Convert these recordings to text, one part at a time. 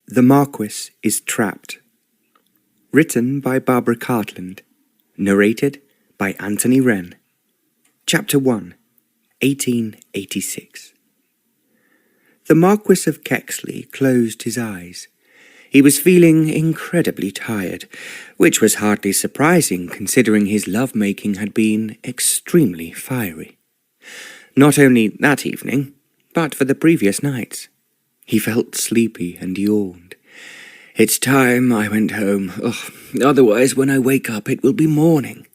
The Marquis is Trapped. Written by Barbara Cartland. Narrated by Anthony Wren. Chapter 1, 1886. The Marquis of Kexley closed his eyes. He was feeling incredibly tired, which was hardly surprising considering his love-making had been extremely fiery. Not only that evening, but for the previous nights. He felt sleepy and yawned. "It's time I went home. Otherwise, when I wake up, it will be morning."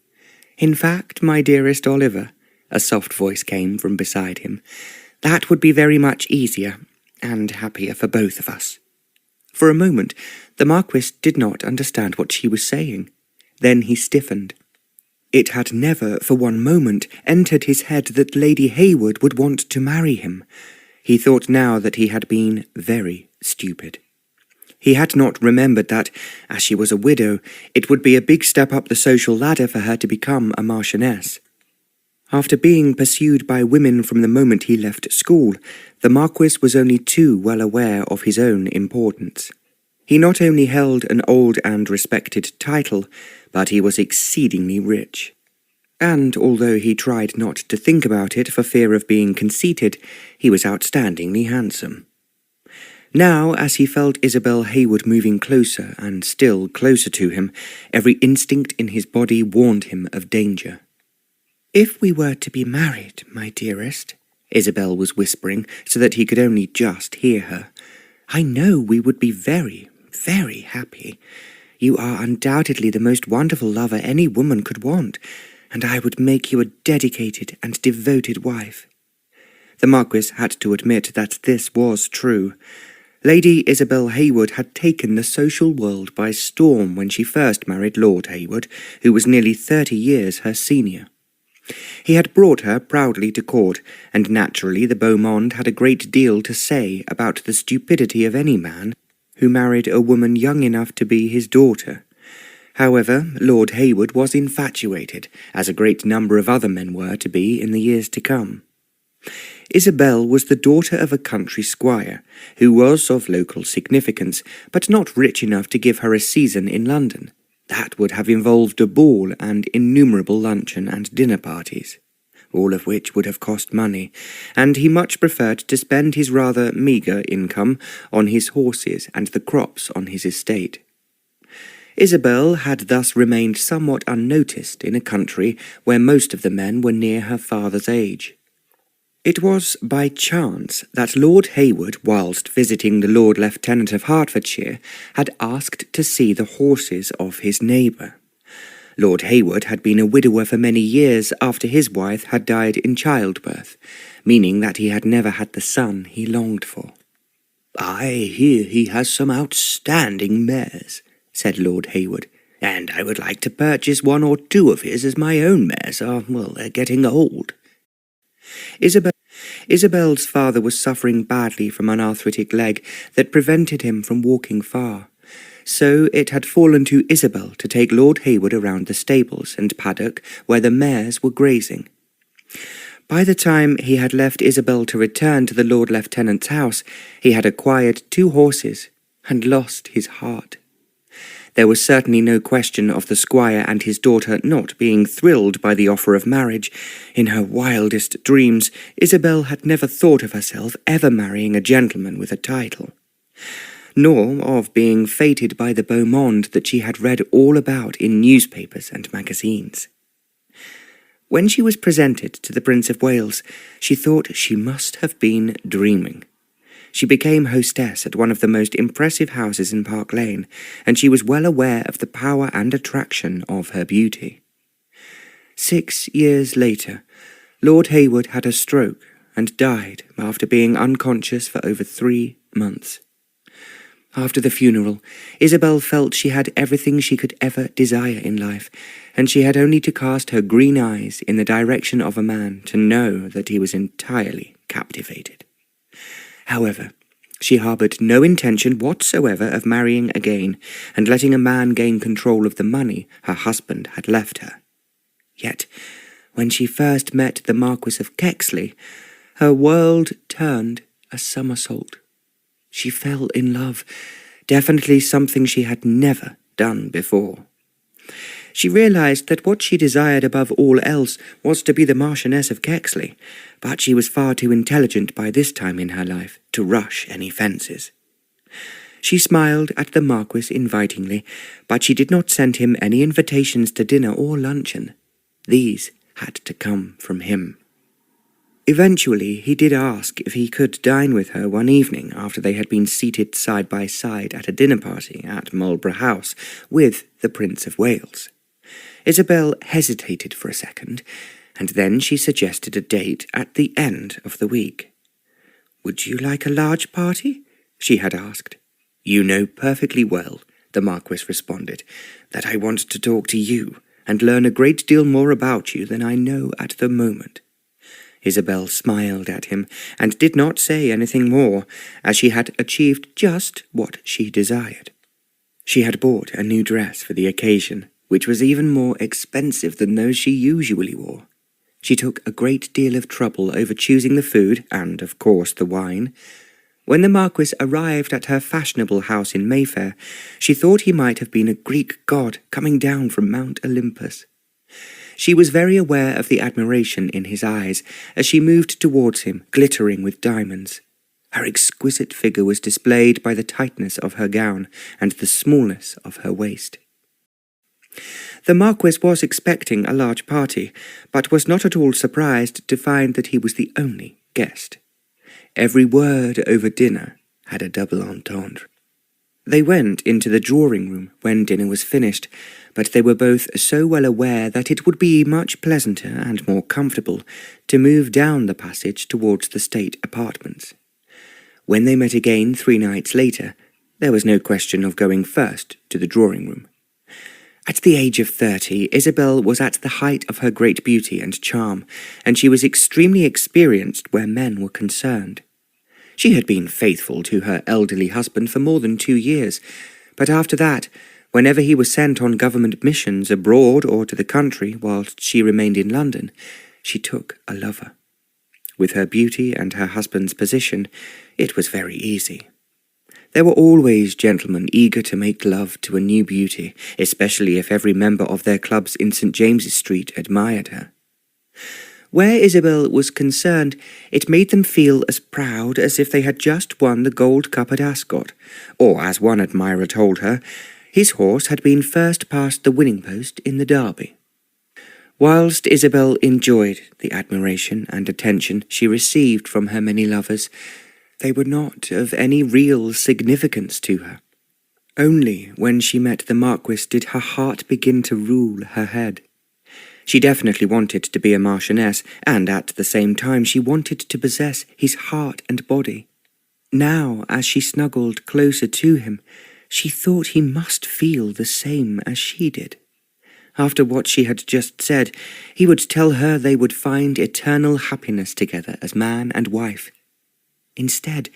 "In fact, my dearest Oliver," a soft voice came from beside him, "that would be very much easier and happier for both of us." For a moment, the Marquis did not understand what she was saying. Then he stiffened. It had never for one moment entered his head that Lady Heywood would want to marry him. He thought now that he had been very stupid. He had not remembered that, as she was a widow, it would be a big step up the social ladder for her to become a marchioness. After being pursued by women from the moment he left school, the Marquis was only too well aware of his own importance. He not only held an old and respected title, but he was exceedingly rich. And although he tried not to think about it for fear of being conceited, he was outstandingly handsome. Now, as he felt Isobel Heywood moving closer and still closer to him, every instinct in his body warned him of danger. "If we were to be married, my dearest," Isobel was whispering so that he could only just hear her, "I know we would be very, very happy. You are undoubtedly the most wonderful lover any woman could want, and I would make you a dedicated and devoted wife." The Marquis had to admit that this was true. Lady Isobel Heywood had taken the social world by storm when she first married Lord Heywood, who was nearly 30 years her senior. He had brought her proudly to court, and naturally the beau monde had a great deal to say about the stupidity of any man who married a woman young enough to be his daughter. However, Lord Heywood was infatuated, as a great number of other men were to be in the years to come. Isobel was the daughter of a country squire, who was of local significance, but not rich enough to give her a season in London. That would have involved a ball and innumerable luncheon and dinner parties, all of which would have cost money, and he much preferred to spend his rather meagre income on his horses and the crops on his estate. Isobel had thus remained somewhat unnoticed in a country where most of the men were near her father's age. It was by chance that Lord Heywood, whilst visiting the Lord Lieutenant of Hertfordshire, had asked to see the horses of his neighbour. Lord Heywood had been a widower for many years after his wife had died in childbirth, meaning that he had never had the son he longed for. "I hear he has some outstanding mares," said Lord Heywood, "and I would like to purchase one or two of his, as my own mares are, they're getting old." Isobel's father was suffering badly from an arthritic leg that prevented him from walking far, so it had fallen to Isobel to take Lord Heywood around the stables and paddock where the mares were grazing. By the time he had left Isobel to return to the Lord Lieutenant's house, he had acquired 2 horses and lost his heart. There was certainly no question of the squire and his daughter not being thrilled by the offer of marriage. In her wildest dreams, Isobel had never thought of herself ever marrying a gentleman with a title, nor of being fated by the beau monde that she had read all about in newspapers and magazines. When she was presented to the Prince of Wales, she thought she must have been dreaming. She became hostess at one of the most impressive houses in Park Lane, and she was well aware of the power and attraction of her beauty. 6 years later, Lord Heywood had a stroke and died after being unconscious for over 3 months. After the funeral, Isobel felt she had everything she could ever desire in life, and she had only to cast her green eyes in the direction of a man to know that he was entirely captivated. However, she harboured no intention whatsoever of marrying again and letting a man gain control of the money her husband had left her. Yet, when she first met the Marquis of Kexley, her world turned a somersault. She fell in love, definitely something she had never done before. She realized that what she desired above all else was to be the Marchioness of Kexley, but she was far too intelligent by this time in her life to rush any fences. She smiled at the Marquis invitingly, but she did not send him any invitations to dinner or luncheon. These had to come from him. Eventually, he did ask if he could dine with her one evening after they had been seated side by side at a dinner party at Marlborough House with the Prince of Wales. Isobel hesitated for a second, and then she suggested a date at the end of the week. "Would you like a large party?" she had asked. "You know perfectly well," the Marquis responded, "that I want to talk to you and learn a great deal more about you than I know at the moment." Isobel smiled at him and did not say anything more, as she had achieved just what she desired. She had bought a new dress for the occasion, which was even more expensive than those she usually wore. She took a great deal of trouble over choosing the food and, of course, the wine. When the Marquis arrived at her fashionable house in Mayfair, she thought he might have been a Greek god coming down from Mount Olympus. She was very aware of the admiration in his eyes as she moved towards him, glittering with diamonds. Her exquisite figure was displayed by the tightness of her gown and the smallness of her waist. The Marquis was expecting a large party, but was not at all surprised to find that he was the only guest. Every word over dinner had a double entendre. They went into the drawing-room when dinner was finished, but they were both so well aware that it would be much pleasanter and more comfortable to move down the passage towards the state apartments. When they met again 3 nights later, there was no question of going first to the drawing-room. At the age of 30, Isobel was at the height of her great beauty and charm, and she was extremely experienced where men were concerned. She had been faithful to her elderly husband for more than 2 years, but after that, whenever he was sent on government missions abroad or to the country whilst she remained in London, she took a lover. With her beauty and her husband's position, it was very easy. There were always gentlemen eager to make love to a new beauty, especially if every member of their clubs in St. James's Street admired her. Where Isobel was concerned, it made them feel as proud as if they had just won the Gold Cup at Ascot, or, as one admirer told her, his horse had been first past the winning post in the Derby. Whilst Isobel enjoyed the admiration and attention she received from her many lovers, they were not of any real significance to her. Only when she met the Marquis did her heart begin to rule her head. She definitely wanted to be a marchioness, and at the same time she wanted to possess his heart and body. Now, as she snuggled closer to him, she thought he must feel the same as she did. After what she had just said, he would tell her they would find eternal happiness together as man and wife. Instead,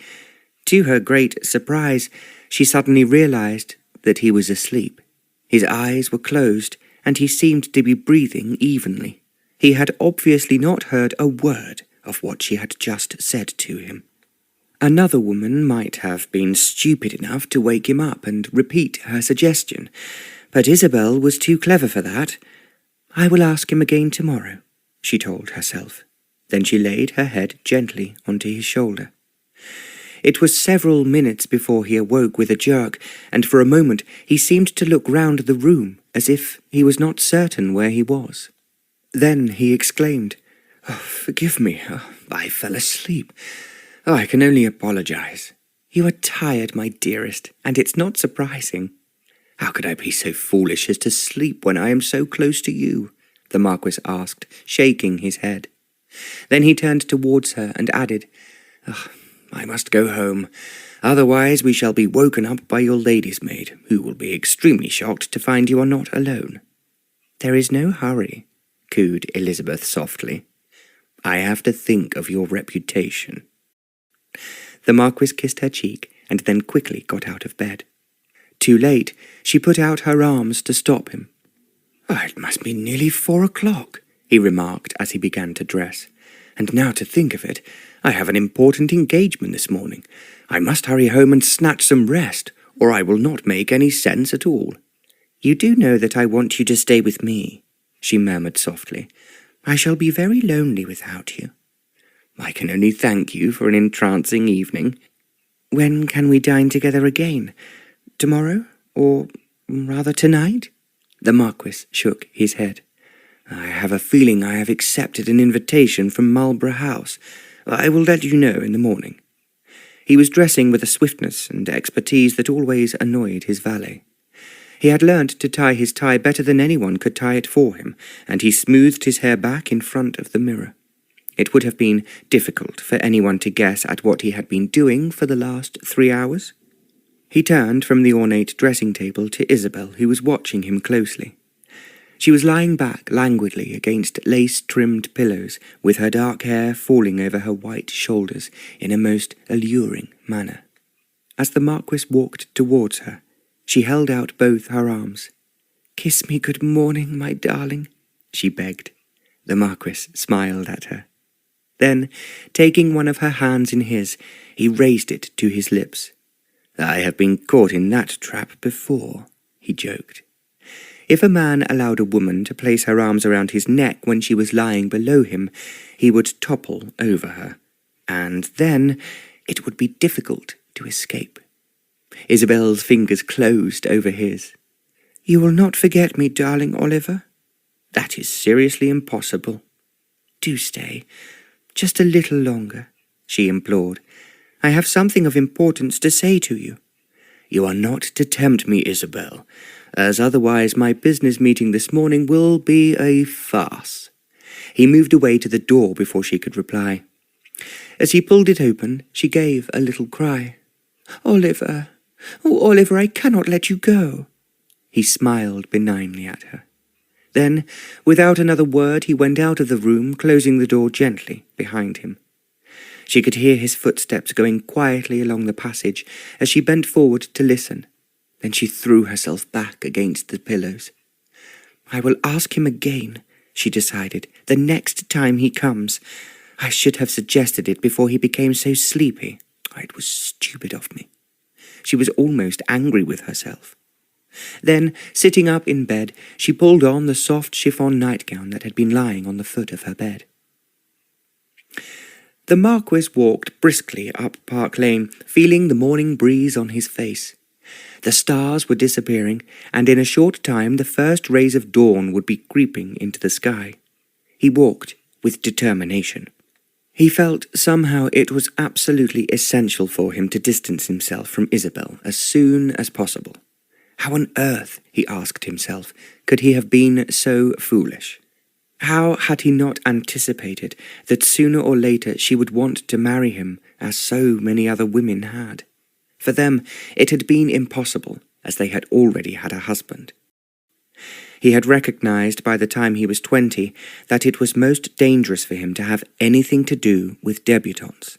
to her great surprise, she suddenly realized that he was asleep. His eyes were closed, and he seemed to be breathing evenly. He had obviously not heard a word of what she had just said to him. Another woman might have been stupid enough to wake him up and repeat her suggestion, but Isobel was too clever for that. "I will ask him again tomorrow," she told herself. Then she laid her head gently onto his shoulder. It was several minutes before he awoke with a jerk, and for a moment he seemed to look round the room as if he was not certain where he was. Then he exclaimed, "Oh, forgive me, I fell asleep. I can only apologize. You are tired, my dearest, and it's not surprising. How could I be so foolish as to sleep when I am so close to you?" the Marquis asked, shaking his head. Then he turned towards her and added, "I must go home. Otherwise we shall be woken up by your lady's maid, who will be extremely shocked to find you are not alone." "There is no hurry," cooed Elizabeth softly. "I have to think of your reputation." The Marquis kissed her cheek and then quickly got out of bed. Too late, she put out her arms to stop him. "It must be nearly 4 o'clock, he remarked as he began to dress. "And now to think of it, I have an important engagement this morning. I must hurry home and snatch some rest, or I will not make any sense at all." "You do know that I want you to stay with me," she murmured softly. "I shall be very lonely without you." "I can only thank you for an entrancing evening." "When can we dine together again? Tomorrow? Or rather tonight?" The Marquis shook his head. "I have a feeling I have accepted an invitation from Marlborough House. I will let you know in the morning." He was dressing with a swiftness and expertise that always annoyed his valet. He had learnt to tie his tie better than anyone could tie it for him, and he smoothed his hair back in front of the mirror. It would have been difficult for anyone to guess at what he had been doing for the last 3 hours. He turned from the ornate dressing table to Isobel, who was watching him closely. She was lying back languidly against lace-trimmed pillows, with her dark hair falling over her white shoulders in a most alluring manner. As the Marquis walked towards her, she held out both her arms. "Kiss me good morning, my darling," she begged. The Marquis smiled at her. Then, taking one of her hands in his, he raised it to his lips. "I have been caught in that trap before," he joked. If a man allowed a woman to place her arms around his neck when she was lying below him, he would topple over her, and then it would be difficult to escape. Isobel's fingers closed over his. "You will not forget me, darling Oliver?" "That is seriously impossible." "Do stay, just a little longer," she implored. "I have something of importance to say to you." "You are not to tempt me, Isobel, as otherwise my business meeting this morning will be a farce." He moved away to the door before she could reply. As he pulled it open, she gave a little cry. "Oliver! Oh, Oliver, I cannot let you go." He smiled benignly at her. Then, without another word, he went out of the room, closing the door gently behind him. She could hear his footsteps going quietly along the passage as she bent forward to listen. Then she threw herself back against the pillows. "I will ask him again," she decided, "the next time he comes. I should have suggested it before he became so sleepy. It was stupid of me." She was almost angry with herself. Then, sitting up in bed, she pulled on the soft chiffon nightgown that had been lying on the foot of her bed. The Marquis walked briskly up Park Lane, feeling the morning breeze on his face. The stars were disappearing, and in a short time the first rays of dawn would be creeping into the sky. He walked with determination. He felt somehow it was absolutely essential for him to distance himself from Isobel as soon as possible. How on earth, he asked himself, could he have been so foolish? How had he not anticipated that sooner or later she would want to marry him, as so many other women had? For them, it had been impossible, as they had already had a husband. He had recognized by the time he was 20 that it was most dangerous for him to have anything to do with debutantes.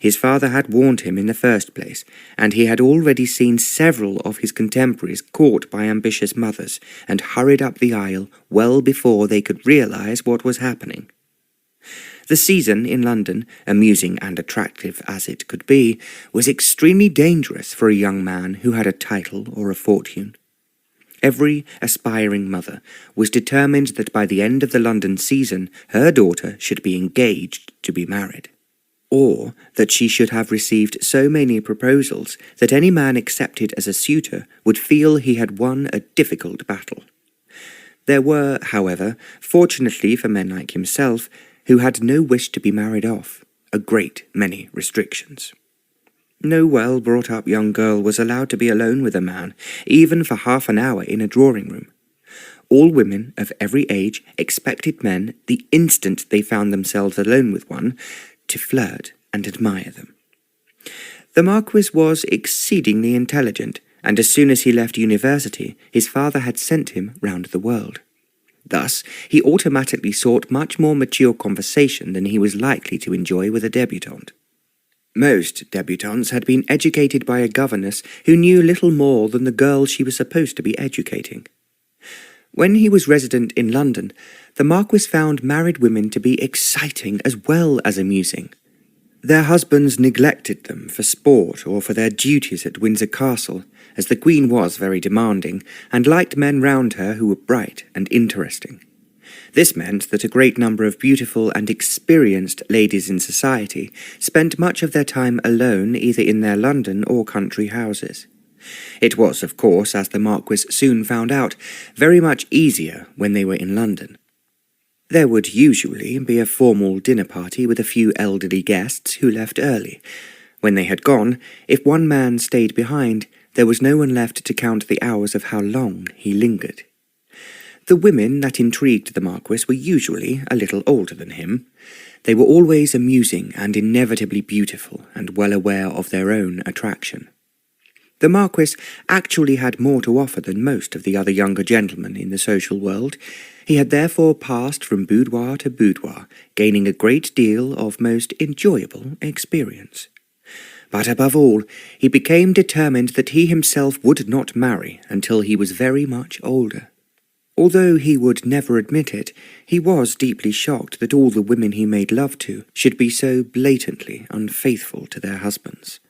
His father had warned him in the first place, and he had already seen several of his contemporaries caught by ambitious mothers and hurried up the aisle well before they could realize what was happening. The season in London, amusing and attractive as it could be, was extremely dangerous for a young man who had a title or a fortune. Every aspiring mother was determined that by the end of the London season her daughter should be engaged to be married, or that she should have received so many proposals that any man accepted as a suitor would feel he had won a difficult battle. There were, however, fortunately for men like himself, who had no wish to be married off, a great many restrictions. No well-brought-up young girl was allowed to be alone with a man, even for half an hour in a drawing-room. All women of every age expected men, the instant they found themselves alone with one, to flirt and admire them. The Marquis was exceedingly intelligent, and as soon as he left university, his father had sent him round the world. Thus, he automatically sought much more mature conversation than he was likely to enjoy with a debutante. Most debutantes had been educated by a governess who knew little more than the girl she was supposed to be educating. When he was resident in London, the Marquis found married women to be exciting as well as amusing. Their husbands neglected them for sport or for their duties at Windsor Castle, as the Queen was very demanding, and liked men round her who were bright and interesting. This meant that a great number of beautiful and experienced ladies in society spent much of their time alone either in their London or country houses. It was, of course, as the Marquis soon found out, very much easier when they were in London. There would usually be a formal dinner party with a few elderly guests who left early. When they had gone, if one man stayed behind, there was no one left to count the hours of how long he lingered. The women that intrigued the Marquis were usually a little older than him. They were always amusing and inevitably beautiful, and well aware of their own attraction. The Marquis actually had more to offer than most of the other younger gentlemen in the social world. He had therefore passed from boudoir to boudoir, gaining a great deal of most enjoyable experience. But above all, he became determined that he himself would not marry until he was very much older. Although he would never admit it, he was deeply shocked that all the women he made love to should be so blatantly unfaithful to their husbands.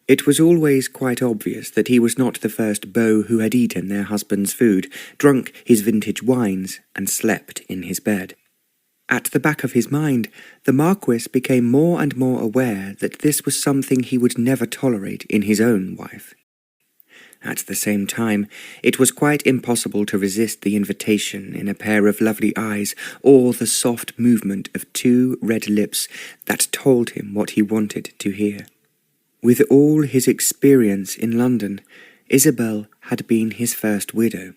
It was always quite obvious that he was not the first beau who had eaten their husband's food, drunk his vintage wines, and slept in his bed. At the back of his mind, the Marquis became more and more aware that this was something he would never tolerate in his own wife. At the same time, it was quite impossible to resist the invitation in a pair of lovely eyes or the soft movement of two red lips that told him what he wanted to hear. With all his experience in London, Isobel had been his first widow.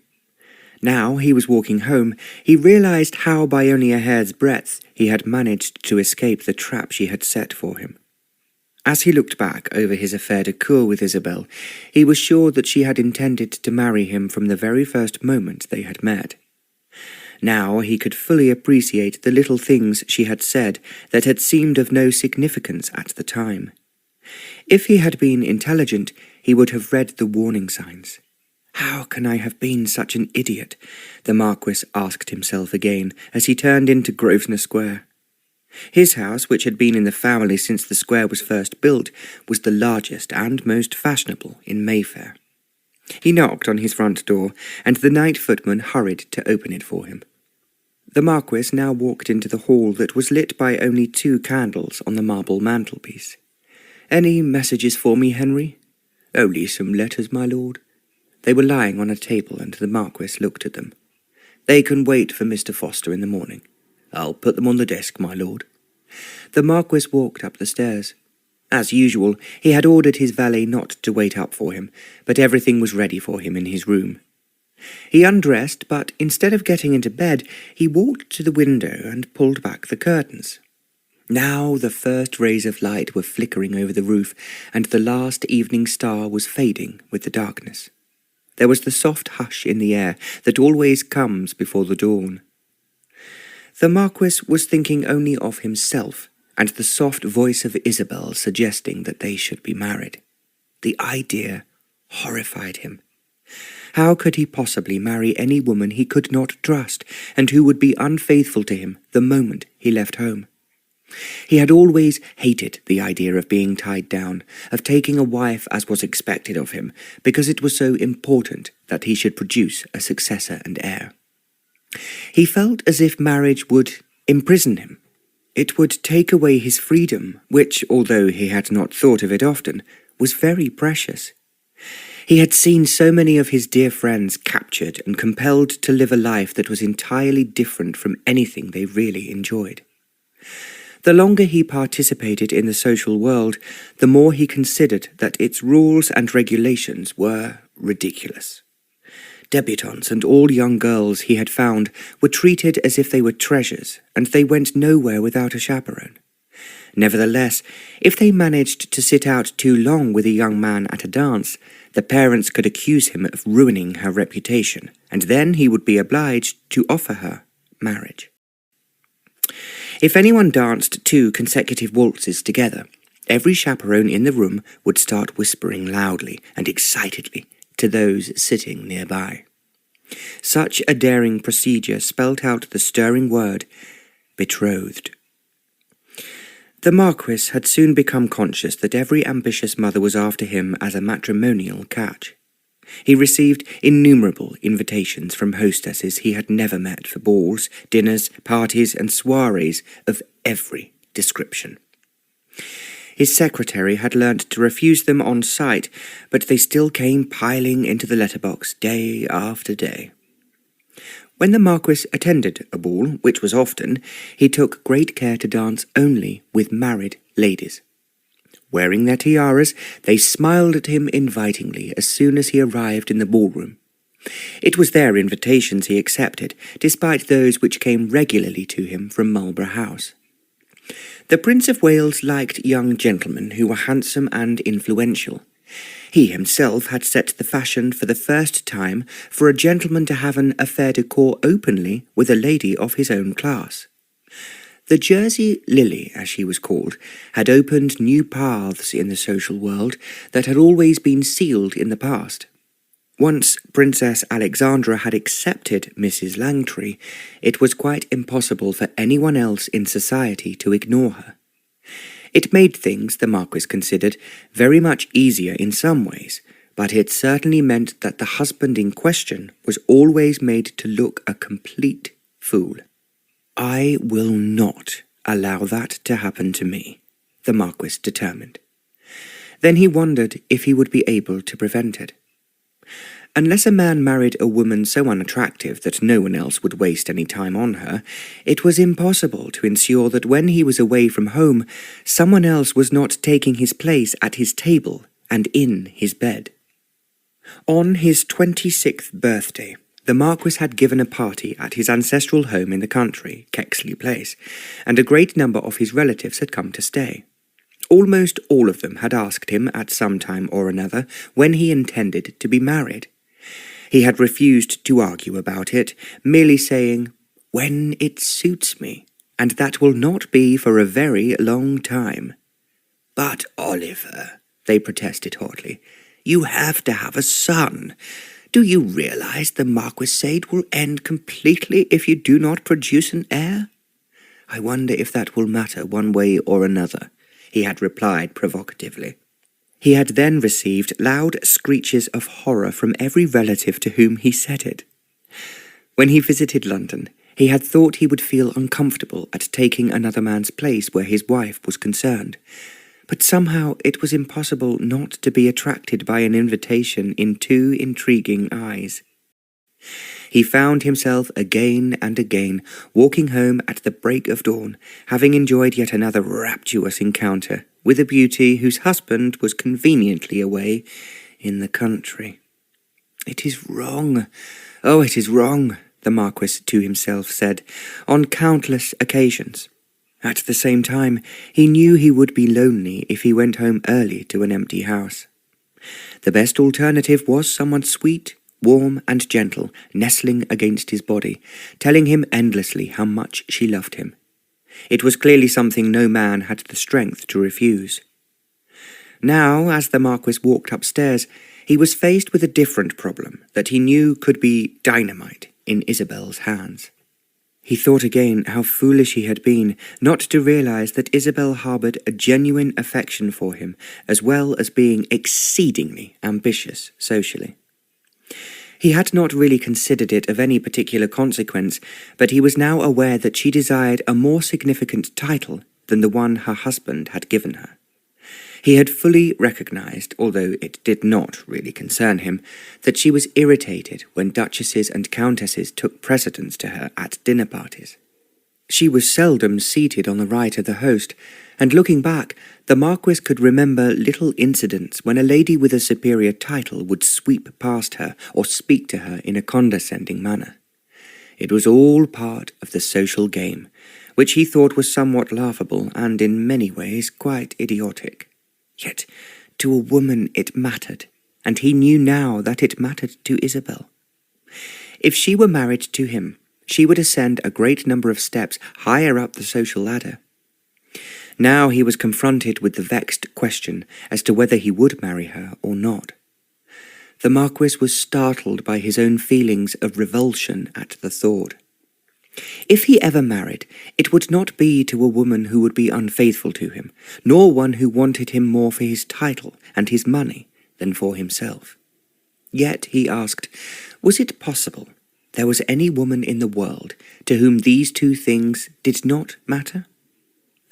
Now he was walking home, he realized how by only a hair's breadth he had managed to escape the trap she had set for him. As he looked back over his affaires-de-coeur with Isobel, he was sure that she had intended to marry him from the very first moment they had met. Now he could fully appreciate the little things she had said that had seemed of no significance at the time. If he had been intelligent, he would have read the warning signs. "How can I have been such an idiot?" the Marquis asked himself again as he turned into Grosvenor Square. His house, which had been in the family since the square was first built, was the largest and most fashionable in Mayfair. He knocked on his front door, and the night footman hurried to open it for him. The Marquis now walked into the hall that was lit by only 2 candles on the marble mantelpiece. "Any messages for me, Henry?" "Only some letters, my lord." They were lying on a table, and the Marquis looked at them. "They can wait for Mr. Foster in the morning." "I'll put them on the desk, my lord." The Marquis walked up the stairs. As usual, he had ordered his valet not to wait up for him, but everything was ready for him in his room. He undressed, but instead of getting into bed, he walked to the window and pulled back the curtains. Now the first rays of light were flickering over the roof, and the last evening star was fading with the darkness. There was the soft hush in the air that always comes before the dawn. The Marquis was thinking only of himself, and the soft voice of Isobel suggesting that they should be married. The idea horrified him. How could he possibly marry any woman he could not trust, and who would be unfaithful to him the moment he left home? He had always hated the idea of being tied down, of taking a wife as was expected of him, because it was so important that he should produce a successor and heir. He felt as if marriage would imprison him. It would take away his freedom, which, although he had not thought of it often, was very precious. He had seen so many of his dear friends captured and compelled to live a life that was entirely different from anything they really enjoyed. The longer he participated in the social world, the more he considered that its rules and regulations were ridiculous. Debutantes and all young girls he had found were treated as if they were treasures, and they went nowhere without a chaperone. Nevertheless, if they managed to sit out too long with a young man at a dance, the parents could accuse him of ruining her reputation, and then he would be obliged to offer her marriage. If anyone danced 2 consecutive waltzes together, every chaperone in the room would start whispering loudly and excitedly to those sitting nearby. Such a daring procedure spelt out the stirring word, betrothed. The Marquis had soon become conscious that every ambitious mother was after him as a matrimonial catch. He received innumerable invitations from hostesses he had never met for balls, dinners, parties, and soirees of every description. His secretary had learnt to refuse them on sight, but they still came piling into the letterbox day after day. When the Marquis attended a ball, which was often, he took great care to dance only with married ladies. Wearing their tiaras, they smiled at him invitingly as soon as he arrived in the ballroom. It was their invitations he accepted, despite those which came regularly to him from Marlborough House. The Prince of Wales liked young gentlemen who were handsome and influential. He himself had set the fashion for the first time for a gentleman to have an affaire-de-coeur openly with a lady of his own class. The Jersey Lily, as she was called, had opened new paths in the social world that had always been sealed in the past. Once Princess Alexandra had accepted Mrs. Langtry, it was quite impossible for anyone else in society to ignore her. It made things, the Marquis considered, very much easier in some ways, but it certainly meant that the husband in question was always made to look a complete fool. "I will not allow that to happen to me," the Marquis determined. Then he wondered if he would be able to prevent it. Unless a man married a woman so unattractive that no one else would waste any time on her, it was impossible to ensure that when he was away from home, someone else was not taking his place at his table and in his bed. On his 26th birthday, the Marquis had given a party at his ancestral home in the country, Kexley Place, and a great number of his relatives had come to stay. Almost all of them had asked him at some time or another when he intended to be married. He had refused to argue about it, merely saying, "When it suits me, and that will not be for a very long time." "But, Oliver," they protested hotly, "you have to have a son. Do you realize the marquisate will end completely if you do not produce an heir?" "I wonder if that will matter one way or another," he had replied provocatively. He had then received loud screeches of horror from every relative to whom he said it. When he visited London, he had thought he would feel uncomfortable at taking another man's place where his wife was concerned, but somehow it was impossible not to be attracted by an invitation in two intriguing eyes. He found himself again and again walking home at the break of dawn, having enjoyed yet another rapturous encounter with a beauty whose husband was conveniently away in the country. "It is wrong, oh, it is wrong," the Marquis to himself said, on countless occasions. At the same time, he knew he would be lonely if he went home early to an empty house. The best alternative was someone sweet, warm and gentle, nestling against his body, telling him endlessly how much she loved him. It was clearly something no man had the strength to refuse. Now, as the Marquis walked upstairs, he was faced with a different problem that he knew could be dynamite in Isobel's hands. He thought again how foolish he had been not to realize that Isobel harbored a genuine affection for him, as well as being exceedingly ambitious socially. He had not really considered it of any particular consequence, but he was now aware that she desired a more significant title than the one her husband had given her. He had fully recognized, although it did not really concern him, that she was irritated when duchesses and countesses took precedence to her at dinner parties. She was seldom seated on the right of the host, and looking back, the Marquis could remember little incidents when a lady with a superior title would sweep past her or speak to her in a condescending manner. It was all part of the social game, which he thought was somewhat laughable and in many ways quite idiotic. Yet to a woman it mattered, and he knew now that it mattered to Isobel. If she were married to him, she would ascend a great number of steps higher up the social ladder. Now he was confronted with the vexed question as to whether he would marry her or not. The Marquis was startled by his own feelings of revulsion at the thought. If he ever married, it would not be to a woman who would be unfaithful to him, nor one who wanted him more for his title and his money than for himself. Yet, he asked, was it possible there was any woman in the world to whom these two things did not matter?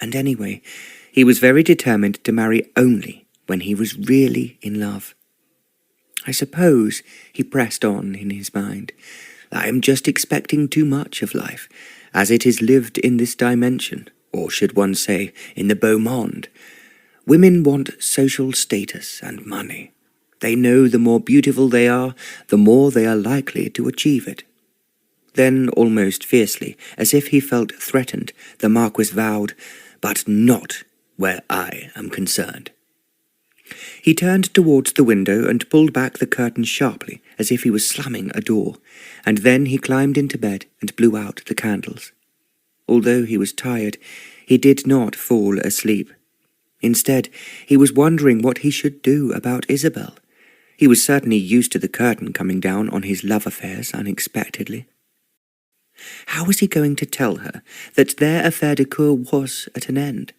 And anyway, he was very determined to marry only when he was really in love. I suppose, he pressed on in his mind, I am just expecting too much of life, as it is lived in this dimension, or should one say, in the beau monde. Women want social status and money. They know the more beautiful they are, the more they are likely to achieve it. Then, almost fiercely, as if he felt threatened, the Marquis vowed, but not where I am concerned. He turned towards the window and pulled back the curtain sharply, as if he was slamming a door, and then he climbed into bed and blew out the candles. Although he was tired, he did not fall asleep. Instead, he was wondering what he should do about Isobel. He was certainly used to the curtain coming down on his love affairs unexpectedly. How was he going to tell her that their affaire-de-coeur was at an end?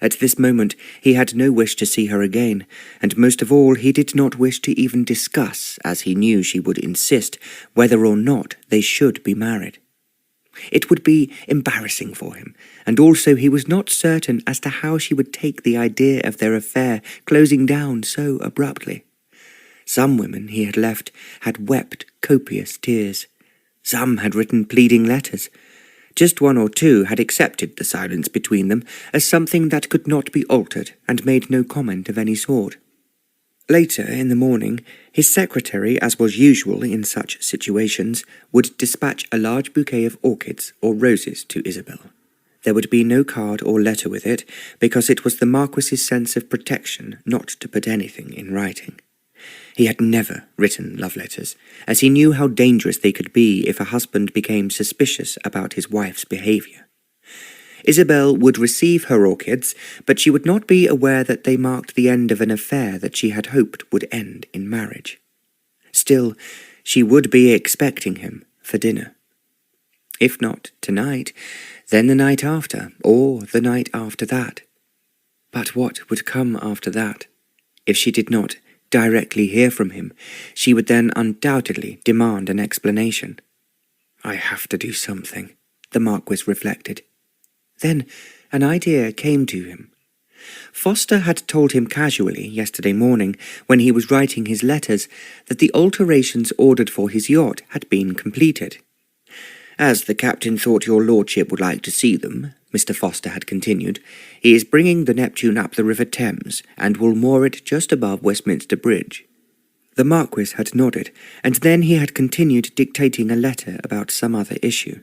At this moment he had no wish to see her again, and most of all he did not wish to even discuss, as he knew she would insist, whether or not they should be married. It would be embarrassing for him, and also he was not certain as to how she would take the idea of their affair closing down so abruptly. Some women he had left had wept copious tears. Some had written pleading letters. Just one or two had accepted the silence between them as something that could not be altered and made no comment of any sort. Later in the morning, his secretary, as was usual in such situations, would dispatch a large bouquet of orchids or roses to Isobel. There would be no card or letter with it, because it was the Marquis's sense of protection not to put anything in writing. He had never written love letters, as he knew how dangerous they could be if a husband became suspicious about his wife's behaviour. Isobel would receive her orchids, but she would not be aware that they marked the end of an affair that she had hoped would end in marriage. Still, she would be expecting him for dinner. If not tonight, then the night after, or the night after that. But what would come after that? If she did not directly hear from him, she would then undoubtedly demand an explanation. I have to do something, the Marquis reflected. Then an idea came to him. Foster had told him casually yesterday morning, when he was writing his letters, that the alterations ordered for his yacht had been completed. As the captain thought your lordship would like to see them, Mr. Foster had continued, he is bringing the Neptune up the River Thames, and will moor it just above Westminster Bridge. The Marquis had nodded, and then he had continued dictating a letter about some other issue.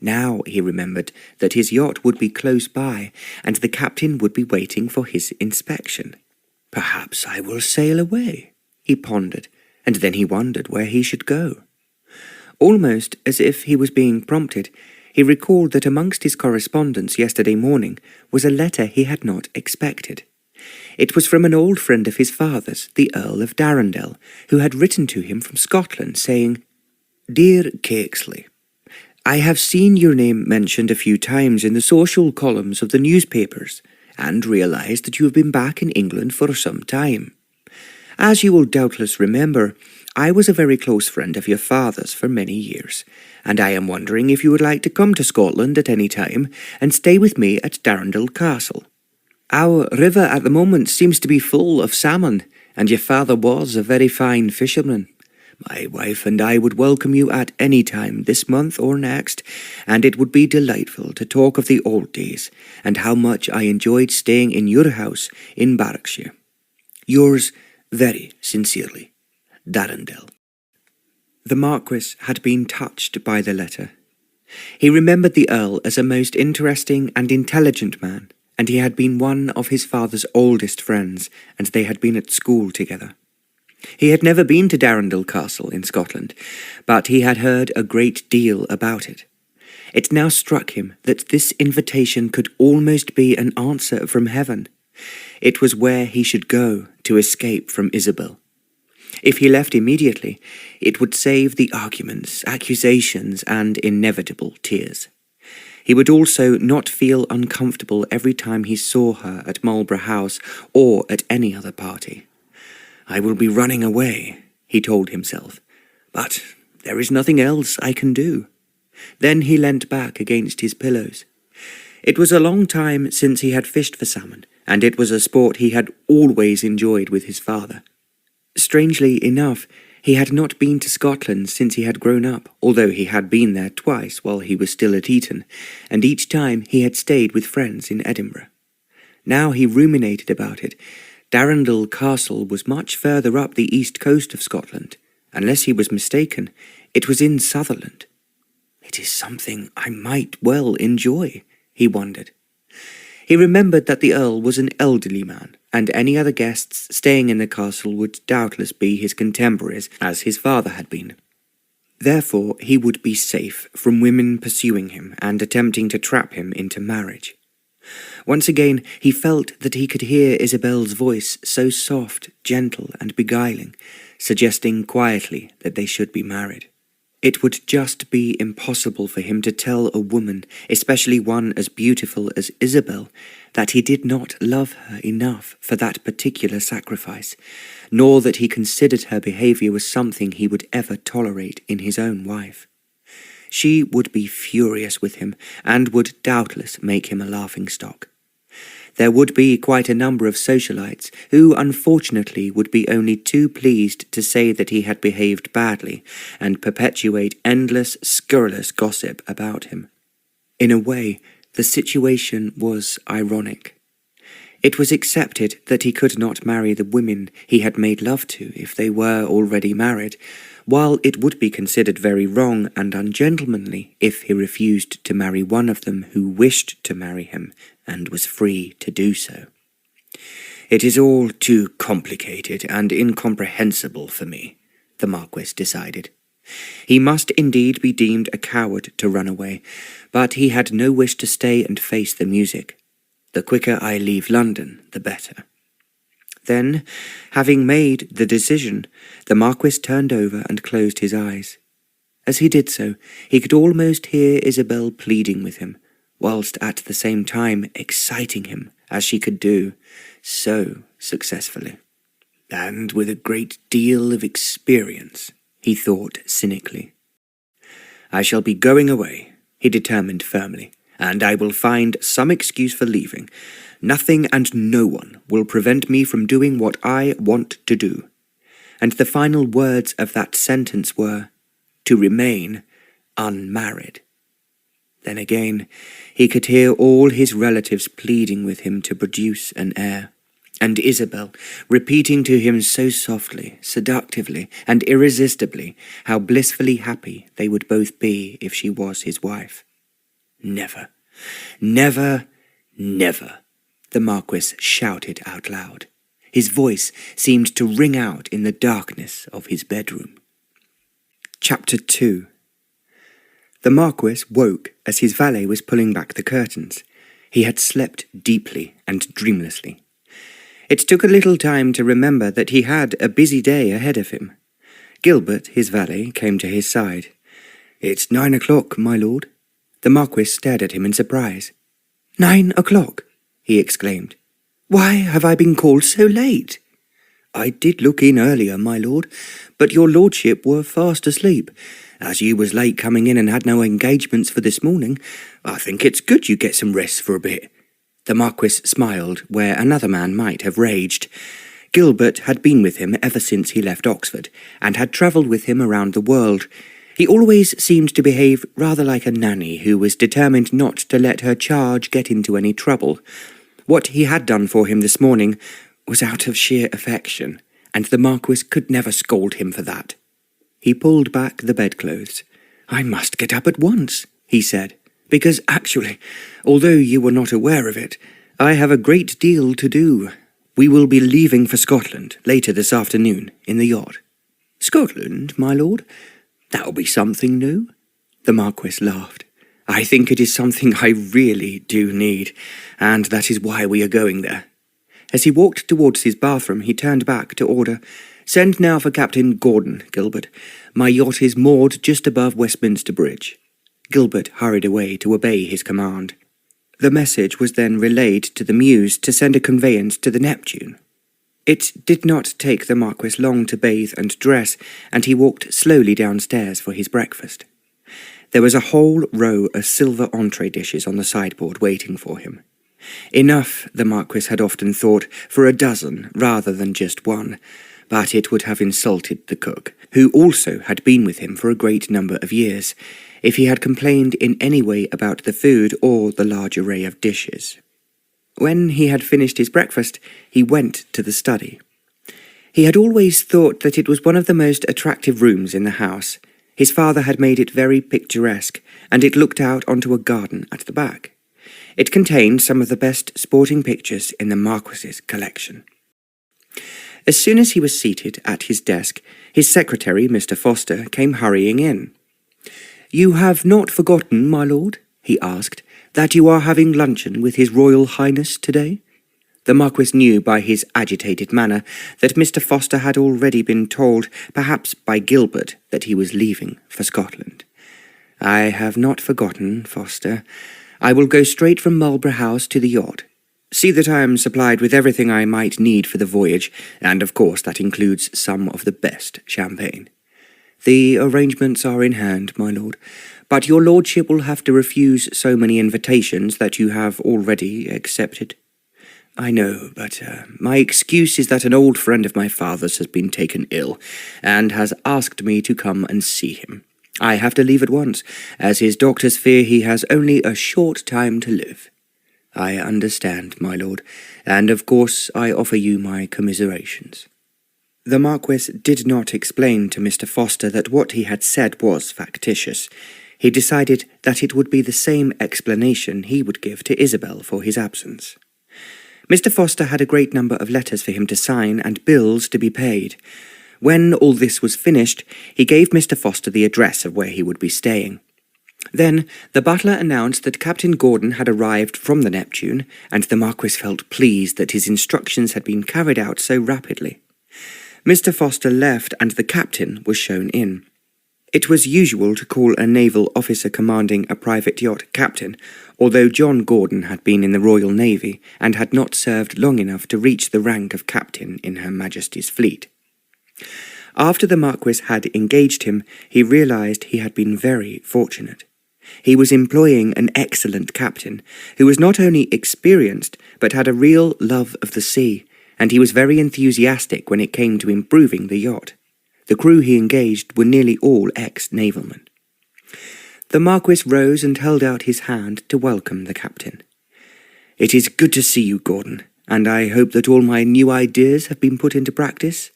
Now he remembered that his yacht would be close by, and the captain would be waiting for his inspection. Perhaps I will sail away, he pondered, and then he wondered where he should go. Almost as if he was being prompted, he recalled that amongst his correspondence yesterday morning was a letter he had not expected. It was from an old friend of his father's, the Earl of Darendell, who had written to him from Scotland, saying, Dear Kexley, I have seen your name mentioned a few times in the social columns of the newspapers, and realized that you have been back in England for some time. As you will doubtless remember, I was a very close friend of your father's for many years, and I am wondering if you would like to come to Scotland at any time and stay with me at Darendell Castle. Our river at the moment seems to be full of salmon, and your father was a very fine fisherman. My wife and I would welcome you at any time this month or next, and it would be delightful to talk of the old days and how much I enjoyed staying in your house in Berkshire. Yours very sincerely, Darendell. The Marquis had been touched by the letter. He remembered the Earl as a most interesting and intelligent man, and he had been one of his father's oldest friends, and they had been at school together. He had never been to Darendell Castle in Scotland, but he had heard a great deal about it. It now struck him that this invitation could almost be an answer from heaven. It was where he should go to escape from Isobel. If he left immediately, it would save the arguments, accusations, and inevitable tears. He would also not feel uncomfortable every time he saw her at Marlborough House or at any other party. "I will be running away," he told himself, "but there is nothing else I can do." Then he leant back against his pillows. It was a long time since he had fished for salmon, and it was a sport he had always enjoyed with his father. Strangely enough, he had not been to Scotland since he had grown up, although he had been there twice while he was still at Eton, and each time he had stayed with friends in Edinburgh. Now he ruminated about it. Darendell Castle was much further up the east coast of Scotland. Unless he was mistaken, it was in Sutherland. "It is something I might well enjoy," he wondered. He remembered that the Earl was an elderly man, and any other guests staying in the castle would doubtless be his contemporaries, as his father had been. Therefore he would be safe from women pursuing him and attempting to trap him into marriage. Once again he felt that he could hear Isobel's voice, so soft, gentle, and beguiling, suggesting quietly that they should be married. It would just be impossible for him to tell a woman, especially one as beautiful as Isobel, that he did not love her enough for that particular sacrifice, nor that he considered her behaviour was something he would ever tolerate in his own wife. She would be furious with him, and would doubtless make him a laughing-stock. There would be quite a number of socialites who, unfortunately, would be only too pleased to say that he had behaved badly, and perpetuate endless, scurrilous gossip about him. In a way, the situation was ironic. It was accepted that he could not marry the women he had made love to if they were already married, while it would be considered very wrong and ungentlemanly if he refused to marry one of them who wished to marry him and was free to do so. "It is all too complicated and incomprehensible for me," the Marquis decided. He must indeed be deemed a coward to run away, but he had no wish to stay and face the music. The quicker I leave London, the better. Then, having made the decision, the Marquis turned over and closed his eyes. As he did so, he could almost hear Isobel pleading with him, whilst at the same time exciting him, as she could do, so successfully. "And with a great deal of experience," he thought cynically. "I shall be going away," he determined firmly, "and I will find some excuse for leaving. Nothing and no one will prevent me from doing what I want to do." And the final words of that sentence were, "to remain unmarried." Then again, he could hear all his relatives pleading with him to produce an heir, and Isobel repeating to him so softly, seductively, and irresistibly how blissfully happy they would both be if she was his wife. "Never, never, never," the Marquis shouted out loud. His voice seemed to ring out in the darkness of his bedroom. Chapter 2. The Marquis woke as his valet was pulling back the curtains. He had slept deeply and dreamlessly. It took a little time to remember that he had a busy day ahead of him. Gilbert, his valet, came to his side. "It's 9 o'clock, my lord." The Marquis stared at him in surprise. 9 o'clock, he exclaimed. "Why have I been called so late?" "I did look in earlier, my lord, but your lordship were fast asleep. As you was late coming in and had no engagements for this morning, I think it's good you get some rest for a bit." The Marquis smiled where another man might have raged. Gilbert had been with him ever since he left Oxford, and had travelled with him around the world. He always seemed to behave rather like a nanny who was determined not to let her charge get into any trouble. What he had done for him this morning was out of sheer affection, and the Marquis could never scold him for that. He pulled back the bedclothes. "I must get up at once," he said, "because actually, although you were not aware of it, I have a great deal to do. We will be leaving for Scotland later this afternoon in the yacht." "Scotland, my lord? That'll be something new." The Marquis laughed. "I think it is something I really do need, and that is why we are going there." As he walked towards his bathroom, he turned back to order, Send now for Captain Gordon, Gilbert. My yacht is moored just above Westminster Bridge." Gilbert hurried away to obey his command. The message was then relayed to the Muse to send a conveyance to the Neptune. It did not take the Marquis long to bathe and dress, and he walked slowly downstairs for his breakfast. There was a whole row of silver entree dishes on the sideboard waiting for him. Enough, the Marquis had often thought, for a dozen rather than just one, but it would have insulted the cook, who also had been with him for a great number of years, if he had complained in any way about the food or the large array of dishes. When he had finished his breakfast, he went to the study. He had always thought that it was one of the most attractive rooms in the house. His father had made it very picturesque, and it looked out onto a garden at the back. It contained some of the best sporting pictures in the Marquis's collection. As soon as he was seated at his desk, his secretary, Mr. Foster, came hurrying in. "You have not forgotten, my lord," he asked, "that you are having luncheon with His Royal Highness today?" The Marquis knew by his agitated manner that Mr. Foster had already been told, perhaps by Gilbert, that he was leaving for Scotland. "I have not forgotten, Foster. I will go straight from Marlborough House to the yacht. See that I am supplied with everything I might need for the voyage, and of course that includes some of the best champagne." "The arrangements are in hand, my lord, but your lordship will have to refuse so many invitations that you have already accepted." "I know, but my excuse is that an old friend of my father's has been taken ill, and has asked me to come and see him. I have to leave at once, as his doctors fear he has only a short time to live." "I understand, my lord, and of course I offer you my commiserations." The Marquis did not explain to Mr. Foster that what he had said was factitious. He decided that it would be the same explanation he would give to Isobel for his absence. Mr. Foster had a great number of letters for him to sign and bills to be paid. When all this was finished, he gave Mr. Foster the address of where he would be staying. Then the butler announced that Captain Gordon had arrived from the Neptune, and the Marquis felt pleased that his instructions had been carried out so rapidly. Mr. Foster left, and the captain was shown in. It was usual to call a naval officer commanding a private yacht captain, although John Gordon had been in the Royal Navy and had not served long enough to reach the rank of captain in Her Majesty's fleet. After the Marquis had engaged him, he realized he had been very fortunate. He was employing an excellent captain, who was not only experienced, but had a real love of the sea, and he was very enthusiastic when it came to improving the yacht. The crew he engaged were nearly all ex-navalmen. The Marquis rose and held out his hand to welcome the captain. "It is good to see you, Gordon, and I hope that all my new ideas have been put into practice."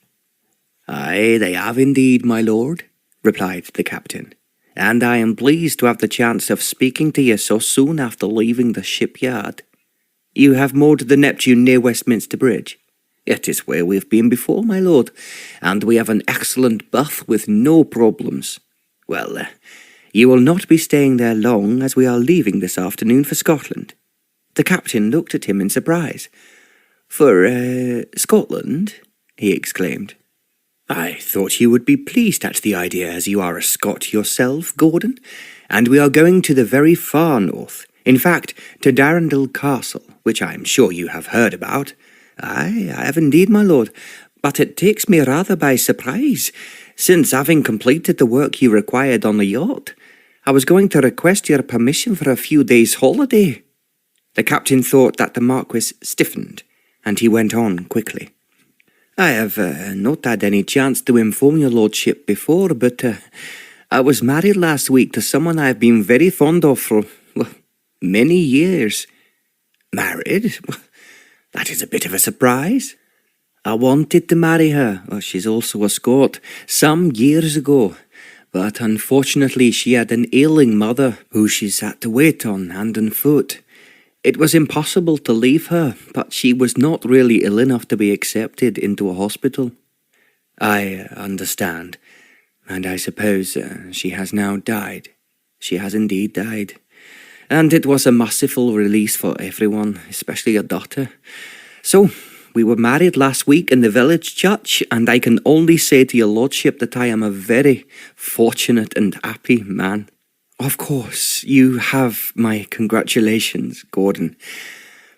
"Aye, they have indeed, my lord," replied the captain, "and I am pleased to have the chance of speaking to you so soon after leaving the shipyard." "You have moored the Neptune near Westminster Bridge?" "It is where we have been before, my lord, and we have an excellent berth with no problems." "Well, you will not be staying there long, as we are leaving this afternoon for Scotland." The captain looked at him in surprise. "For, Scotland?" he exclaimed. "I thought you would be pleased at the idea, as you are a Scot yourself, Gordon, and we are going to the very far north, in fact, to Darendell Castle, which I am sure you have heard about." "Aye, I have indeed, my lord, but it takes me rather by surprise, since having completed the work you required on the yacht, I was going to request your permission for a few days' holiday." The captain thought that the Marquis stiffened, and he went on quickly. "I have not had any chance to inform your lordship before, but I was married last week to someone I have been very fond of for, many years." "Married? That is a bit of a surprise." "I wanted to marry her, she's also a Scot, some years ago, but unfortunately she had an ailing mother who she's had to wait on hand and foot. It was impossible to leave her, but she was not really ill enough to be accepted into a hospital." "I understand, and I suppose she has now died." "She has indeed died, and it was a merciful release for everyone, especially your daughter. So, We were married last week in the village church, and I can only say to your lordship that I am a very fortunate and happy man." "Of course, you have my congratulations, Gordon.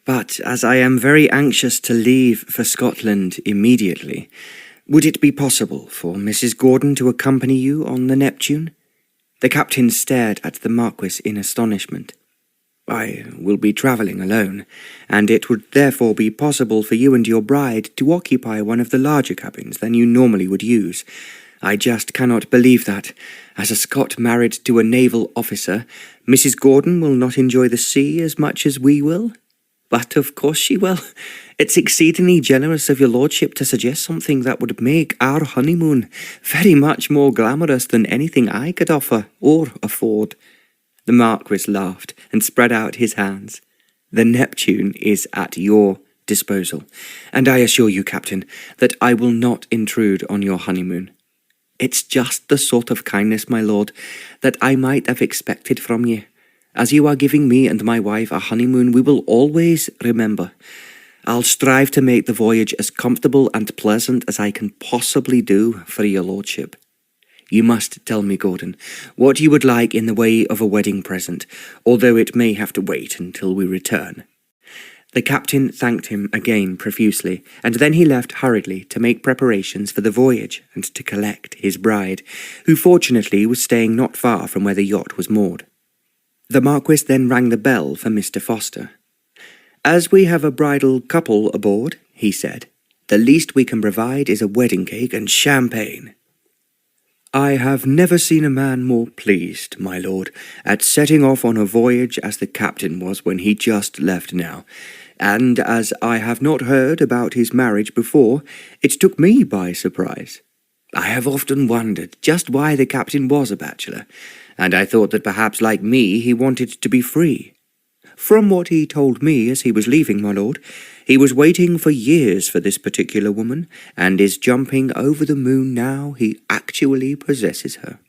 But as I am very anxious to leave for Scotland immediately, would it be possible for Mrs. Gordon to accompany you on the Neptune?" The captain stared at the Marquis in astonishment. "I will be travelling alone, and it would therefore be possible for you and your bride to occupy one of the larger cabins than you normally would use. I just cannot believe that, as a Scot married to a naval officer, Mrs. Gordon will not enjoy the sea as much as we will. But of course she will. It's exceedingly generous of your lordship to suggest something that would make our honeymoon very much more glamorous than anything I could offer or afford." The Marquis laughed and spread out his hands. "The Neptune is at your disposal, and I assure you, Captain, that I will not intrude on your honeymoon. It's just the sort of kindness, my lord, that I might have expected from you. As you are giving me and my wife a honeymoon we will always remember. I'll strive to make the voyage as comfortable and pleasant as I can possibly do for your lordship. You must tell me, Gordon, what you would like in the way of a wedding present, although it may have to wait until we return." The captain thanked him again profusely, and then he left hurriedly to make preparations for the voyage and to collect his bride, who fortunately was staying not far from where the yacht was moored. The Marquis then rang the bell for Mr. Foster. "As we have a bridal couple aboard," he said, "the least we can provide is a wedding cake and champagne." "I have never seen a man more pleased, my lord, at setting off on a voyage as the captain was when he just left now, and as I have not heard about his marriage before, it took me by surprise. I have often wondered just why the captain was a bachelor, and I thought that perhaps, like me, he wanted to be free. From what he told me as he was leaving, my lord, he was waiting for years for this particular woman, and is jumping over the moon now he actually possesses her."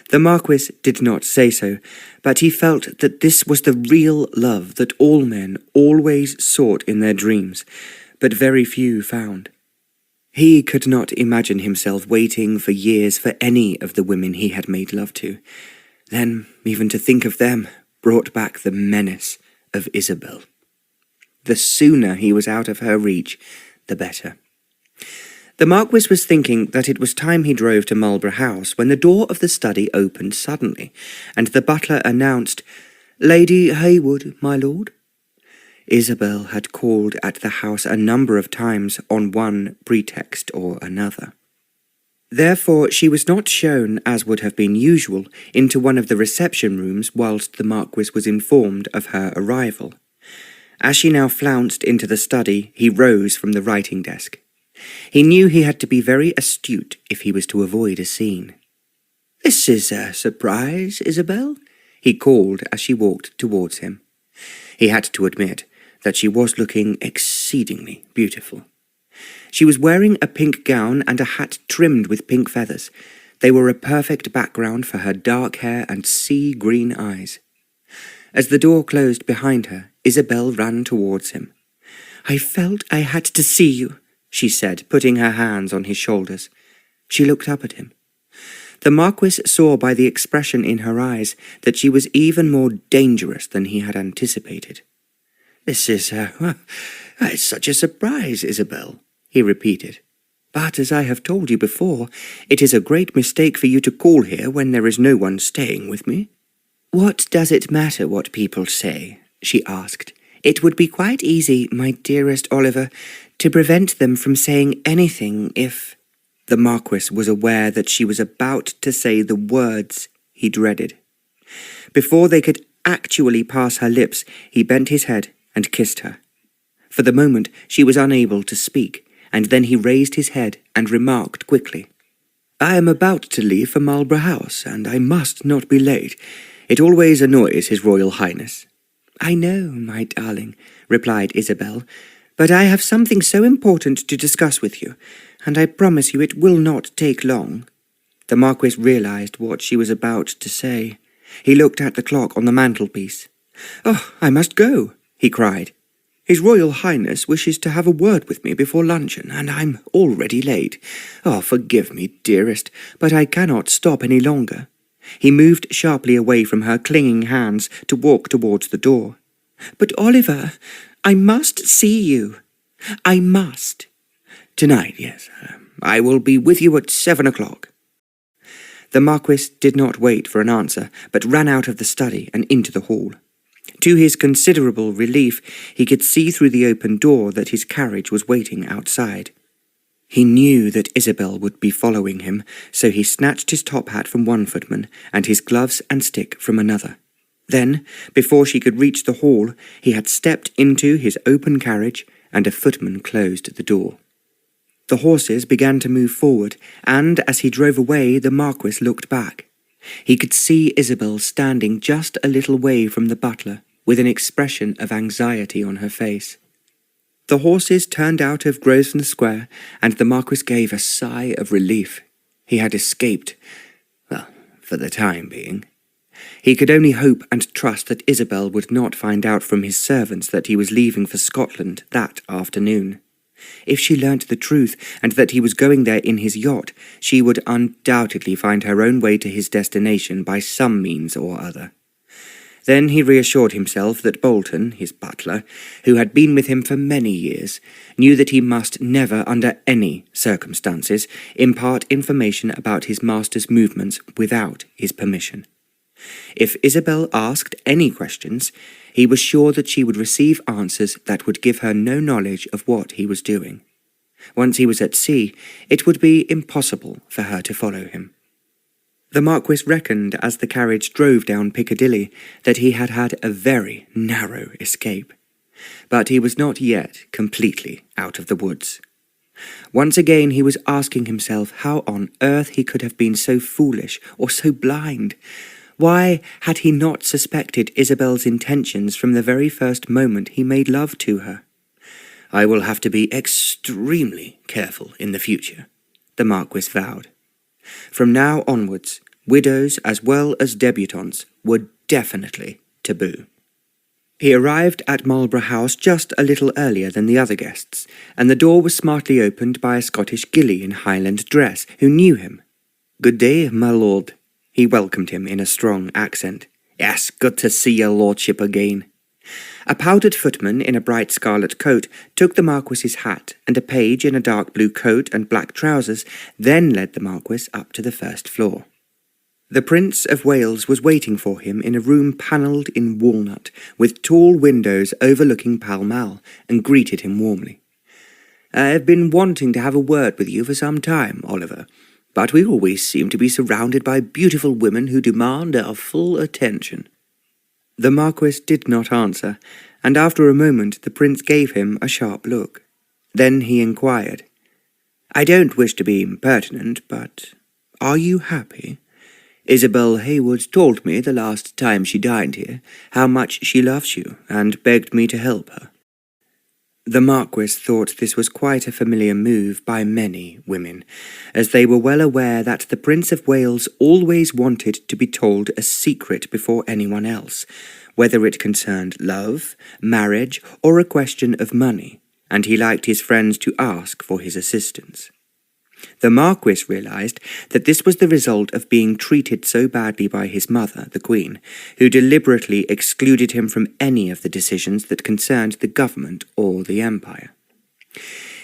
The Marquis did not say so, but he felt that this was the real love that all men always sought in their dreams, but very few found. He could not imagine himself waiting for years for any of the women he had made love to. Then, even to think of them brought back the menace of Isobel. The sooner he was out of her reach, the better. The Marquis was thinking that it was time he drove to Marlborough House when the door of the study opened suddenly, and the butler announced, "Lady Heywood, my lord." Isobel had called at the house a number of times on one pretext or another. Therefore she was not shown, as would have been usual, into one of the reception rooms whilst the Marquis was informed of her arrival. As she now flounced into the study, he rose from the writing desk. He knew he had to be very astute if he was to avoid a scene. "This is a surprise, Isobel," he called as she walked towards him. He had to admit that she was looking exceedingly beautiful. She was wearing a pink gown and a hat trimmed with pink feathers. They were a perfect background for her dark hair and sea-green eyes. As the door closed behind her, Isobel ran towards him. "I felt I had to see you," she said, putting her hands on his shoulders. She looked up at him. The Marquis saw by the expression in her eyes that she was even more dangerous than he had anticipated. "This is it's such a surprise, Isobel," he repeated. "But as I have told you before, it is a great mistake for you to call here when there is no one staying with me." "What does it matter what people say?" she asked. "It would be quite easy, my dearest Oliver, to prevent them from saying anything if—" The Marquis was aware that she was about to say the words he dreaded. Before they could actually pass her lips, he bent his head and kissed her. For the moment she was unable to speak, and then he raised his head and remarked quickly, "I am about to leave for Marlborough House, and I must not be late. It always annoys His Royal Highness." "I know, my darling," replied Isobel, "but I have something so important to discuss with you, and I promise you it will not take long." The Marquis realized what she was about to say. He looked at the clock on the mantelpiece. "Oh, I must go," he cried. His Royal Highness wishes to have a word with me before luncheon, and I'm already late. Oh, forgive me, dearest, but I cannot stop any longer." He moved sharply away from her clinging hands to walk towards the door. "But, Oliver, I must see you. I must." "Tonight, yes. I will be with you at 7 o'clock. The Marquis did not wait for an answer, but ran out of the study and into the hall. To his considerable relief, he could see through the open door that his carriage was waiting outside. He knew that Isobel would be following him, so he snatched his top hat from one footman and his gloves and stick from another. Then, before she could reach the hall, he had stepped into his open carriage, and a footman closed the door. The horses began to move forward, and as he drove away, the Marquis looked back. He could see Isobel standing just a little way from the butler, with an expression of anxiety on her face. The horses turned out of Grosvenor Square, and the Marquis gave a sigh of relief. He had escaped, well, for the time being. He could only hope and trust that Isobel would not find out from his servants that he was leaving for Scotland that afternoon. If she learnt the truth, and that he was going there in his yacht, she would undoubtedly find her own way to his destination by some means or other. Then he reassured himself that Bolton, his butler, who had been with him for many years, knew that he must never, under any circumstances, impart information about his master's movements without his permission. If Isobel asked any questions, he was sure that she would receive answers that would give her no knowledge of what he was doing. Once he was at sea, it would be impossible for her to follow him. The Marquis reckoned as the carriage drove down Piccadilly that he had had a very narrow escape. But he was not yet completely out of the woods. Once again he was asking himself how on earth he could have been so foolish or so blind. Why had he not suspected Isobel's intentions from the very first moment he made love to her? "I will have to be extremely careful in the future," the Marquis vowed. From now onwards, widows as well as debutantes were definitely taboo. He arrived at Marlborough House just a little earlier than the other guests, and the door was smartly opened by a Scottish gillie in Highland dress, who knew him. "Good day, my lord," he welcomed him in a strong accent. "Yes, good to see your lordship again." A powdered footman in a bright scarlet coat took the Marquis's hat, and a page in a dark blue coat and black trousers then led the Marquis up to the first floor. The Prince of Wales was waiting for him in a room panelled in walnut, with tall windows overlooking Pall Mall, and greeted him warmly. "I have been wanting to have a word with you for some time, Oliver, but we always seem to be surrounded by beautiful women who demand our full attention." The Marquis did not answer, and after a moment the Prince gave him a sharp look. Then he inquired, "I don't wish to be impertinent, but are you happy? Isobel Heywood told me the last time she dined here how much she loves you, and begged me to help her." The Marquis thought this was quite a familiar move by many women, as they were well aware that the Prince of Wales always wanted to be told a secret before anyone else, whether it concerned love, marriage, or a question of money, and he liked his friends to ask for his assistance. The Marquis realized that this was the result of being treated so badly by his mother, the Queen, who deliberately excluded him from any of the decisions that concerned the government or the Empire.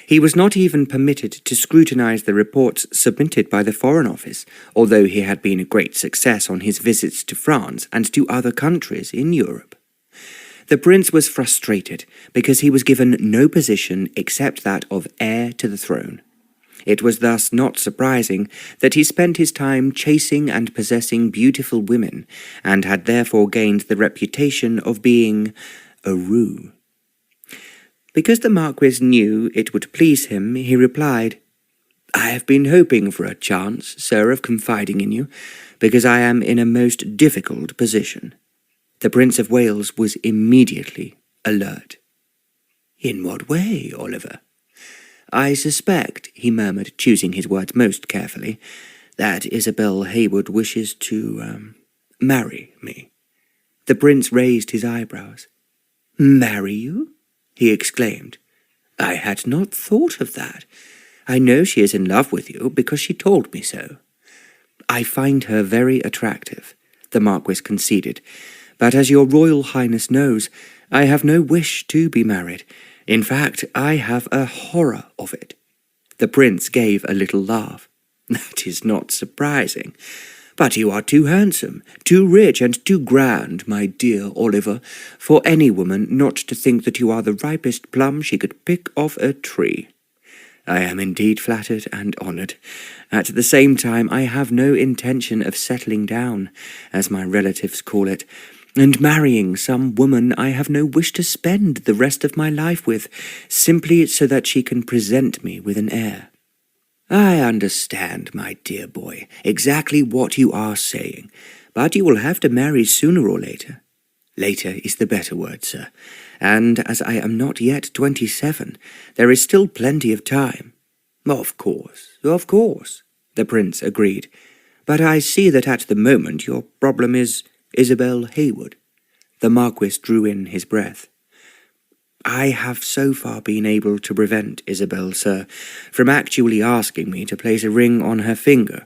He was not even permitted to scrutinize the reports submitted by the Foreign Office, although he had been a great success on his visits to France and to other countries in Europe. The Prince was frustrated because he was given no position except that of heir to the throne. It was thus not surprising that he spent his time chasing and possessing beautiful women, and had therefore gained the reputation of being a roue. Because the Marquis knew it would please him, he replied, "I have been hoping for a chance, sir, of confiding in you, because I am in a most difficult position." The Prince of Wales was immediately alert. "In what way, Oliver?" "I suspect," he murmured, choosing his words most carefully, "that Isobel Heywood wishes to, marry me." The Prince raised his eyebrows. "Marry you? he exclaimed. "I had not thought of that. I know she is in love with you because she told me so." "I find her very attractive," the Marquis conceded, "but as your Royal Highness knows, I have no wish to be married. In fact, I have a horror of it." The Prince gave a little laugh. "That is not surprising. But you are too handsome, too rich, and too grand, my dear Oliver, for any woman not to think that you are the ripest plum she could pick off a tree." "I am indeed flattered and honoured. At the same time, I have no intention of settling down, as my relatives call it, and marrying some woman I have no wish to spend the rest of my life with, simply so that she can present me with an heir." "I understand, my dear boy, exactly what you are saying, but you will have to marry sooner or later. Later is the better word, sir, and as I am not yet 27, there is still plenty of time." Of course, the Prince agreed, "but I see that at the moment your problem is Isobel Heywood." The Marquis drew in his breath. "I have so far been able to prevent Isobel, sir, from actually asking me to place a ring on her finger,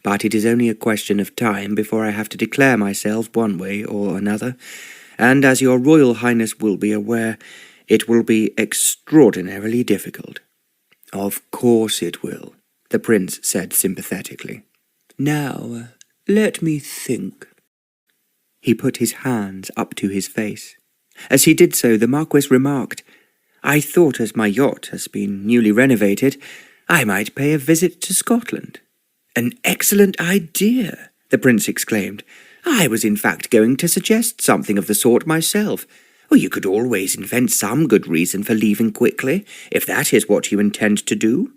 but it is only a question of time before I have to declare myself one way or another, and as your Royal Highness will be aware, it will be extraordinarily difficult." "Of course it will," the Prince said sympathetically. "Now, let me think." He put his hands up to his face. As he did so, the Marquis remarked, "I thought as my yacht has been newly renovated, I might pay a visit to Scotland." "An excellent idea," the Prince exclaimed. "I was in fact going to suggest something of the sort myself. You could always invent some good reason for leaving quickly, if that is what you intend to do."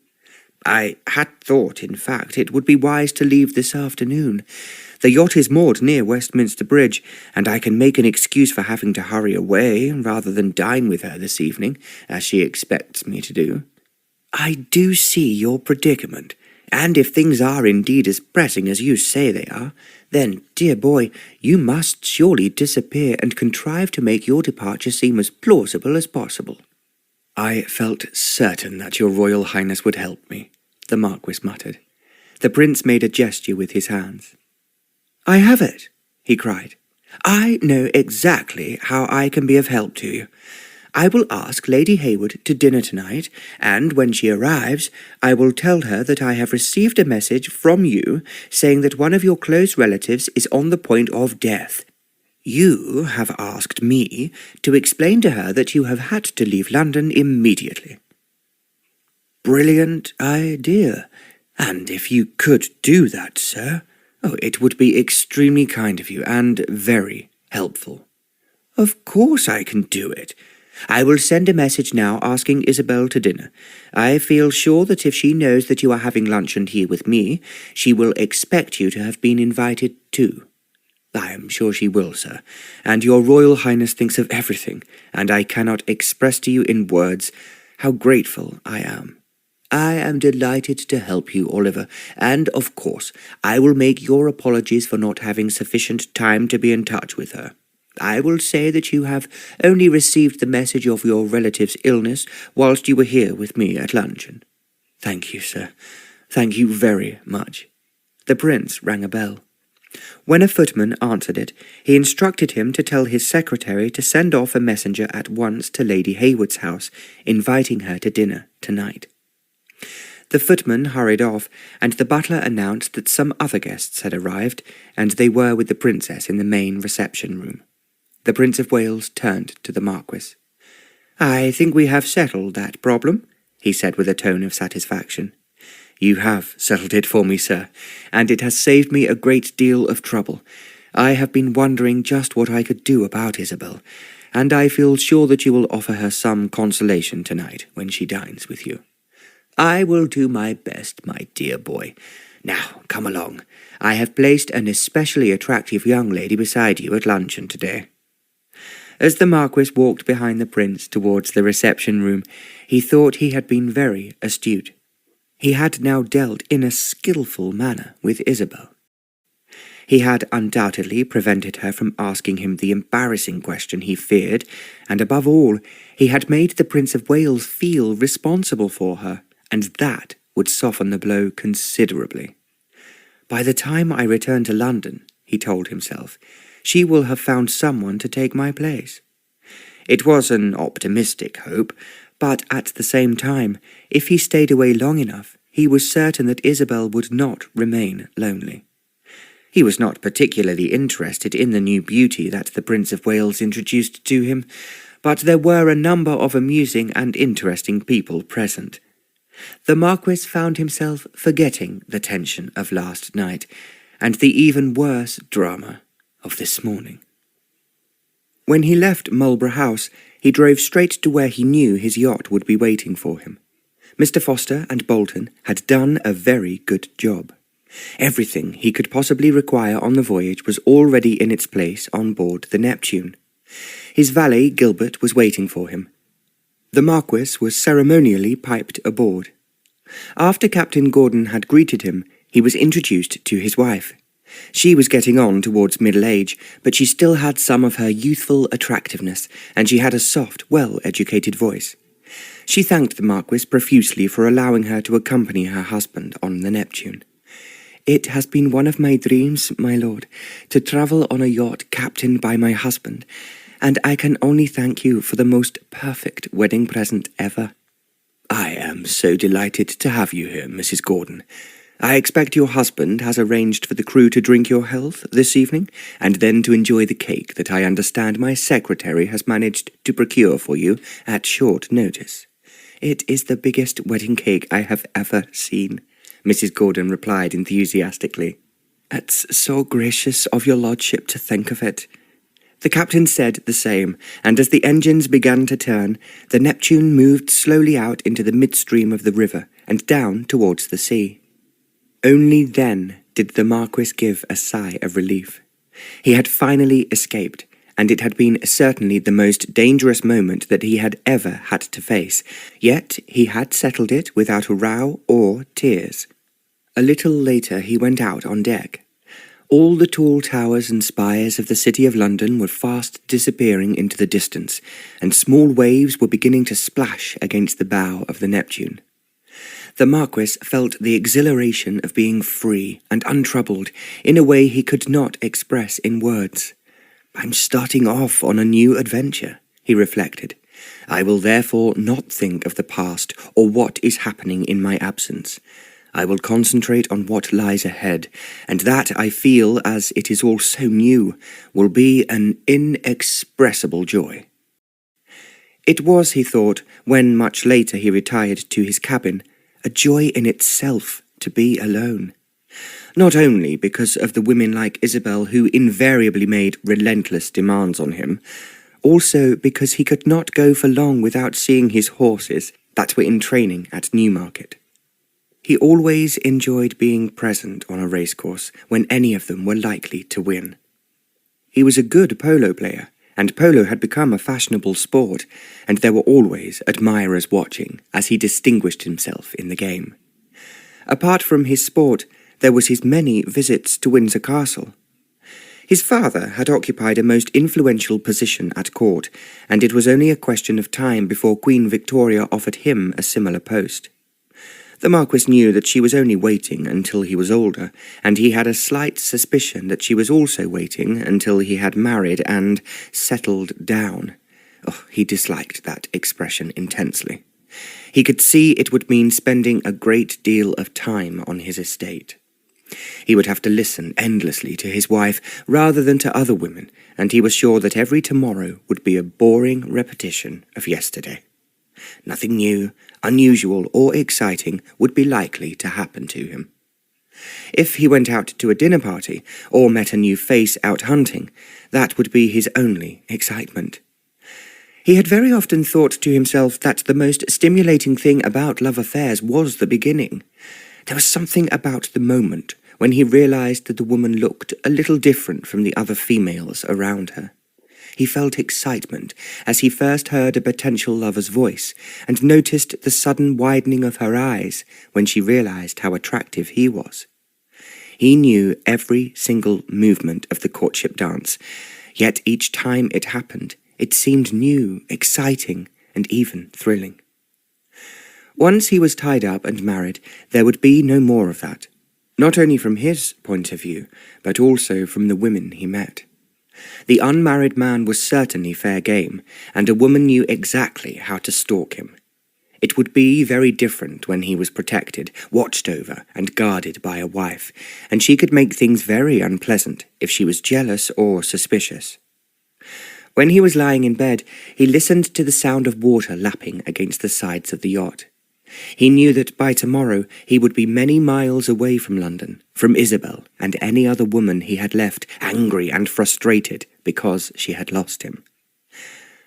"I had thought, in fact, it would be wise to leave this afternoon. The yacht is moored near Westminster Bridge, and I can make an excuse for having to hurry away rather than dine with her this evening, as she expects me to do." "I do see your predicament, and if things are indeed as pressing as you say they are, then, dear boy, you must surely disappear and contrive to make your departure seem as plausible as possible." "I felt certain that your Royal Highness would help me," the Marquis muttered. The Prince made a gesture with his hands. "I have it," he cried. "I know exactly how I can be of help to you. I will ask Lady Heywood to dinner tonight, and when she arrives, I will tell her that I have received a message from you saying that one of your close relatives is on the point of death. You have asked me to explain to her that you have had to leave London immediately." "Brilliant idea, and if you could do that, sir, it would be extremely kind of you and very helpful." "Of course I can do it. I will send a message now asking Isobel to dinner. I feel sure that if she knows that you are having luncheon here with me, she will expect you to have been invited too." "I am sure she will, sir, and your Royal Highness thinks of everything, and I cannot express to you in words how grateful I am." "I am delighted to help you, Oliver, and, of course, I will make your apologies for not having sufficient time to be in touch with her. I will say that you have only received the message of your relative's illness whilst you were here with me at luncheon." "Thank you, sir. Thank you very much." The Prince rang a bell. When a footman answered it, he instructed him to tell his secretary to send off a messenger at once to Lady Heywood's house, inviting her to dinner tonight. The footman hurried off, and the butler announced that some other guests had arrived, and they were with the Princess in the main reception room. The Prince of Wales turned to the Marquis. "I think we have settled that problem," he said with a tone of satisfaction. "You have settled it for me, sir, and it has saved me a great deal of trouble. I have been wondering just what I could do about Isobel, and I feel sure that you will offer her some consolation tonight when she dines with you." "I will do my best, my dear boy. Now, come along. I have placed an especially attractive young lady beside you at luncheon today." As the Marquis walked behind the Prince towards the reception-room, he thought he had been very astute. He had now dealt in a skilful manner with Isobel. He had undoubtedly prevented her from asking him the embarrassing question he feared, and above all, he had made the Prince of Wales feel responsible for her, and that would soften the blow considerably. By the time I return to London, he told himself, she will have found someone to take my place. It was an optimistic hope, but at the same time, if he stayed away long enough, he was certain that Isobel would not remain lonely. He was not particularly interested in the new beauty that the Prince of Wales introduced to him, but there were a number of amusing and interesting people present. The Marquis found himself forgetting the tension of last night, and the even worse drama of this morning. When he left Marlborough House, he drove straight to where he knew his yacht would be waiting for him. Mr. Foster and Bolton had done a very good job. Everything he could possibly require on the voyage was already in its place on board the Neptune. His valet, Gilbert, was waiting for him. The Marquis was ceremonially piped aboard. After Captain Gordon had greeted him, he was introduced to his wife. She was getting on towards middle age, but she still had some of her youthful attractiveness, and she had a soft, well-educated voice. She thanked the Marquis profusely for allowing her to accompany her husband on the Neptune. "It has been one of my dreams, my lord, to travel on a yacht captained by my husband, and I can only thank you for the most perfect wedding present ever." "I am so delighted to have you here, Mrs. Gordon. I expect your husband has arranged for the crew to drink your health this evening, and then to enjoy the cake that I understand my secretary has managed to procure for you at short notice." "It is the biggest wedding cake I have ever seen," Mrs. Gordon replied enthusiastically. "It's so gracious of your lordship to think of it." The captain said the same, and as the engines began to turn, the Neptune moved slowly out into the midstream of the river and down towards the sea. Only then did the Marquis give a sigh of relief. He had finally escaped, and it had been certainly the most dangerous moment that he had ever had to face, yet he had settled it without a row or tears. A little later he went out on deck. All the tall towers and spires of the City of London were fast disappearing into the distance, and small waves were beginning to splash against the bow of the Neptune. The Marquis felt the exhilaration of being free and untroubled in a way he could not express in words. "I'm starting off on a new adventure," he reflected. "I will therefore not think of the past or what is happening in my absence. I will concentrate on what lies ahead, and that, I feel, as it is all so new, will be an inexpressible joy." It was, he thought, when much later he retired to his cabin, a joy in itself to be alone. Not only because of the women like Isobel who invariably made relentless demands on him, also because he could not go for long without seeing his horses that were in training at Newmarket. He always enjoyed being present on a racecourse when any of them were likely to win. He was a good polo player, and polo had become a fashionable sport, and there were always admirers watching as he distinguished himself in the game. Apart from his sport, there was his many visits to Windsor Castle. His father had occupied a most influential position at court, and it was only a question of time before Queen Victoria offered him a similar post. The Marquis knew that she was only waiting until he was older, and he had a slight suspicion that she was also waiting until he had married and settled down. Oh, he disliked that expression intensely. He could see it would mean spending a great deal of time on his estate. He would have to listen endlessly to his wife rather than to other women, and he was sure that every tomorrow would be a boring repetition of yesterday. Nothing new, unusual, or exciting would be likely to happen to him. If he went out to a dinner party, or met a new face out hunting, that would be his only excitement. He had very often thought to himself that the most stimulating thing about love affairs was the beginning. There was something about the moment when he realized that the woman looked a little different from the other females around her. He felt excitement as he first heard a potential lover's voice and noticed the sudden widening of her eyes when she realized how attractive he was. He knew every single movement of the courtship dance, yet each time it happened, it seemed new, exciting, and even thrilling. Once he was tied up and married, there would be no more of that, not only from his point of view, but also from the women he met. The unmarried man was certainly fair game, and a woman knew exactly how to stalk him. It would be very different when he was protected, watched over, and guarded by a wife, and she could make things very unpleasant if she was jealous or suspicious. When he was lying in bed, he listened to the sound of water lapping against the sides of the yacht. He knew that by tomorrow he would be many miles away from London, from Isobel and any other woman he had left, angry and frustrated because she had lost him.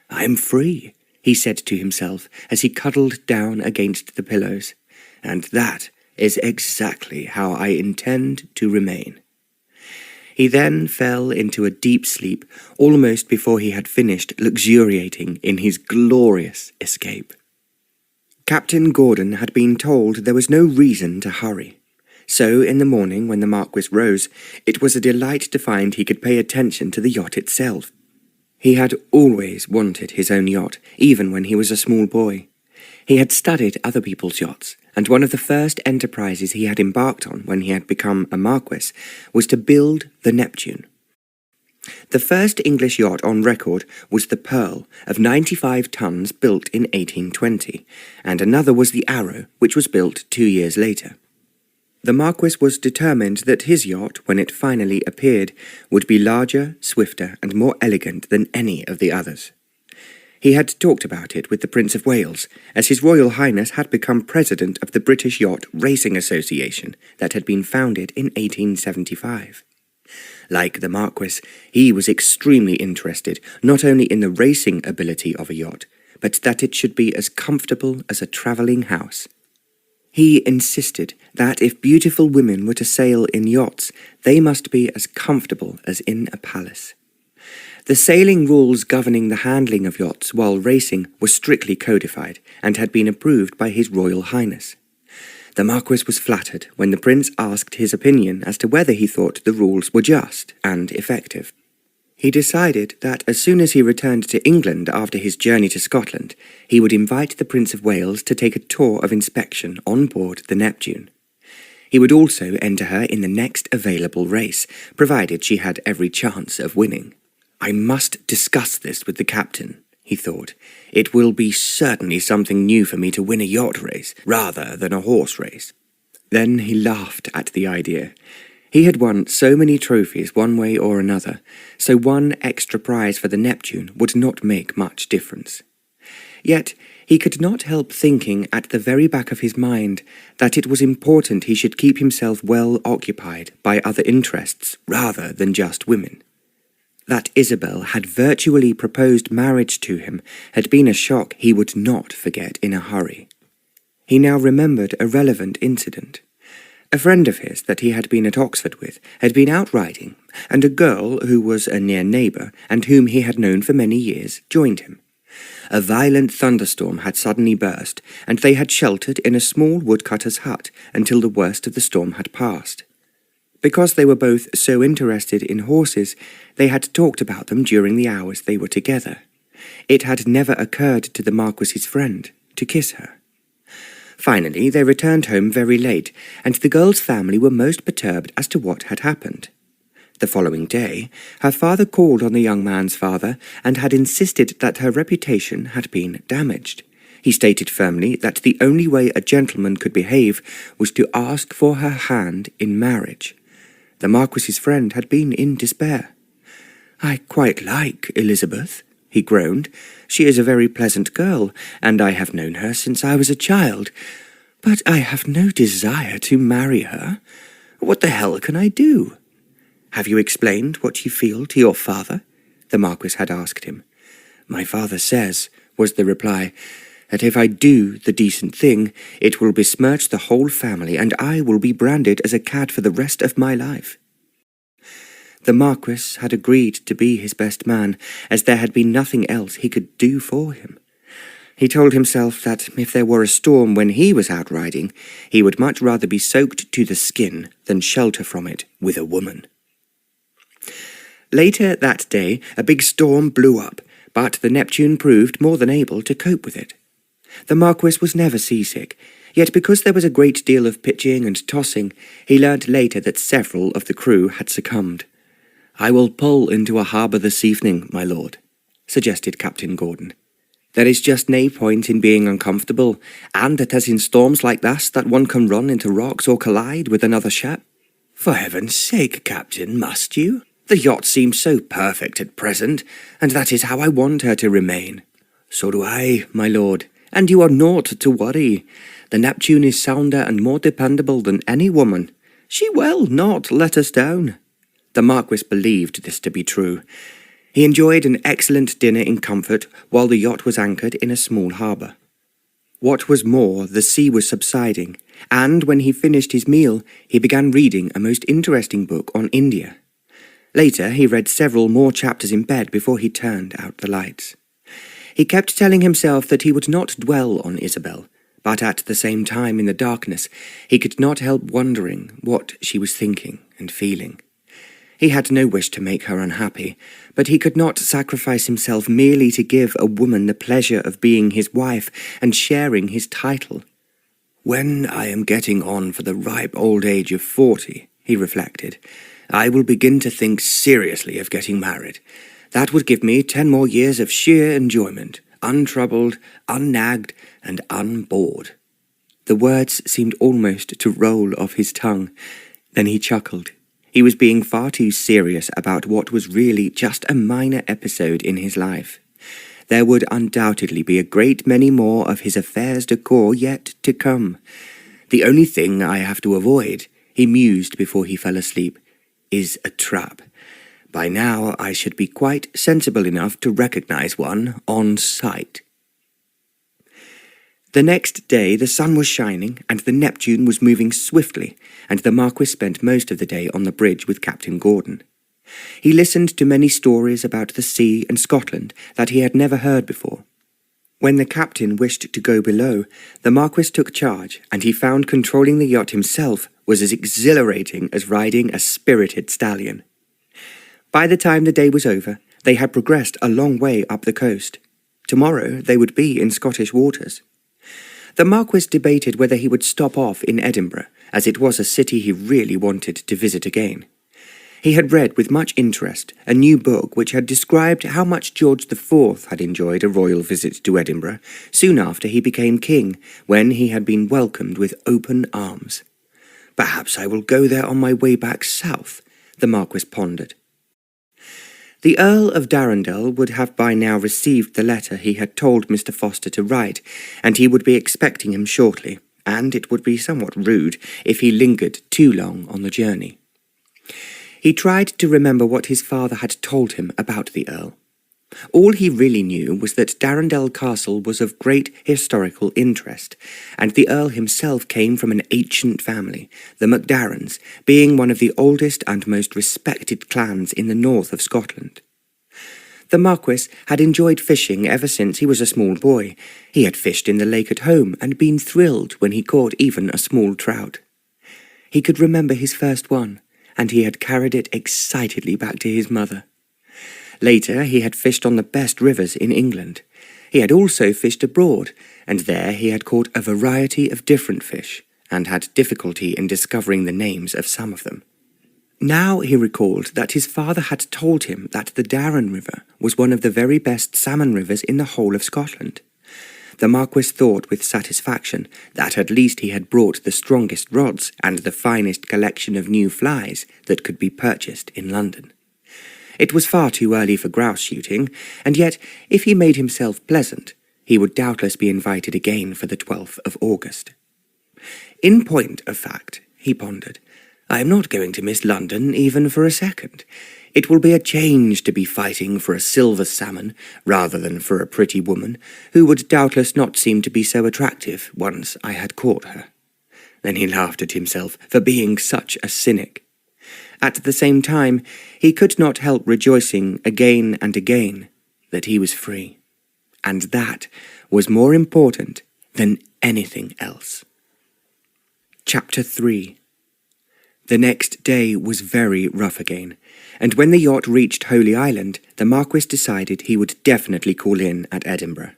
"I am free," he said to himself as he cuddled down against the pillows, "and that is exactly how I intend to remain." He then fell into a deep sleep almost before he had finished luxuriating in his glorious escape. Captain Gordon had been told there was no reason to hurry. So in the morning when the Marquis rose, it was a delight to find he could pay attention to the yacht itself. He had always wanted his own yacht, even when he was a small boy. He had studied other people's yachts, and one of the first enterprises he had embarked on when he had become a Marquis was to build the Neptune. The first English yacht on record was the Pearl, of 95 tons, built in 1820, and another was the Arrow, which was built 2 years later. The Marquis was determined that his yacht, when it finally appeared, would be larger, swifter, and more elegant than any of the others. He had talked about it with the Prince of Wales, as His Royal Highness had become president of the British Yacht Racing Association that had been founded in 1875. Like the Marquis, he was extremely interested not only in the racing ability of a yacht, but that it should be as comfortable as a travelling house. He insisted that if beautiful women were to sail in yachts, they must be as comfortable as in a palace. The sailing rules governing the handling of yachts while racing were strictly codified and had been approved by His Royal Highness. The Marquis was flattered when the Prince asked his opinion as to whether he thought the rules were just and effective. He decided that as soon as he returned to England after his journey to Scotland, he would invite the Prince of Wales to take a tour of inspection on board the Neptune. He would also enter her in the next available race, provided she had every chance of winning. "I must discuss this with the captain," he thought. "It will be certainly something new for me to win a yacht race, rather than a horse race." Then he laughed at the idea. He had won so many trophies one way or another, so one extra prize for the Neptune would not make much difference. Yet he could not help thinking at the very back of his mind that it was important he should keep himself well occupied by other interests rather than just women. That Isobel had virtually proposed marriage to him had been a shock he would not forget in a hurry. He now remembered a relevant incident. A friend of his that he had been at Oxford with had been out riding, and a girl who was a near neighbour and whom he had known for many years joined him. A violent thunderstorm had suddenly burst, and they had sheltered in a small woodcutter's hut until the worst of the storm had passed. Because they were both so interested in horses, they had talked about them during the hours they were together. It had never occurred to the Marquis's friend to kiss her. Finally, they returned home very late, and the girl's family were most perturbed as to what had happened. The following day, her father called on the young man's father and had insisted that her reputation had been damaged. He stated firmly that the only way a gentleman could behave was to ask for her hand in marriage. The Marquis's friend had been in despair. "I quite like Elizabeth," he groaned. "She is a very pleasant girl, and I have known her since I was a child. But I have no desire to marry her. What the hell can I do?" "Have you explained what you feel to your father?" the Marquis had asked him. "My father says," was the reply, "that if I do the decent thing, it will besmirch the whole family, and I will be branded as a cad for the rest of my life." The Marquis had agreed to be his best man, as there had been nothing else he could do for him. He told himself that if there were a storm when he was out riding, he would much rather be soaked to the skin than shelter from it with a woman. Later that day, a big storm blew up, but the Neptune proved more than able to cope with it. The Marquis was never seasick, yet because there was a great deal of pitching and tossing, he learnt later that several of the crew had succumbed. "I will pull into a harbour this evening, my lord," suggested Captain Gordon. "There is just nae point in being uncomfortable, and it is in storms like this that one can run into rocks or collide with another ship." "For heaven's sake, Captain, must you? The yacht seems so perfect at present, and that is how I want her to remain." "So do I, my lord, and you are naught to worry. The Neptune is sounder and more dependable than any woman. She will not let us down." The Marquis believed this to be true. He enjoyed an excellent dinner in comfort while the yacht was anchored in a small harbour. What was more, the sea was subsiding, and when he finished his meal, he began reading a most interesting book on India. Later, he read several more chapters in bed before he turned out the lights. He kept telling himself that he would not dwell on Isobel, but at the same time in the darkness, he could not help wondering what she was thinking and feeling. He had no wish to make her unhappy, but he could not sacrifice himself merely to give a woman the pleasure of being his wife and sharing his title. "When I am getting on for the ripe old age of 40, he reflected, "I will begin to think seriously of getting married. That would give me 10 more years of sheer enjoyment, untroubled, unnagged, and unbored." The words seemed almost to roll off his tongue. Then he chuckled. He was being far too serious about what was really just a minor episode in his life. There would undoubtedly be a great many more of his affaires-de-coeur yet to come. "The only thing I have to avoid," he mused before he fell asleep, "is a trap. By now I should be quite sensible enough to recognize one on sight." The next day the sun was shining, and the Neptune was moving swiftly, and the Marquis spent most of the day on the bridge with Captain Gordon. He listened to many stories about the sea and Scotland that he had never heard before. When the captain wished to go below, the Marquis took charge, and he found controlling the yacht himself was as exhilarating as riding a spirited stallion. By the time the day was over, they had progressed a long way up the coast. Tomorrow they would be in Scottish waters. The Marquis debated whether he would stop off in Edinburgh, as it was a city he really wanted to visit again. He had read with much interest a new book which had described how much George IV had enjoyed a royal visit to Edinburgh soon after he became king, when he had been welcomed with open arms. "Perhaps I will go there on my way back south," the Marquis pondered. The Earl of Darendell would have by now received the letter he had told Mr. Foster to write, and he would be expecting him shortly, and it would be somewhat rude if he lingered too long on the journey. He tried to remember what his father had told him about the Earl. All he really knew was that Darendell Castle was of great historical interest, and the Earl himself came from an ancient family, the MacDarrens, being one of the oldest and most respected clans in the north of Scotland. The Marquis had enjoyed fishing ever since he was a small boy. He had fished in the lake at home and been thrilled when he caught even a small trout. He could remember his first one, and he had carried it excitedly back to his mother. Later, he had fished on the best rivers in England. He had also fished abroad, and there he had caught a variety of different fish, and had difficulty in discovering the names of some of them. Now he recalled that his father had told him that the Darren River was one of the very best salmon rivers in the whole of Scotland. The Marquis thought with satisfaction that at least he had brought the strongest rods and the finest collection of new flies that could be purchased in London. It was far too early for grouse shooting, and yet, if he made himself pleasant, he would doubtless be invited again for the 12th of August. In point of fact, he pondered, I am not going to miss London even for a second. It will be a change to be fighting for a silver salmon rather than for a pretty woman, who would doubtless not seem to be so attractive once I had caught her. Then he laughed at himself for being such a cynic. At the same time, he could not help rejoicing again and again that he was free. And that was more important than anything else. Chapter 3. The next day was very rough again, and when the yacht reached Holy Island, the Marquis decided he would definitely call in at Edinburgh.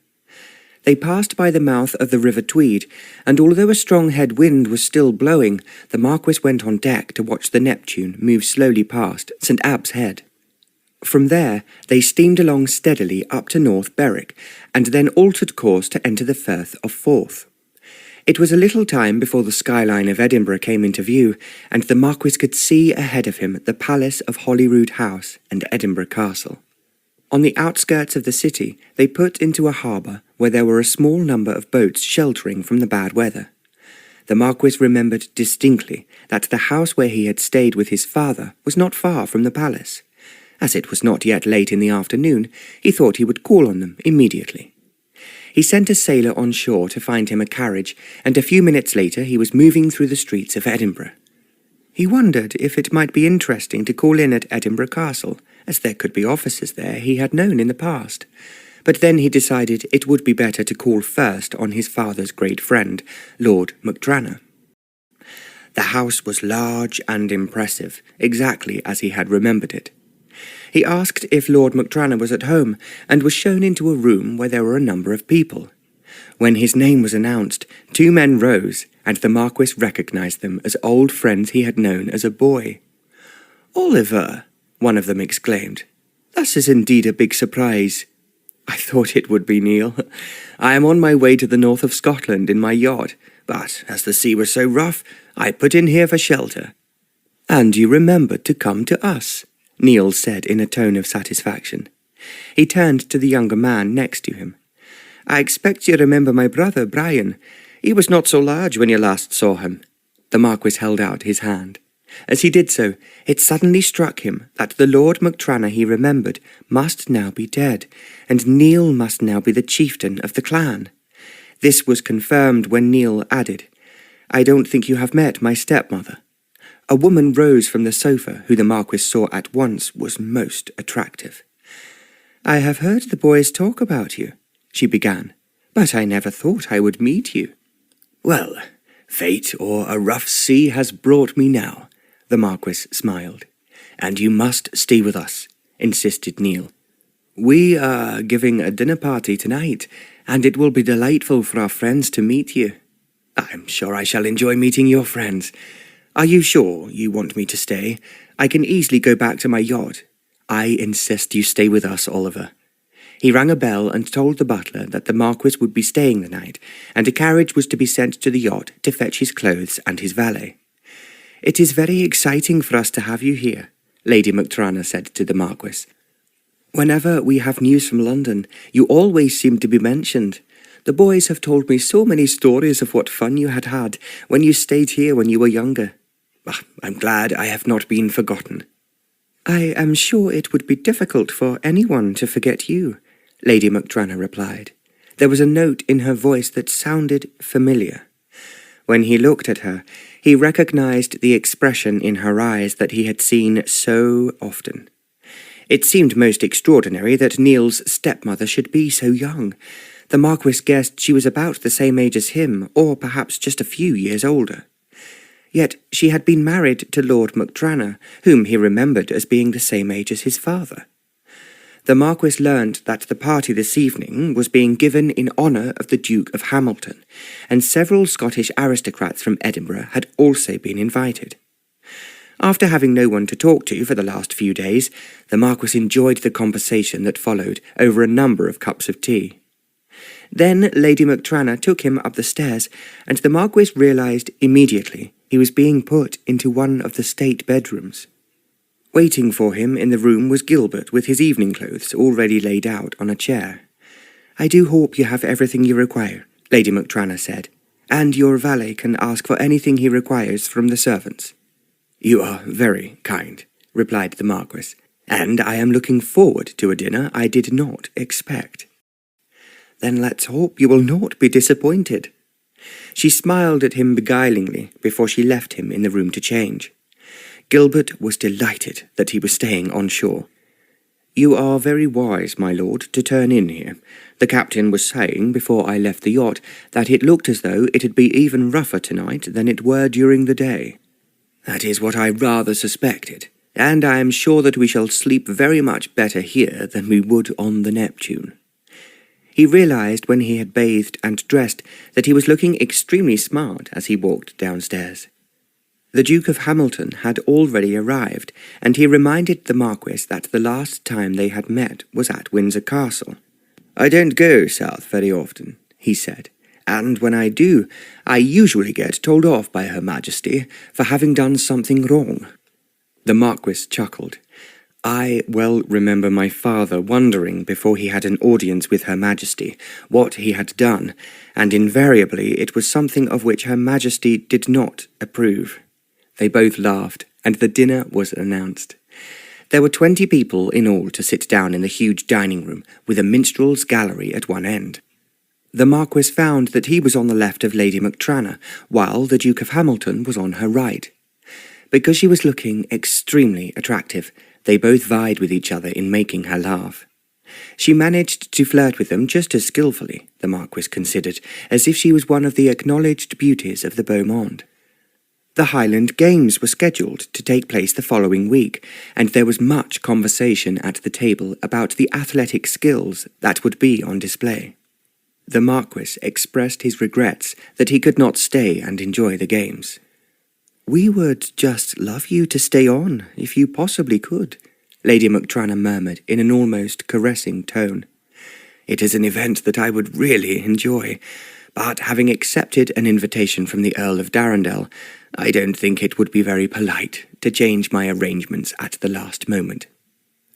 They passed by the mouth of the River Tweed, and although a strong head wind was still blowing, the Marquis went on deck to watch the Neptune move slowly past St. Abb's Head. From there, they steamed along steadily up to North Berwick, and then altered course to enter the Firth of Forth. It was a little time before the skyline of Edinburgh came into view, and the Marquis could see ahead of him the palace of Holyrood House and Edinburgh Castle. On the outskirts of the city, they put into a harbour where there were a small number of boats sheltering from the bad weather. The Marquis remembered distinctly that the house where he had stayed with his father was not far from the palace. As it was not yet late in the afternoon, he thought he would call on them immediately. He sent a sailor on shore to find him a carriage, and a few minutes later he was moving through the streets of Edinburgh. He wondered if it might be interesting to call in at Edinburgh Castle, as there could be officers there he had known in the past. But then he decided it would be better to call first on his father's great friend, Lord MacDranagh. The house was large and impressive, exactly as he had remembered it. He asked if Lord MacDranagh was at home, and was shown into a room where there were a number of people. When his name was announced, 2 men rose, and the Marquis recognised them as old friends he had known as a boy. "Oliver," one of them exclaimed, "this is indeed a big surprise." "I thought it would be, Neil. I am on my way to the north of Scotland in my yacht, but as the sea was so rough, I put in here for shelter." "And you remembered to come to us," Neil said in a tone of satisfaction. He turned to the younger man next to him. "I expect you remember my brother, Brian. He was not so large when you last saw him." The Marquis held out his hand. As he did so, it suddenly struck him that the Lord MacDranagh he remembered must now be dead, and Neil must now be the chieftain of the clan. This was confirmed when Neil added, "I don't think you have met my stepmother." A woman rose from the sofa who the Marquis saw at once was most attractive. "I have heard the boys talk about you," she began, "but I never thought I would meet you." "Well, fate or a rough sea has brought me now," the Marquis smiled. "And you must stay with us," insisted Neil. "We are giving a dinner party tonight, and it will be delightful for our friends to meet you." "I'm sure I shall enjoy meeting your friends. Are you sure you want me to stay? I can easily go back to my yacht." "I insist you stay with us, Oliver." He rang a bell and told the butler that the Marquis would be staying the night, and a carriage was to be sent to the yacht to fetch his clothes and his valet. "It is very exciting for us to have you here," Lady MacDranagh said to the Marquis. "Whenever we have news from London, you always seem to be mentioned. The boys have told me so many stories of what fun you had when you stayed here when you were younger." "I'm glad I have not been forgotten." "I am sure it would be difficult for anyone to forget you," Lady MacDranagh replied. There was a note in her voice that sounded familiar. When he looked at her, he recognised the expression in her eyes that he had seen so often. It seemed most extraordinary that Neil's stepmother should be so young. The Marquis guessed she was about the same age as him, or perhaps just a few years older. Yet she had been married to Lord MacDranagh, whom he remembered as being the same age as his father. The Marquis learned that the party this evening was being given in honour of the Duke of Hamilton, and several Scottish aristocrats from Edinburgh had also been invited. After having no one to talk to for the last few days, the Marquis enjoyed the conversation that followed over a number of cups of tea. Then Lady MacDranagh took him up the stairs, and the Marquis realised immediately he was being put into one of the state bedrooms. Waiting for him in the room was Gilbert with his evening clothes already laid out on a chair. "I do hope you have everything you require," Lady MacDranagh said, "and your valet can ask for anything he requires from the servants." "You are very kind," replied the Marquis, "and I am looking forward to a dinner I did not expect." "Then let's hope you will not be disappointed." She smiled at him beguilingly before she left him in the room to change. Gilbert was delighted that he was staying on shore. "You are very wise, my lord, to turn in here. The captain was saying before I left the yacht that it looked as though it'd be even rougher tonight than it were during the day. That is what I rather suspected, and I am sure that we shall sleep very much better here than we would on the Neptune. He realized when he had bathed and dressed that he was looking extremely smart as he walked downstairs. The Duke of Hamilton had already arrived, and he reminded the Marquis that the last time they had met was at Windsor Castle. "I don't go south very often," he said, "and when I do, I usually get told off by Her Majesty for having done something wrong." The Marquis chuckled. "I well remember my father wondering before he had an audience with Her Majesty what he had done, and invariably it was something of which Her Majesty did not approve." They both laughed, and the dinner was announced. There were 20 people in all to sit down in the huge dining room, with a minstrel's gallery at one end. The Marquis found that he was on the left of Lady Mactrana, while the Duke of Hamilton was on her right. Because she was looking extremely attractive, they both vied with each other in making her laugh. She managed to flirt with them just as skillfully, the Marquis considered, as if she was one of the acknowledged beauties of the beau monde. The Highland Games were scheduled to take place the following week, and there was much conversation at the table about the athletic skills that would be on display. The Marquis expressed his regrets that he could not stay and enjoy the games. "We would just love you to stay on, if you possibly could," Lady Mactrana murmured in an almost caressing tone. "It is an event that I would really enjoy, but having accepted an invitation from the Earl of Darendell, I don't think it would be very polite to change my arrangements at the last moment."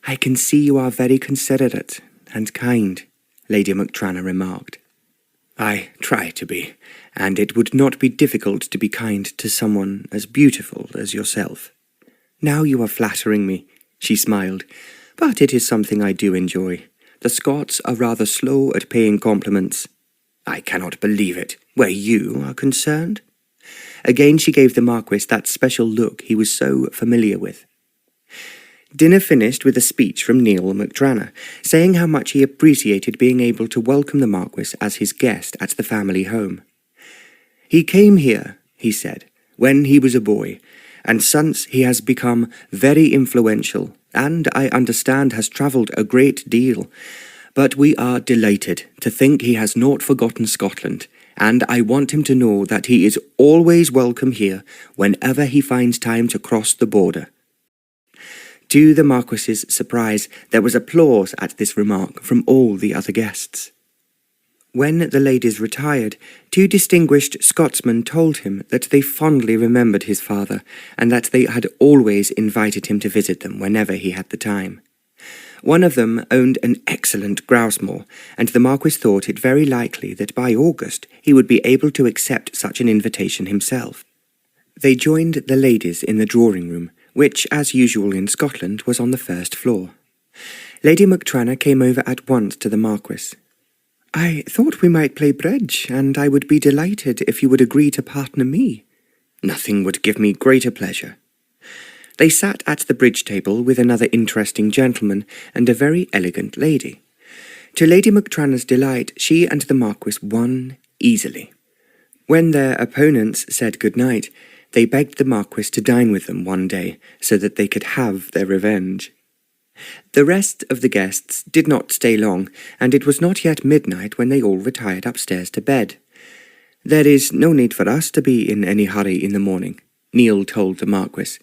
"I can see you are very considerate and kind," Lady Mactrana remarked. "I try to be, and it would not be difficult to be kind to someone as beautiful as yourself." "Now you are flattering me," she smiled, "but it is something I do enjoy. The Scots are rather slow at paying compliments." "I cannot believe it, where you are concerned." Again she gave the Marquis that special look he was so familiar with. Dinner finished with a speech from Neil Mactrana, saying how much he appreciated being able to welcome the Marquis as his guest at the family home. "He came here," he said, "when he was a boy, and since he has become very influential, and I understand has travelled a great deal. But we are delighted to think he has not forgotten Scotland, and I want him to know that he is always welcome here whenever he finds time to cross the border." To the Marquis's surprise, there was applause at this remark from all the other guests. When the ladies retired, 2 distinguished Scotsmen told him that they fondly remembered his father, and that they had always invited him to visit them whenever he had the time. One of them owned an excellent grouse-moor, and the Marquis thought it very likely that by August he would be able to accept such an invitation himself. They joined the ladies in the drawing-room, which, as usual in Scotland, was on the first floor. Lady Mactrana came over at once to the Marquis. "I thought we might play bridge, and I would be delighted if you would agree to partner me." "Nothing would give me greater pleasure." They sat at the bridge table with another interesting gentleman and a very elegant lady. To Lady Mactrana's delight, she and the Marquis won easily. When their opponents said good night, they begged the Marquis to dine with them one day, so that they could have their revenge. The rest of the guests did not stay long, and it was not yet midnight when they all retired upstairs to bed. "There is no need for us to be in any hurry in the morning," Neil told the Marquis,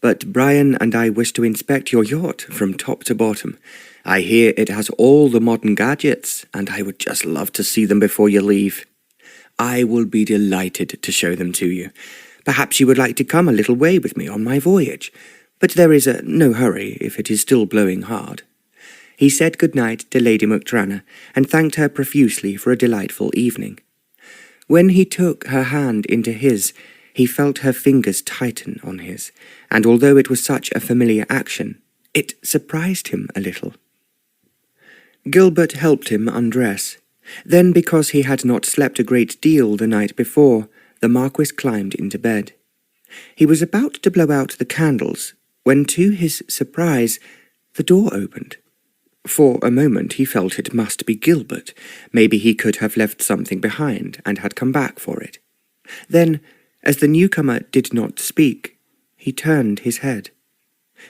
"but Brian and I wish to inspect your yacht from top to bottom. I hear it has all the modern gadgets, and I would just love to see them before you leave." "I will be delighted to show them to you. Perhaps you would like to come a little way with me on my voyage, but there is no hurry if it is still blowing hard." He said good night to Lady Mactrana, and thanked her profusely for a delightful evening. When he took her hand into his, he felt her fingers tighten on his, and although it was such a familiar action, it surprised him a little. Gilbert helped him undress. Then, because he had not slept a great deal the night before, the Marquis climbed into bed. He was about to blow out the candles, when to his surprise, the door opened. For a moment he felt it must be Gilbert. Maybe he could have left something behind and had come back for it. Then, as the newcomer did not speak, he turned his head.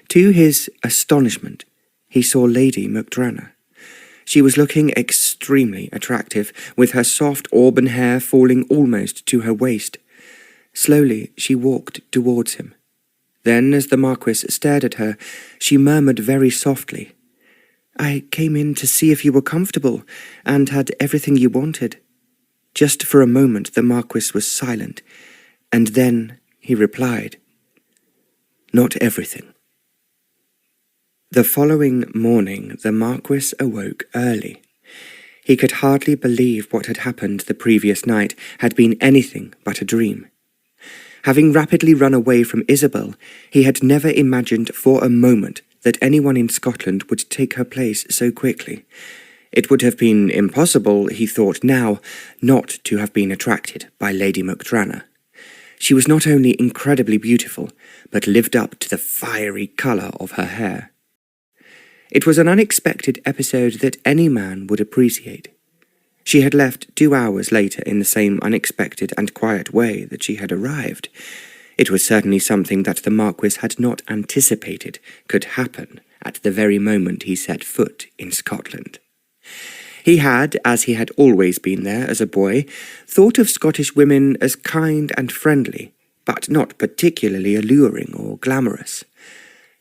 To his astonishment, he saw Lady MacDranagh. She was looking extremely attractive, with her soft auburn hair falling almost to her waist. Slowly she walked towards him. Then, as the Marquis stared at her, she murmured very softly, "I came in to see if you were comfortable, and had everything you wanted." Just for a moment the Marquis was silent, and then he replied, "Not everything." The following morning the Marquis awoke early. He could hardly believe what had happened the previous night had been anything but a dream. Having rapidly run away from Isobel, he had never imagined for a moment that anyone in Scotland would take her place so quickly. It would have been impossible, he thought now, not to have been attracted by Lady MacDranagh. She was not only incredibly beautiful, but lived up to the fiery colour of her hair. It was an unexpected episode that any man would appreciate. She had left 2 hours later in the same unexpected and quiet way that she had arrived. It was certainly something that the Marquis had not anticipated could happen at the very moment he set foot in Scotland. He had, as he had always been there as a boy, thought of Scottish women as kind and friendly, but not particularly alluring or glamorous.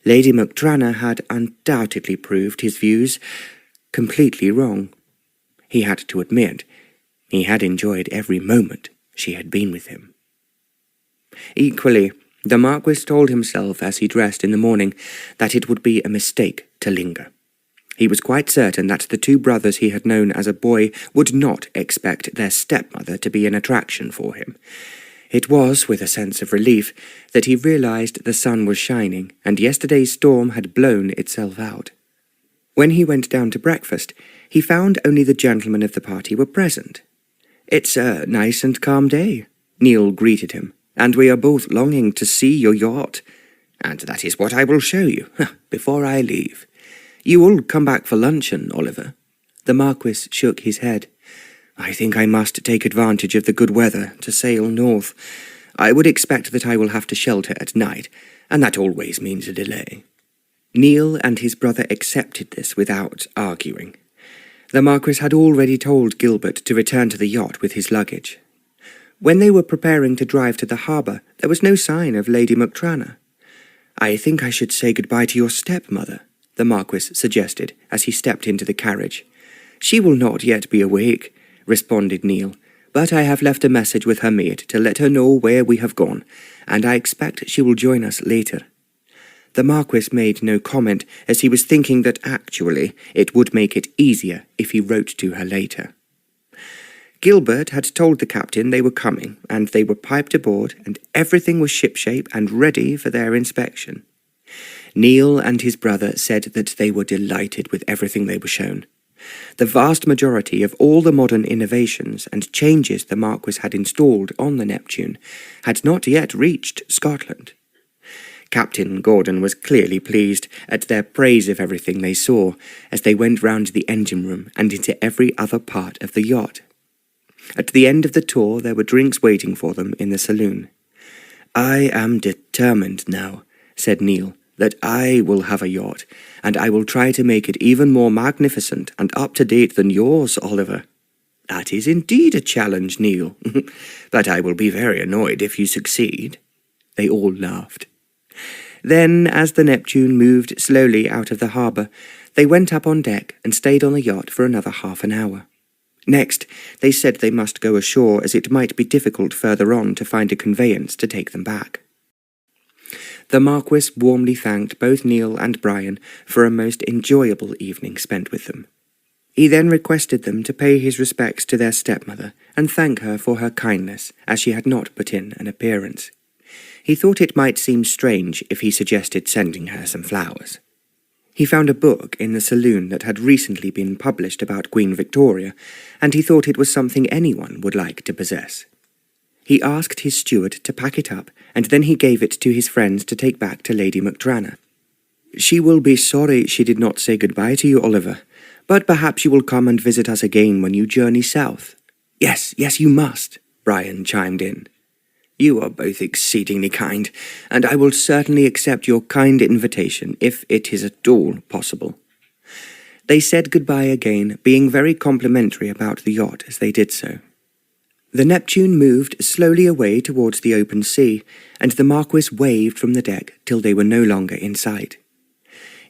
Lady MacDranagh had undoubtedly proved his views completely wrong. He had to admit, he had enjoyed every moment she had been with him. Equally, the Marquis told himself as he dressed in the morning that it would be a mistake to linger. He was quite certain that the 2 brothers he had known as a boy would not expect their stepmother to be an attraction for him. It was with a sense of relief that he realized the sun was shining and yesterday's storm had blown itself out. When he went down to breakfast, he found only the gentlemen of the party were present. "It's a nice and calm day," Neil greeted him, "and we are both longing to see your yacht. And that is what I will show you, before I leave. You will come back for luncheon, Oliver?" The Marquis shook his head. "I think I must take advantage of the good weather to sail north. I would expect that I will have to shelter at night, and that always means a delay." Neil and his brother accepted this without arguing. The Marquis had already told Gilbert to return to the yacht with his luggage. When they were preparing to drive to the harbour, there was no sign of Lady MacDranagh. "I think I should say goodbye to your stepmother," the Marquis suggested as he stepped into the carriage. "She will not yet be awake," responded Neil, "but I have left a message with her maid to let her know where we have gone, and I expect she will join us later." The Marquis made no comment, as he was thinking that actually it would make it easier if he wrote to her later. Gilbert had told the captain they were coming, and they were piped aboard, and everything was shipshape and ready for their inspection. Neil and his brother said that they were delighted with everything they were shown. The vast majority of all the modern innovations and changes the Marquis had installed on the Neptune had not yet reached Scotland. Captain Gordon was clearly pleased at their praise of everything they saw as they went round the engine room and into every other part of the yacht. At the end of the tour there were drinks waiting for them in the saloon. "I am determined now," said Neil, "that I will have a yacht, and I will try to make it even more magnificent and up-to-date than yours, Oliver." "That is indeed a challenge, Neil, but I will be very annoyed if you succeed." They all laughed. Then, as the Neptune moved slowly out of the harbour, they went up on deck and stayed on the yacht for another half an hour. Next, they said they must go ashore, as it might be difficult further on to find a conveyance to take them back. The Marquis warmly thanked both Neil and Brian for a most enjoyable evening spent with them. He then requested them to pay his respects to their stepmother and thank her for her kindness, as she had not put in an appearance. He thought it might seem strange if he suggested sending her some flowers. He found a book in the saloon that had recently been published about Queen Victoria, and he thought it was something anyone would like to possess. He asked his steward to pack it up, and then he gave it to his friends to take back to Lady MacDranagh. She will be sorry she did not say goodbye to you, Oliver, but perhaps you will come and visit us again when you journey south." Yes, you must," Brian chimed in. "You are both exceedingly kind, and I will certainly accept your kind invitation if it is at all possible." They said goodbye again, being very complimentary about the yacht as they did so. The Neptune moved slowly away towards the open sea, and the Marquis waved from the deck till they were no longer in sight.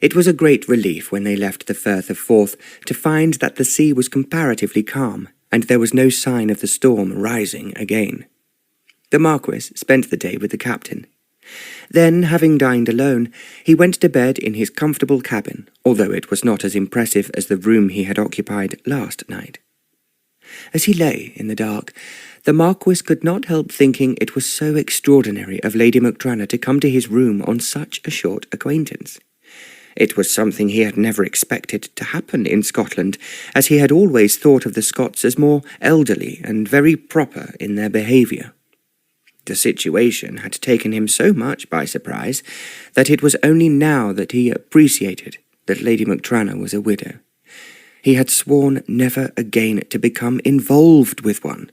It was a great relief when they left the Firth of Forth to find that the sea was comparatively calm, and there was no sign of the storm rising again. The Marquis spent the day with the captain. Then, having dined alone, he went to bed in his comfortable cabin, although it was not as impressive as the room he had occupied last night. As he lay in the dark, the Marquis could not help thinking it was so extraordinary of Lady Mactrana to come to his room on such a short acquaintance. It was something he had never expected to happen in Scotland, as he had always thought of the Scots as more elderly and very proper in their behaviour. The situation had taken him so much by surprise that it was only now that he appreciated that Lady Mactrana was a widow. He had sworn never again to become involved with one.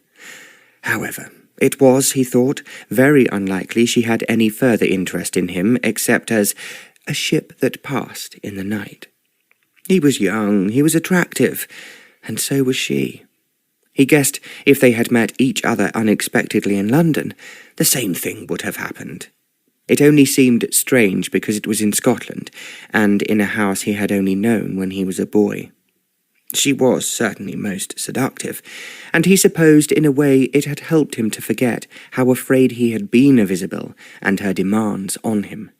However, it was, he thought, very unlikely she had any further interest in him except as a ship that passed in the night. He was young, he was attractive, and so was she. He guessed if they had met each other unexpectedly in London, the same thing would have happened. It only seemed strange because it was in Scotland, and in a house he had only known when he was a boy. She was certainly most seductive, and he supposed in a way it had helped him to forget how afraid he had been of Isobel and her demands on him.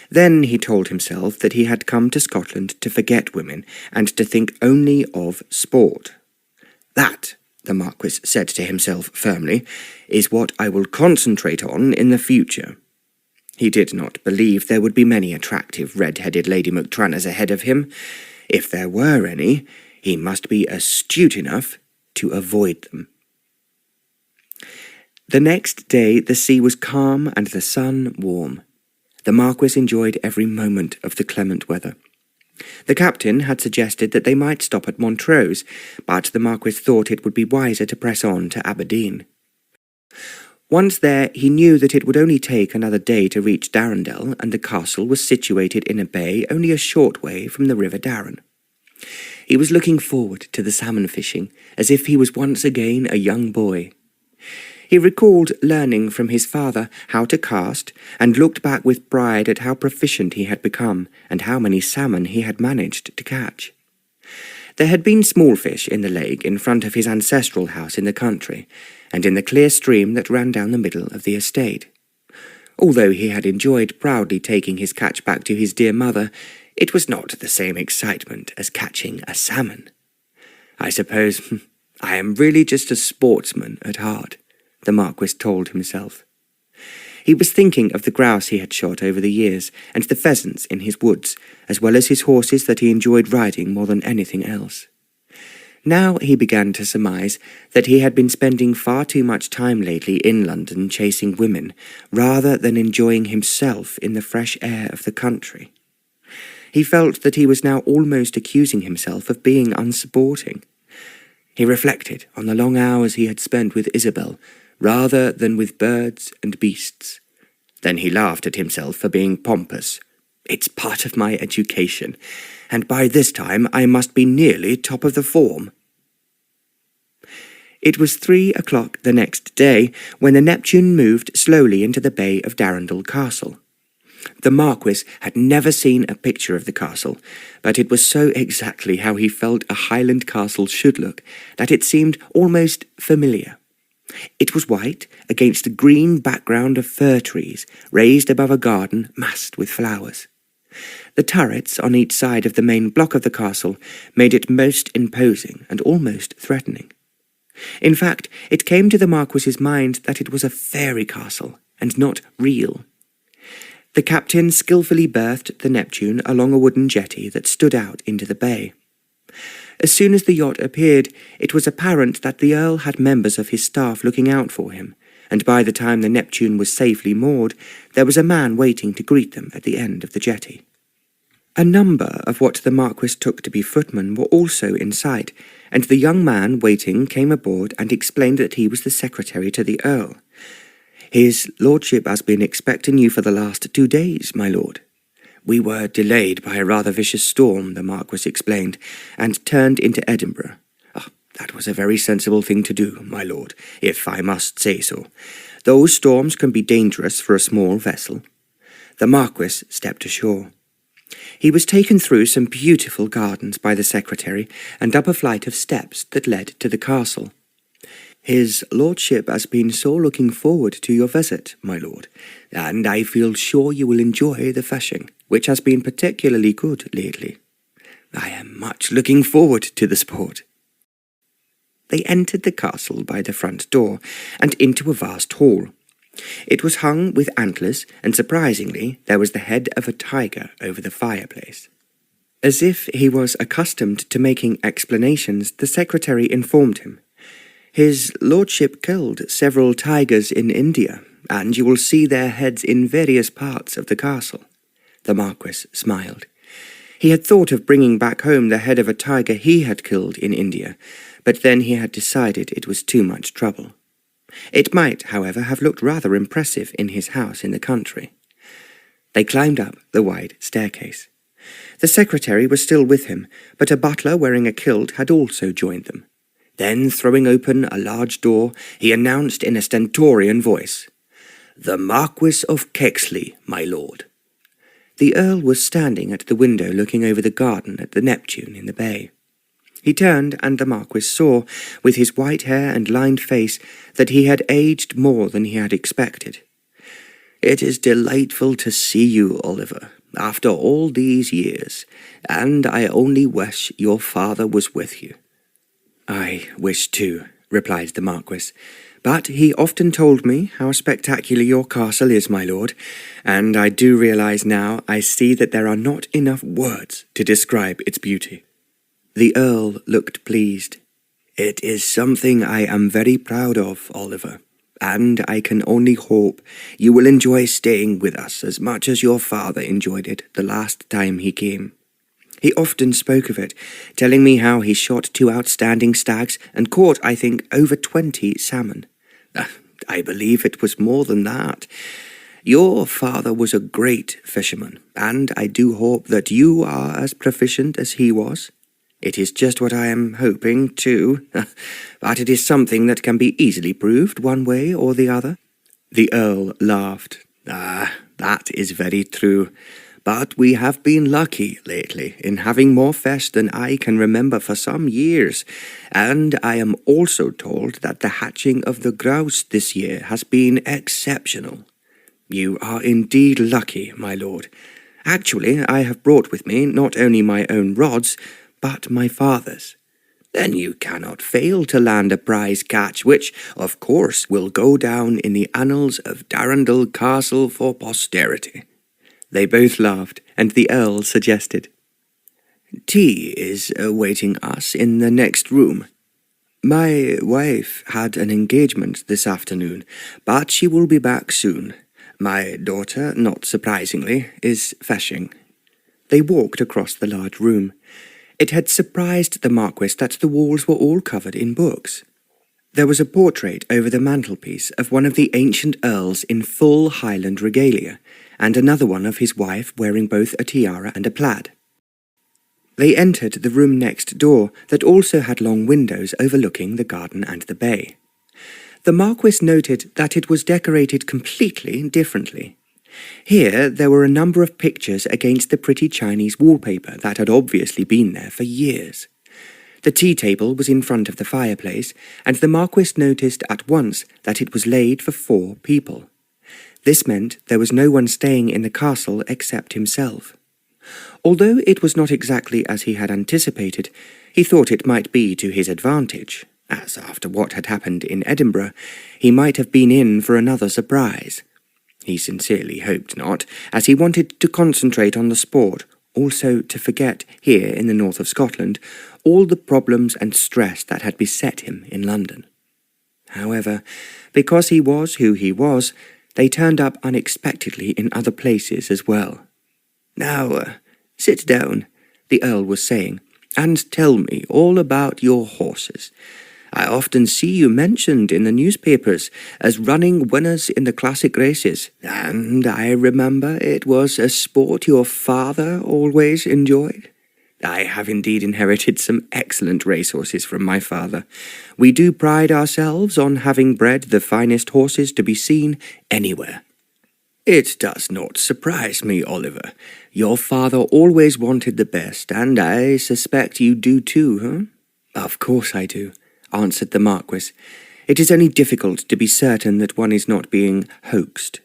Then he told himself that he had come to Scotland to forget women and to think only of sport. "That," the Marquis said to himself firmly, "is what I will concentrate on in the future." He did not believe there would be many attractive red-headed Lady Mactranas ahead of him. If there were any, he must be astute enough to avoid them. The next day the sea was calm and the sun warm. The Marquis enjoyed every moment of the clement weather. The captain had suggested that they might stop at Montrose, but the Marquis thought it would be wiser to press on to Aberdeen. Once there, he knew that it would only take another day to reach Darendell, and the castle was situated in a bay only a short way from the River Darren. He was looking forward to the salmon fishing, as if he was once again a young boy. He recalled learning from his father how to cast, and looked back with pride at how proficient he had become, and how many salmon he had managed to catch. There had been small fish in the lake in front of his ancestral house in the country, and in the clear stream that ran down the middle of the estate. Although he had enjoyed proudly taking his catch back to his dear mother, it was not the same excitement as catching a salmon. "I suppose I am really just a sportsman at heart," the Marquis told himself. He was thinking of the grouse he had shot over the years, and the pheasants in his woods, as well as his horses that he enjoyed riding more than anything else. Now he began to surmise that he had been spending far too much time lately in London chasing women, rather than enjoying himself in the fresh air of the country. He felt that he was now almost accusing himself of being unsporting. He reflected on the long hours he had spent with Isobel, rather than with birds and beasts. Then he laughed at himself for being pompous. "It's part of my education, and by this time I must be nearly top of the form." It was 3 o'clock the next day when the Neptune moved slowly into the bay of Darendell Castle. The Marquis had never seen a picture of the castle, but it was so exactly how he felt a Highland castle should look that it seemed almost familiar. It was white against a green background of fir trees, raised above a garden massed with flowers. The turrets on each side of the main block of the castle made it most imposing and almost threatening. In fact, it came to the Marquis's mind that it was a fairy castle, and not real. The captain skilfully berthed the Neptune along a wooden jetty that stood out into the bay. As soon as the yacht appeared, it was apparent that the Earl had members of his staff looking out for him, and by the time the Neptune was safely moored, there was a man waiting to greet them at the end of the jetty. A number of what the Marquis took to be footmen were also in sight, and the young man waiting came aboard and explained that he was the secretary to the Earl. "His lordship has been expecting you for the last 2 days, my lord." "We were delayed by a rather vicious storm," the Marquis explained, and turned into Edinburgh. "That was a very sensible thing to do, my lord, if I must say so. Those storms can be dangerous for a small vessel." The Marquis stepped ashore. He was taken through some beautiful gardens by the secretary and up a flight of steps that led to the castle. "His lordship has been so looking forward to your visit, my lord, and I feel sure you will enjoy the fishing, which has been particularly good lately." "I am much looking forward to the sport." They entered the castle by the front door and into a vast hall. It was hung with antlers, and surprisingly, there was the head of a tiger over the fireplace. As if he was accustomed to making explanations, the secretary informed him. "His lordship killed several tigers in India, and you will see their heads in various parts of the castle." The Marquis smiled. He had thought of bringing back home the head of a tiger he had killed in India, but then he had decided it was too much trouble. It might, however, have looked rather impressive in his house in the country. They climbed up the wide staircase. The secretary was still with him, but a butler wearing a kilt had also joined them. Then, throwing open a large door, he announced in a stentorian voice, "The Marquis of Kexley, my lord." The Earl was standing at the window looking over the garden at the Neptune in the bay. He turned, and the Marquis saw, with his white hair and lined face, that he had aged more than he had expected. "It is delightful to see you, Oliver, after all these years, and I only wish your father was with you." "I wish too," replied the Marquis, "but he often told me how spectacular your castle is, my lord, and I do realize now I see that there are not enough words to describe its beauty." The Earl looked pleased. "It is something I am very proud of, Oliver, and I can only hope you will enjoy staying with us as much as your father enjoyed it the last time he came. He often spoke of it, telling me how he shot 2 outstanding stags and caught, I think, over 20 salmon. I believe it was more than that. Your father was a great fisherman, and I do hope that you are as proficient as he was. It is just what I am hoping, too, but it is something that can be easily proved one way or the other." The Earl laughed. "That is very true, but we have been lucky lately in having more fish than I can remember for some years, and I am also told that the hatching of the grouse this year has been exceptional." "You are indeed lucky, my lord. Actually, I have brought with me not only my own rods, but my father's." "Then you cannot fail to land a prize catch, which, of course, will go down in the annals of Darendell Castle for posterity." They both laughed, and the Earl suggested, "Tea is awaiting us in the next room. My wife had an engagement this afternoon, but she will be back soon. My daughter, not surprisingly, is fishing." They walked across the large room. It had surprised the Marquis that the walls were all covered in books. There was a portrait over the mantelpiece of one of the ancient earls in full Highland regalia, and another one of his wife wearing both a tiara and a plaid. They entered the room next door that also had long windows overlooking the garden and the bay. The Marquis noted that it was decorated completely differently. Here there were a number of pictures against the pretty Chinese wallpaper that had obviously been there for years. The tea table was in front of the fireplace, and the Marquis noticed at once that it was laid for 4 people. This meant there was no one staying in the castle except himself. Although it was not exactly as he had anticipated, he thought it might be to his advantage, as after what had happened in Edinburgh, he might have been in for another surprise. He sincerely hoped not, as he wanted to concentrate on the sport, also to forget, here in the north of Scotland, all the problems and stress that had beset him in London. However, because he was who he was, they turned up unexpectedly in other places as well. "Now, "Sit down," the Earl was saying, "and tell me all about your horses. I often see you mentioned in the newspapers as running winners in the classic races, and I remember it was a sport your father always enjoyed." "I have indeed inherited some excellent racehorses from my father. We do pride ourselves on having bred the finest horses to be seen anywhere." "It does not surprise me, Oliver. Your father always wanted the best, and I suspect you do too, huh?" "Of course I do," answered the Marquis. "It is only difficult to be certain that one is not being hoaxed."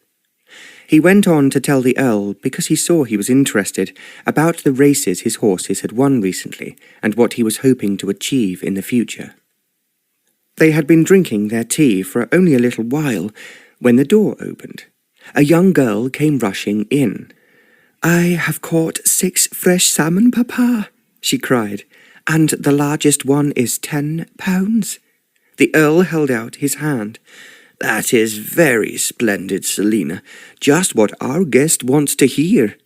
He went on to tell the Earl, because he saw he was interested, about the races his horses had won recently, and what he was hoping to achieve in the future. They had been drinking their tea for only a little while, when the door opened. A young girl came rushing in. "I have caught 6 fresh salmon, Papa," she cried, "and the largest one is 10 pounds. The Earl held out his hand. "That is very splendid, Celina. Just what our guest wants to hear."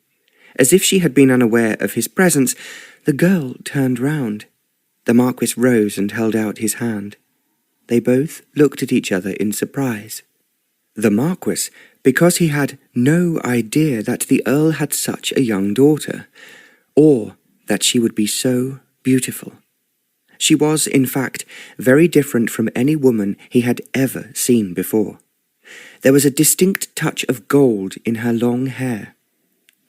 As if she had been unaware of his presence, the girl turned round. The Marquis rose and held out his hand. They both looked at each other in surprise. The Marquis, because he had no idea that the Earl had such a young daughter, or that she would be so beautiful. She was, in fact, very different from any woman he had ever seen before. There was a distinct touch of gold in her long hair.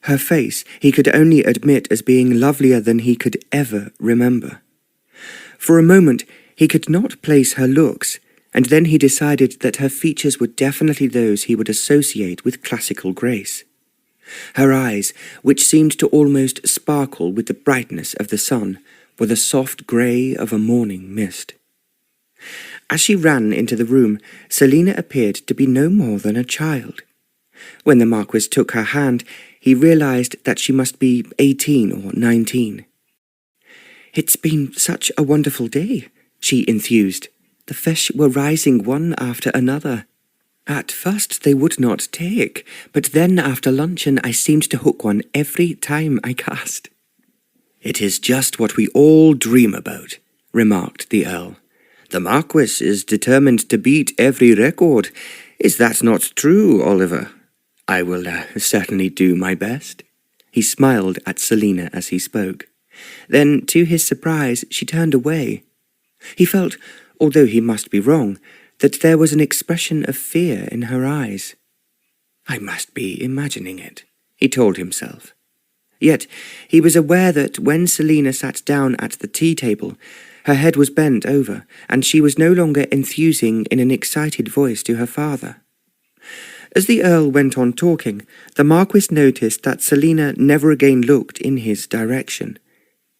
Her face he could only admit as being lovelier than he could ever remember. For a moment he could not place her looks, and then he decided that her features were definitely those he would associate with classical grace. Her eyes, which seemed to almost sparkle with the brightness of the sun, were the soft grey of a morning mist. As she ran into the room, Celina appeared to be no more than a child. When the Marquis took her hand, he realized that she must be 18 or 19. "It's been such a wonderful day," she enthused. "The fish were rising one after another. At first they would not take, but then after luncheon I seemed to hook one every time I cast." "It is just what we all dream about," remarked the Earl. "The Marquis is determined to beat every record. Is that not true, Oliver?" "I will certainly do my best." He smiled at Celina as he spoke. Then, to his surprise, she turned away. He felt, although he must be wrong, that there was an expression of fear in her eyes. "I must be imagining it," he told himself. Yet he was aware that when Celina sat down at the tea-table, her head was bent over, and she was no longer enthusing in an excited voice to her father. As the Earl went on talking, the Marquis noticed that Celina never again looked in his direction.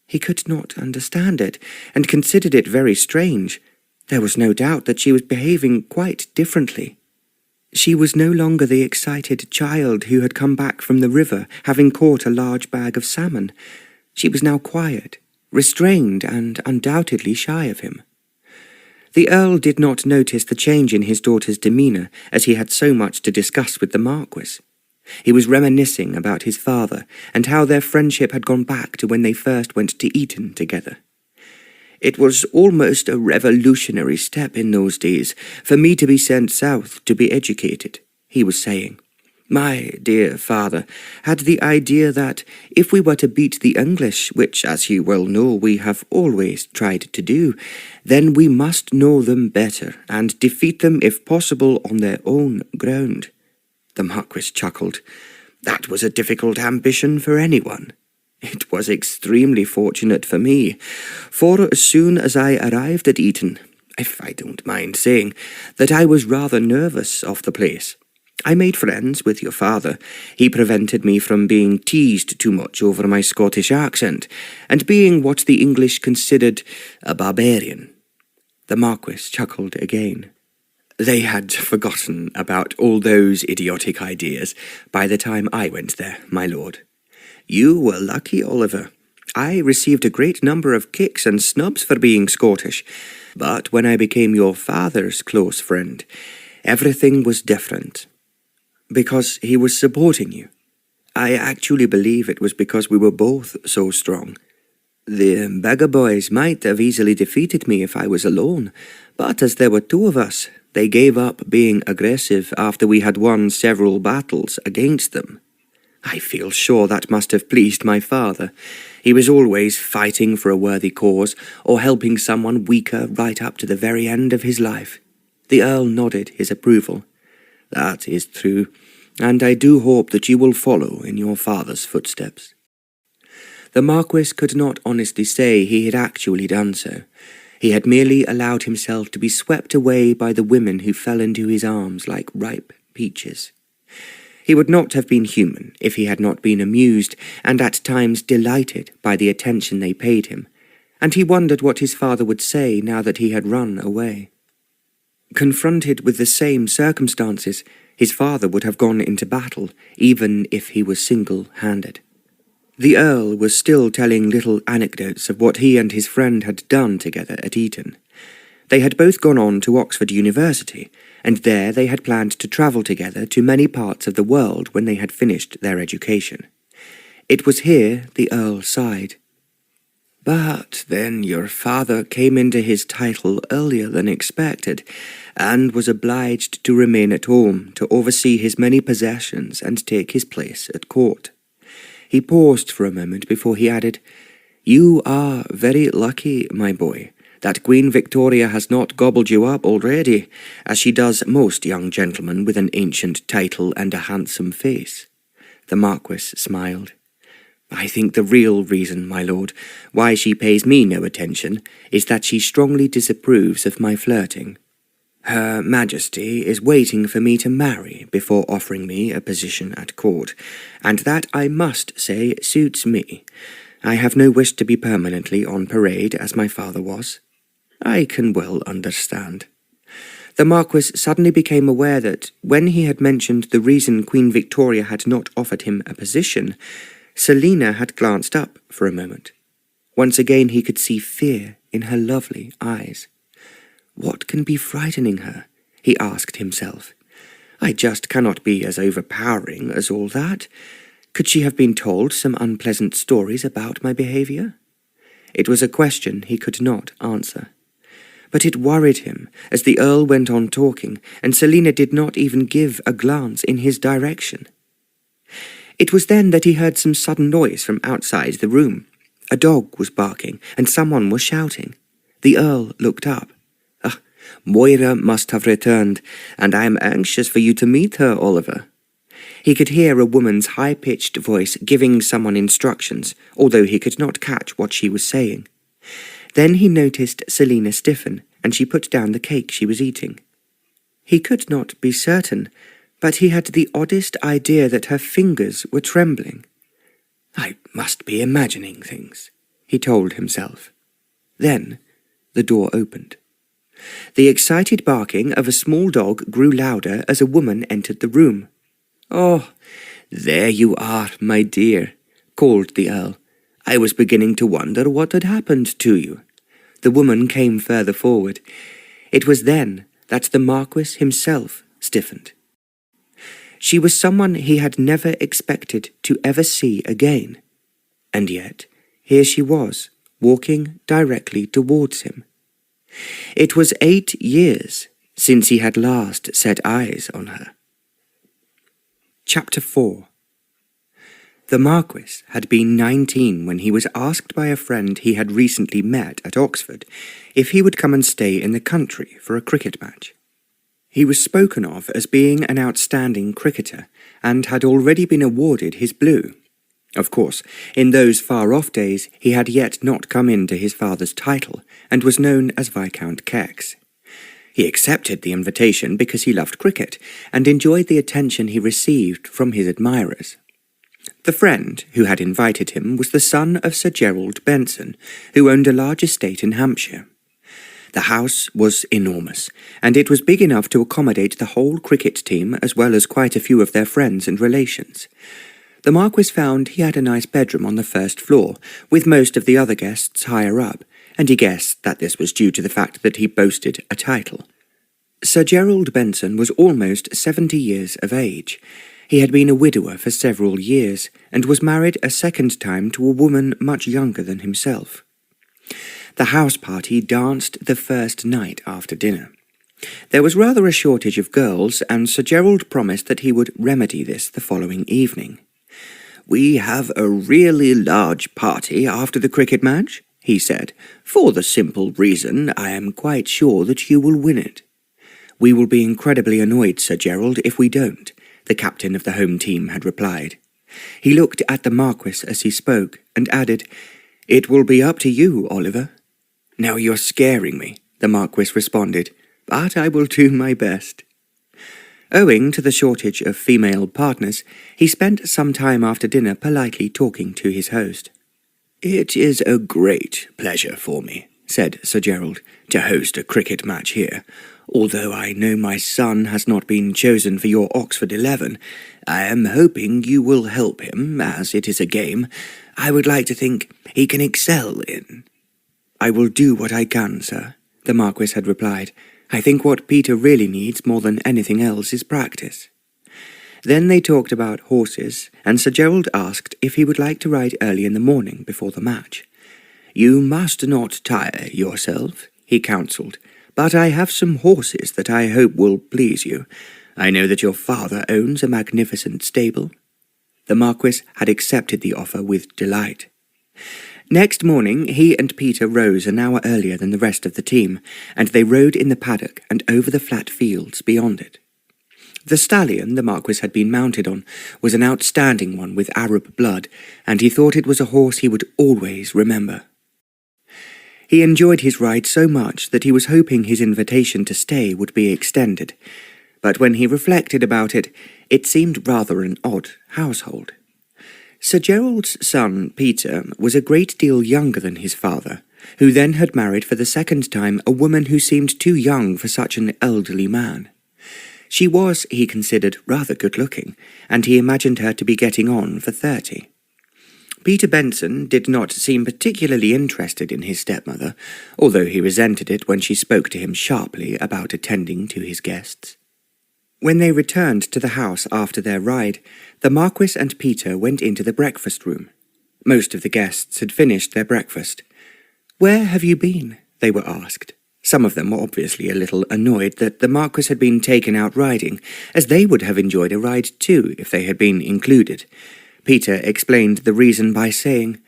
He could not understand it, and considered it very strange. There was no doubt that she was behaving quite differently. She was no longer the excited child who had come back from the river, having caught a large bag of salmon. She was now quiet, restrained, and undoubtedly shy of him. The Earl did not notice the change in his daughter's demeanour, as he had so much to discuss with the Marquis. He was reminiscing about his father, and how their friendship had gone back to when they first went to Eton together. "It was almost a revolutionary step in those days for me to be sent south to be educated," he was saying. "My dear father had the idea that if we were to beat the English, which, as you well know, we have always tried to do, then we must know them better, and defeat them if possible on their own ground." The Marquis chuckled. "That was a difficult ambition for anyone. It was extremely fortunate for me, for as soon as I arrived at Eton, if I don't mind saying, that I was rather nervous of the place. I made friends with your father. He prevented me from being teased too much over my Scottish accent, and being what the English considered a barbarian." The Marquis chuckled again. They had forgotten about all those idiotic ideas by the time I went there, my lord. "You were lucky, Oliver. I received a great number of kicks and snubs for being Scottish, but when I became your father's close friend, everything was different. Because he was supporting you. I actually believe it was because we were both so strong. The beggar boys might have easily defeated me if I was alone, but as there were two of us, they gave up being aggressive after we had won several battles against them. I feel sure that must have pleased my father. He was always fighting for a worthy cause, or helping someone weaker right up to the very end of his life. The Earl nodded his approval. That is true, and I do hope that you will follow in your father's footsteps. The Marquis could not honestly say he had actually done so. He had merely allowed himself to be swept away by the women who fell into his arms like ripe peaches. He would not have been human if he had not been amused and at times delighted by the attention they paid him, and he wondered what his father would say now that he had run away. Confronted with the same circumstances, his father would have gone into battle, even if he was single-handed. The Earl was still telling little anecdotes of what he and his friend had done together at Eton. They had both gone on to Oxford University, and there they had planned to travel together to many parts of the world when they had finished their education. It was here the Earl sighed. But then your father came into his title earlier than expected, and was obliged to remain at home to oversee his many possessions and take his place at court. He paused for a moment before he added, You are very lucky, my boy, that Queen Victoria has not gobbled you up already, as she does most young gentlemen with an ancient title and a handsome face. The Marquis smiled. I think the real reason, my lord, why she pays me no attention is that she strongly disapproves of my flirting. Her Majesty is waiting for me to marry before offering me a position at court, and that, I must say, suits me. I have no wish to be permanently on parade as my father was. I can well understand. The Marquis suddenly became aware that, when he had mentioned the reason Queen Victoria had not offered him a position, Celina had glanced up for a moment. Once again he could see fear in her lovely eyes. What can be frightening her? He asked himself. I just cannot be as overpowering as all that. Could she have been told some unpleasant stories about my behaviour? It was a question he could not answer. But it worried him as the Earl went on talking, and Celina did not even give a glance in his direction. It was then that he heard some sudden noise from outside the room. A dog was barking, and someone was shouting. The Earl looked up. Moira must have returned, and I am anxious for you to meet her, Oliver. He could hear a woman's high-pitched voice giving someone instructions, although he could not catch what she was saying. Then he noticed Celina stiffen, and she put down the cake she was eating. He could not be certain, but he had the oddest idea that her fingers were trembling. I must be imagining things, he told himself. Then the door opened. The excited barking of a small dog grew louder as a woman entered the room. Oh, there you are, my dear, called the Earl. I was beginning to wonder what had happened to you. The woman came further forward. It was then that the Marquis himself stiffened. She was someone he had never expected to ever see again. And yet, here she was, walking directly towards him. It was 8 years since he had last set eyes on her. Chapter 4. The Marquis had been 19 when he was asked by a friend he had recently met at Oxford if he would come and stay in the country for a cricket match. He was spoken of as being an outstanding cricketer, and had already been awarded his blue. Of course, in those far-off days he had yet not come into his father's title, and was known as Viscount Kex. He accepted the invitation because he loved cricket, and enjoyed the attention he received from his admirers. The friend who had invited him was the son of Sir Gerald Benson, who owned a large estate in Hampshire. The house was enormous, and it was big enough to accommodate the whole cricket team as well as quite a few of their friends and relations. The Marquis found he had a nice bedroom on the first floor, with most of the other guests higher up, and he guessed that this was due to the fact that he boasted a title. Sir Gerald Benson was almost 70 years of age. He had been a widower for several years, and was married a second time to a woman much younger than himself. The house party danced the first night after dinner. There was rather a shortage of girls, and Sir Gerald promised that he would remedy this the following evening. "We have a really large party after the cricket match," he said, "for the simple reason I am quite sure that you will win it." "We will be incredibly annoyed, Sir Gerald, if we don't," the captain of the home team had replied. He looked at the Marquis as he spoke, and added, "It will be up to you, Oliver." "Now you're scaring me," the Marquis responded, "but I will do my best." Owing to the shortage of female partners, he spent some time after dinner politely talking to his host. "It is a great pleasure for me," said Sir Gerald, "to host a cricket match here. Although I know my son has not been chosen for your Oxford 11, I am hoping you will help him, as it is a game I would like to think he can excel in." "I will do what I can, sir," the Marquis had replied. "I think what Peter really needs more than anything else is practice." Then they talked about horses, and Sir Gerald asked if he would like to ride early in the morning before the match. "You must not tire yourself," he counselled, "but I have some horses that I hope will please you. I know that your father owns a magnificent stable." The Marquis had accepted the offer with delight. Next morning, he and Peter rose an hour earlier than the rest of the team, and they rode in the paddock and over the flat fields beyond it. The stallion the Marquis had been mounted on was an outstanding one with Arab blood, and he thought it was a horse he would always remember. He enjoyed his ride so much that he was hoping his invitation to stay would be extended, but when he reflected about it, it seemed rather an odd household. Sir Gerald's son, Peter, was a great deal younger than his father, who then had married for the second time a woman who seemed too young for such an elderly man. She was, he considered, rather good-looking, and he imagined her to be getting on for 30. Peter Benson did not seem particularly interested in his stepmother, although he resented it when she spoke to him sharply about attending to his guests. When they returned to the house after their ride, the Marquis and Peter went into the breakfast room. Most of the guests had finished their breakfast. "Where have you been?" they were asked. Some of them were obviously a little annoyed that the Marquis had been taken out riding, as they would have enjoyed a ride too if they had been included. Peter explained the reason by saying,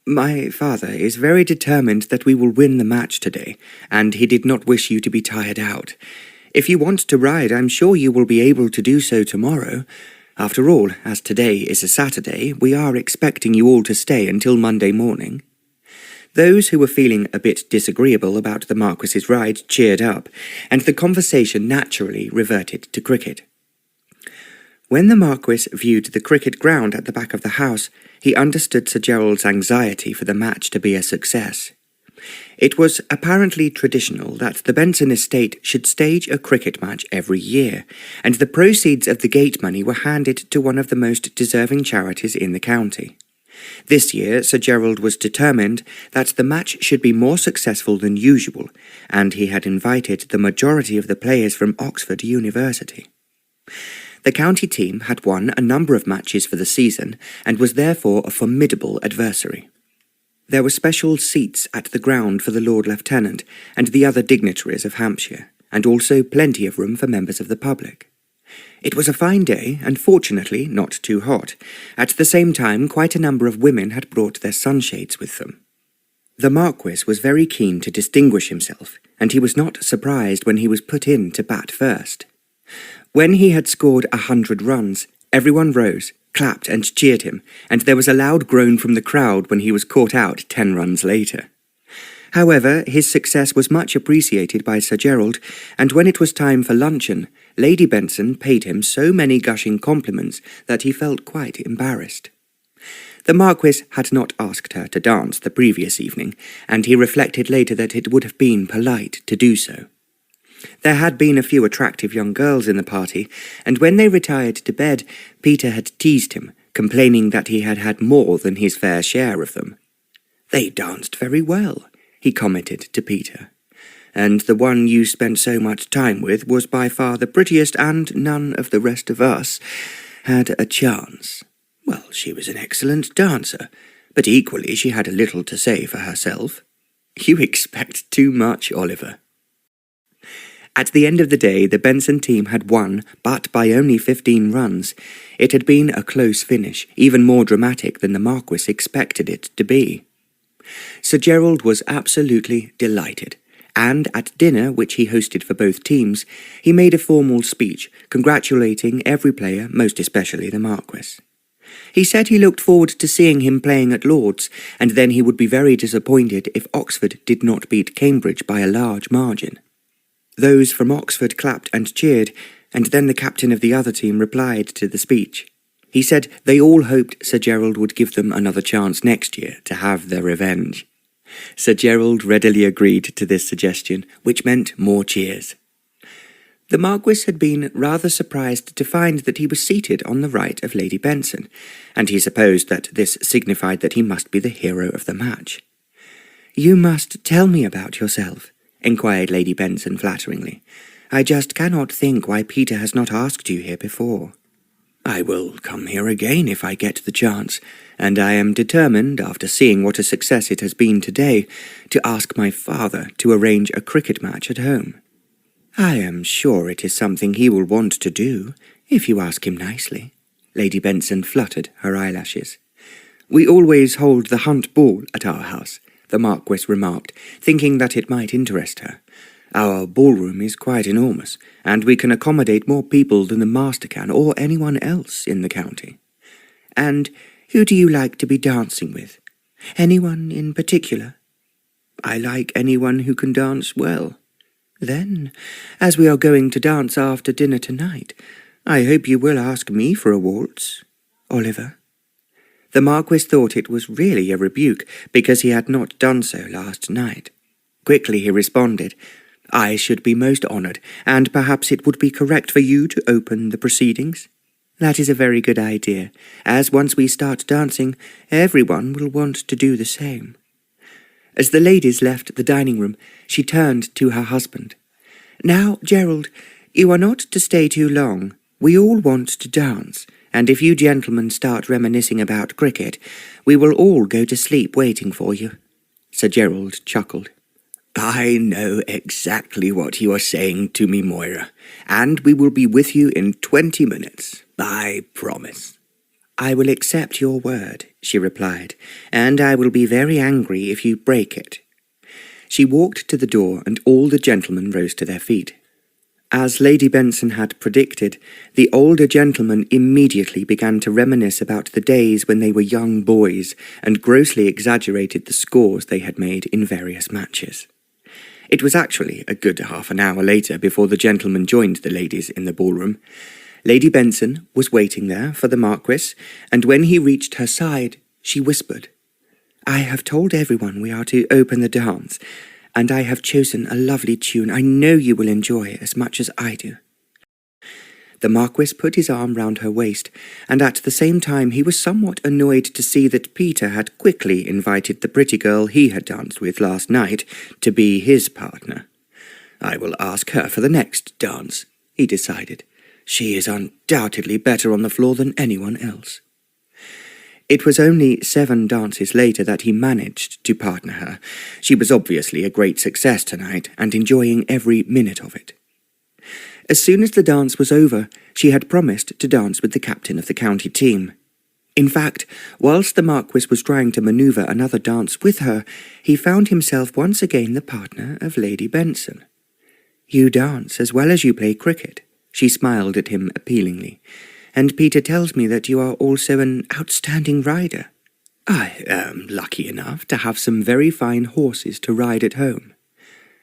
"My father is very determined that we will win the match today, and he did not wish you to be tired out. If you want to ride, I'm sure you will be able to do so tomorrow. After all, as today is a Saturday, we are expecting you all to stay until Monday morning." Those who were feeling a bit disagreeable about the Marquis's ride cheered up, and the conversation naturally reverted to cricket. When the Marquis viewed the cricket ground at the back of the house, he understood Sir Gerald's anxiety for the match to be a success. It was apparently traditional that the Benson estate should stage a cricket match every year, and the proceeds of the gate money were handed to one of the most deserving charities in the county. This year, Sir Gerald was determined that the match should be more successful than usual, and he had invited the majority of the players from Oxford University. The county team had won a number of matches for the season, and was therefore a formidable adversary. There were special seats at the ground for the Lord Lieutenant and the other dignitaries of Hampshire, and also plenty of room for members of the public. It was a fine day, and fortunately not too hot. At the same time, quite a number of women had brought their sunshades with them. The Marquis was very keen to distinguish himself, and he was not surprised when he was put in to bat first. When he had scored 100 runs, everyone rose, clapped and cheered him, and there was a loud groan from the crowd when he was caught out 10 runs later. However, his success was much appreciated by Sir Gerald, and when it was time for luncheon, Lady Benson paid him so many gushing compliments that he felt quite embarrassed. The Marquis had not asked her to dance the previous evening, and he reflected later that it would have been polite to do so. There had been a few attractive young girls in the party, and when they retired to bed, Peter had teased him, complaining that he had had more than his fair share of them. "They danced very well," he commented to Peter, "and the one you spent so much time with was by far the prettiest, and none of the rest of us. had a chance. Well, she was an excellent dancer, but equally she had a little to say for herself. You expect too much, Oliver. At the end of the day, the Benson team had won, but by only 15 runs. It had been a close finish, even more dramatic than the Marquis expected it to be. Sir Gerald was absolutely delighted, and at dinner, which he hosted for both teams, he made a formal speech, congratulating every player, most especially the Marquis. He said he looked forward to seeing him playing at Lord's, and then he would be very disappointed if Oxford did not beat Cambridge by a large margin. Those from Oxford clapped and cheered, and then the captain of the other team replied to the speech. He said they all hoped Sir Gerald would give them another chance next year to have their revenge. Sir Gerald readily agreed to this suggestion, which meant more cheers. The Marquis had been rather surprised to find that he was seated on the right of Lady Benson, and he supposed that this signified that he must be the hero of the match. "You must tell me about yourself," inquired Lady Benson flatteringly. "I just cannot think why Peter has not asked you here before." "I will come here again if I get the chance, and I am determined, after seeing what a success it has been today, to ask my father to arrange a cricket match at home. I am sure it is something he will want to do, if you ask him nicely." Lady Benson fluttered her eyelashes. "We always hold the hunt ball at our house," the Marquis remarked, thinking that it might interest her. "Our ballroom is quite enormous, and we can accommodate more people than the master can, or anyone else in the county." "And who do you like to be dancing with? Anyone in particular?" "I like anyone who can dance well." "Then, as we are going to dance after dinner tonight, I hope you will ask me for a waltz, Oliver." The Marquis thought it was really a rebuke, because he had not done so last night. Quickly he responded, "I should be most honoured, and perhaps it would be correct for you to open the proceedings." "That is a very good idea, as once we start dancing, everyone will want to do the same." As the ladies left the dining room, she turned to her husband. "Now, Gerald, you are not to stay too long. We all want to dance, and if you gentlemen start reminiscing about cricket, we will all go to sleep waiting for you." Sir Gerald chuckled. "I know exactly what you are saying to me, Moira, and we will be with you in 20 minutes, I promise." "I will accept your word," she replied, "and I will be very angry if you break it." She walked to the door, and all the gentlemen rose to their feet. As Lady Benson had predicted, the older gentlemen immediately began to reminisce about the days when they were young boys, and grossly exaggerated the scores they had made in various matches. It was actually a good half an hour later before the gentlemen joined the ladies in the ballroom. Lady Benson was waiting there for the Marquis, and when he reached her side, she whispered, "I have told everyone we are to open the dance, and I have chosen a lovely tune I know you will enjoy as much as I do." The Marquis put his arm round her waist, and at the same time he was somewhat annoyed to see that Peter had quickly invited the pretty girl he had danced with last night to be his partner. "I will ask her for the next dance," he decided. "She is undoubtedly better on the floor than anyone else." It was only 7 dances later that he managed to partner her. She was obviously a great success tonight, and enjoying every minute of it. As soon as the dance was over, she had promised to dance with the captain of the county team. In fact, whilst the Marquis was trying to manoeuvre another dance with her, he found himself once again the partner of Lady Benson. "You dance as well as you play cricket," she smiled at him appealingly, "and Peter tells me that you are also an outstanding rider." "I am lucky enough to have some very fine horses to ride at home."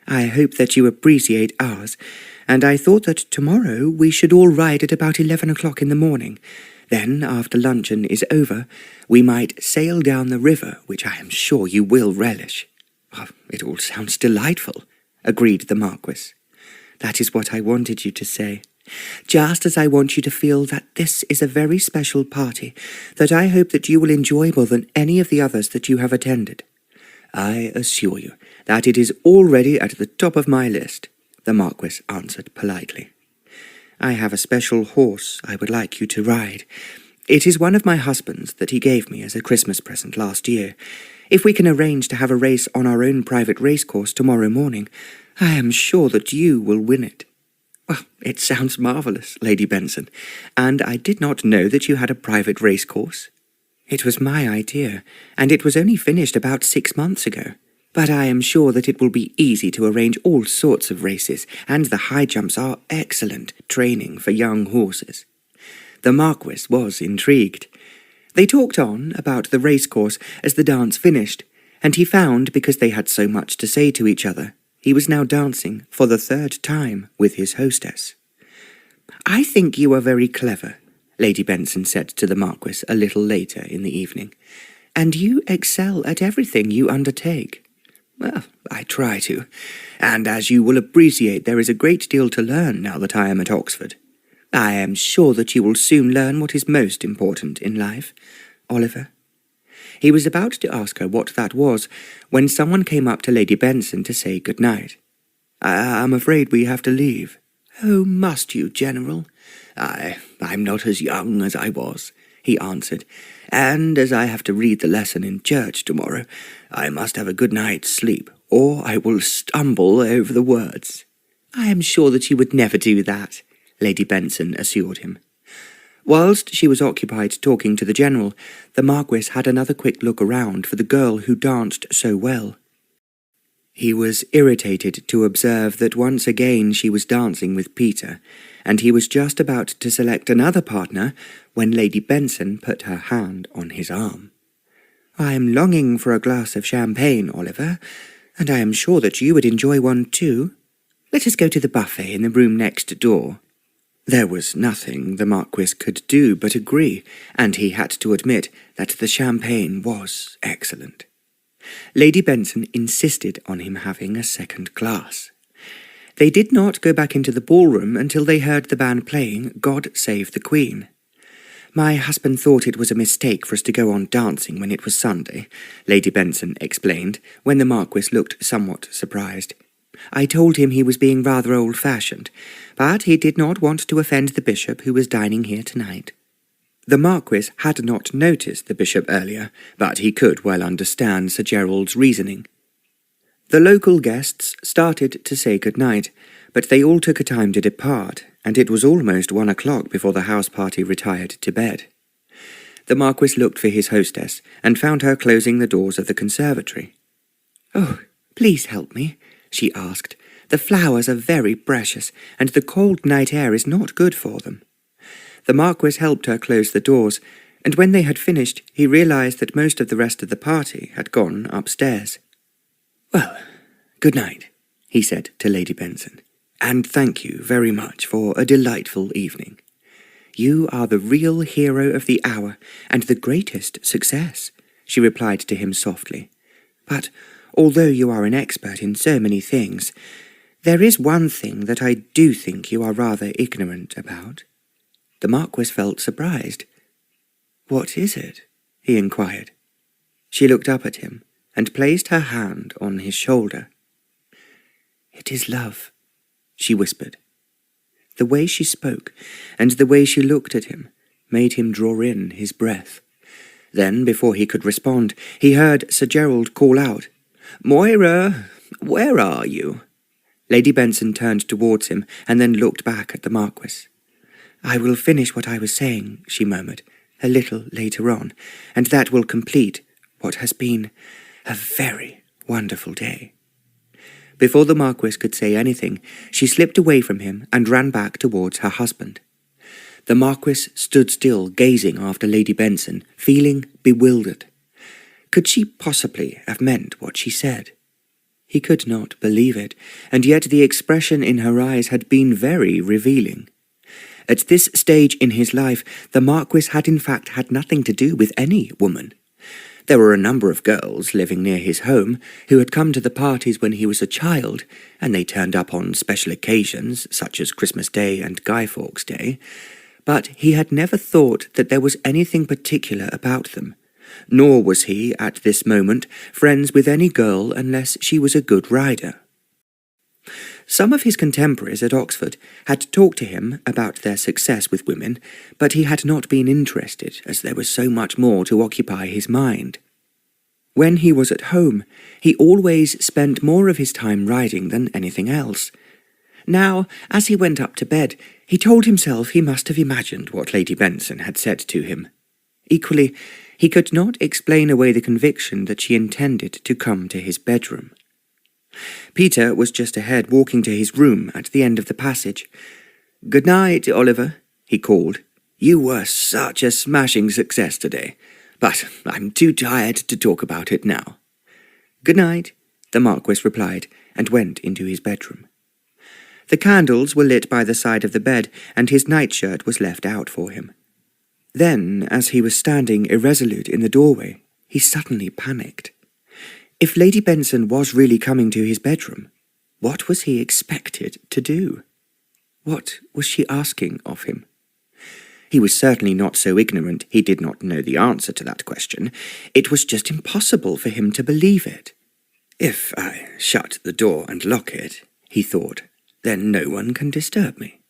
"I hope that you appreciate ours, and I thought that tomorrow we should all ride at about 11 o'clock in the morning. Then, after luncheon is over, we might sail down the river, which I am sure you will relish." "Oh, it all sounds delightful," agreed the Marquis. "That is what I wanted you to say. Just as I want you to feel that this is a very special party, that I hope that you will enjoy more than any of the others that you have attended." "I assure you that it is already at the top of my list," the Marquis answered politely. I have a special horse I would like you to ride. It is one of my husband's that he gave me as a Christmas present last year. If we can arrange to have a race on our own private racecourse tomorrow morning, I am sure that you will win it." "Well, it sounds marvellous, Lady Benson, and I did not know that you had a private racecourse. It was my idea, and it was only finished about 6 months ago. But I am sure that it will be easy to arrange all sorts of races, and the high jumps are excellent training for young horses." The Marquis was intrigued. They talked on about the racecourse as the dance finished, and he found, because they had so much to say to each other, he was now dancing for the 3rd time with his hostess. "I think you are very clever," Lady Benson said to the Marquis a little later in the evening, "and you excel at everything you undertake." "Well, I try to, and as you will appreciate, there is a great deal to learn now that I am at Oxford. I am sure that you will soon learn what is most important in life, Oliver." He was about to ask her what that was, when someone came up to Lady Benson to say good night. "I'm afraid we have to leave." "Oh, must you, General?" I'm not as young as I was," he answered, "and as I have to read the lesson in church tomorrow, I must have a good night's sleep, or I will stumble over the words." "I am sure that you would never do that," Lady Benson assured him. Whilst she was occupied talking to the General, the Marquis had another quick look around for the girl who danced so well. He was irritated to observe that once again she was dancing with Peter, and he was just about to select another partner when Lady Benson put her hand on his arm. "I am longing for a glass of champagne, Oliver, and I am sure that you would enjoy one too. Let us go to the buffet in the room next door." There was nothing the Marquis could do but agree, and he had to admit that the champagne was excellent. Lady Benson insisted on him having a second glass. They did not go back into the ballroom until they heard the band playing God Save the Queen. "My husband thought it was a mistake for us to go on dancing when it was Sunday," Lady Benson explained, when the Marquis looked somewhat surprised. "I told him he was being rather old-fashioned, but he did not want to offend the bishop who was dining here tonight." The Marquis had not noticed the bishop earlier, but he could well understand Sir Gerald's reasoning. The local guests started to say good-night, but they all took a time to depart, and it was almost 1 o'clock before the house party retired to bed. The Marquis looked for his hostess, and found her closing the doors of the conservatory. "Oh, please help me," she asked. "The flowers are very precious, and the cold night air is not good for them." The Marquis helped her close the doors, and when they had finished, he realized that most of the rest of the party had gone upstairs. "Well, good night," he said to Lady Benson, "and thank you very much for a delightful evening. You are the real hero of the hour, and the greatest success," she replied to him softly. "But although you are an expert in so many things, there is one thing that I do think you are rather ignorant about." The Marquis felt surprised. "What is it?" he inquired. She looked up at him and placed her hand on his shoulder. "It is love," she whispered. The way she spoke and the way she looked at him made him draw in his breath. Then, before he could respond, he heard Sir Gerald call out, "Moira, where are you?" Lady Benson turned towards him and then looked back at the Marquis. "I will finish what I was saying," she murmured, "a little later on, and that will complete what has been a very wonderful day." Before the Marquis could say anything, she slipped away from him and ran back towards her husband. The Marquis stood still, gazing after Lady Benson, feeling bewildered. Could she possibly have meant what she said? He could not believe it, and yet the expression in her eyes had been very revealing. At this stage in his life, the Marquis had in fact had nothing to do with any woman. There were a number of girls living near his home who had come to the parties when he was a child, and they turned up on special occasions, such as Christmas Day and Guy Fawkes Day, but he had never thought that there was anything particular about them, nor was he, at this moment, friends with any girl unless she was a good rider. Some of his contemporaries at Oxford had talked to him about their success with women, but he had not been interested, as there was so much more to occupy his mind. When he was at home, he always spent more of his time riding than anything else. Now, as he went up to bed, he told himself he must have imagined what Lady Benson had said to him. Equally, he could not explain away the conviction that she intended to come to his bedroom. Peter was just ahead, walking to his room at the end of the passage. "Good night, Oliver," he called. "You were such a smashing success today, but I'm too tired to talk about it now." "Good night," the Marquis replied, and went into his bedroom. The candles were lit by the side of the bed, and his nightshirt was left out for him. Then, as he was standing irresolute in the doorway, he suddenly panicked. If Lady Benson was really coming to his bedroom, what was he expected to do? What was she asking of him? He was certainly not so ignorant he did not know the answer to that question. It was just impossible for him to believe it. "If I shut the door and lock it," he thought, "then no one can disturb me."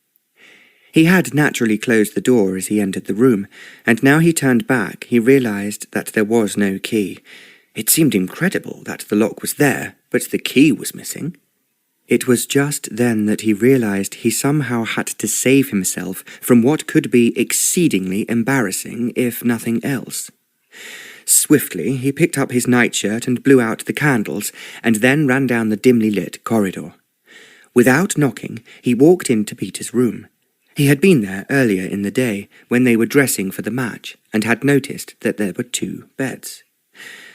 He had naturally closed the door as he entered the room, and now he turned back, he realized that there was no key. It seemed incredible that the lock was there, but the key was missing. It was just then that he realized he somehow had to save himself from what could be exceedingly embarrassing, if nothing else. Swiftly, he picked up his nightshirt and blew out the candles, and then ran down the dimly lit corridor. Without knocking, he walked into Peter's room. He had been there earlier in the day, when they were dressing for the match, and had noticed that there were 2 beds.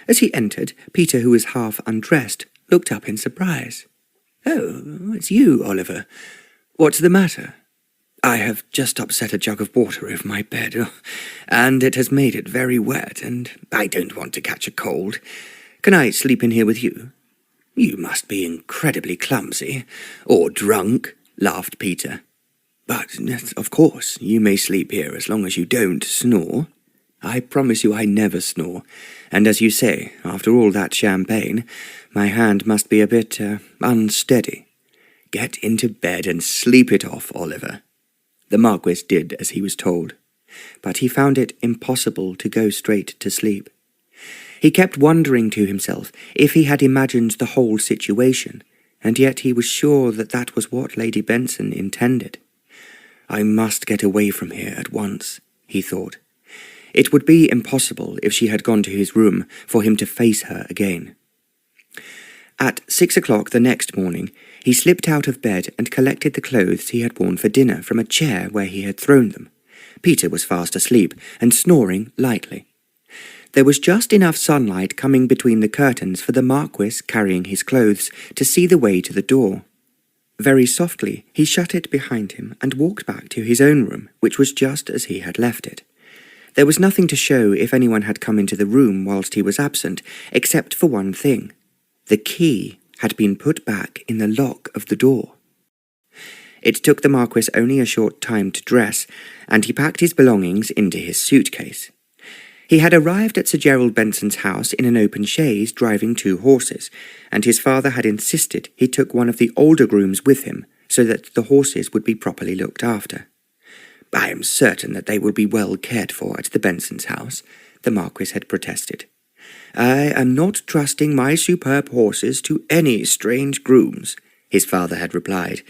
As he entered, Peter, who was half undressed, looked up in surprise. "Oh, it's you, Oliver. What's the matter?" "I have just upset a jug of water over my bed, and it has made it very wet, and I don't want to catch a cold. Can I sleep in here with you?" "You must be incredibly clumsy, or drunk," laughed Peter. "But, of course, you may sleep here as long as you don't snore. I promise you I never snore, and as you say, after all that champagne, my hand must be a bit, unsteady. Get into bed and sleep it off, Oliver." The Marquis did as he was told, but he found it impossible to go straight to sleep. He kept wondering to himself if he had imagined the whole situation, and yet he was sure that that was what Lady Benson intended. "I must get away from here at once," he thought. It would be impossible, if she had gone to his room, for him to face her again. At 6 o'clock the next morning, he slipped out of bed and collected the clothes he had worn for dinner from a chair where he had thrown them. Peter was fast asleep and snoring lightly. There was just enough sunlight coming between the curtains for the Marquis, carrying his clothes, to see the way to the door. Very softly, he shut it behind him and walked back to his own room, which was just as he had left it. There was nothing to show if anyone had come into the room whilst he was absent, except for one thing. The key had been put back in the lock of the door. It took the Marquis only a short time to dress, and he packed his belongings into his suitcase. He had arrived at Sir Gerald Benson's house in an open chaise driving 2 horses, and his father had insisted he took one of the older grooms with him, so that the horses would be properly looked after. "I am certain that they will be well cared for at the Bensons' house," the Marquis had protested. "I am not trusting my superb horses to any strange grooms," his father had replied.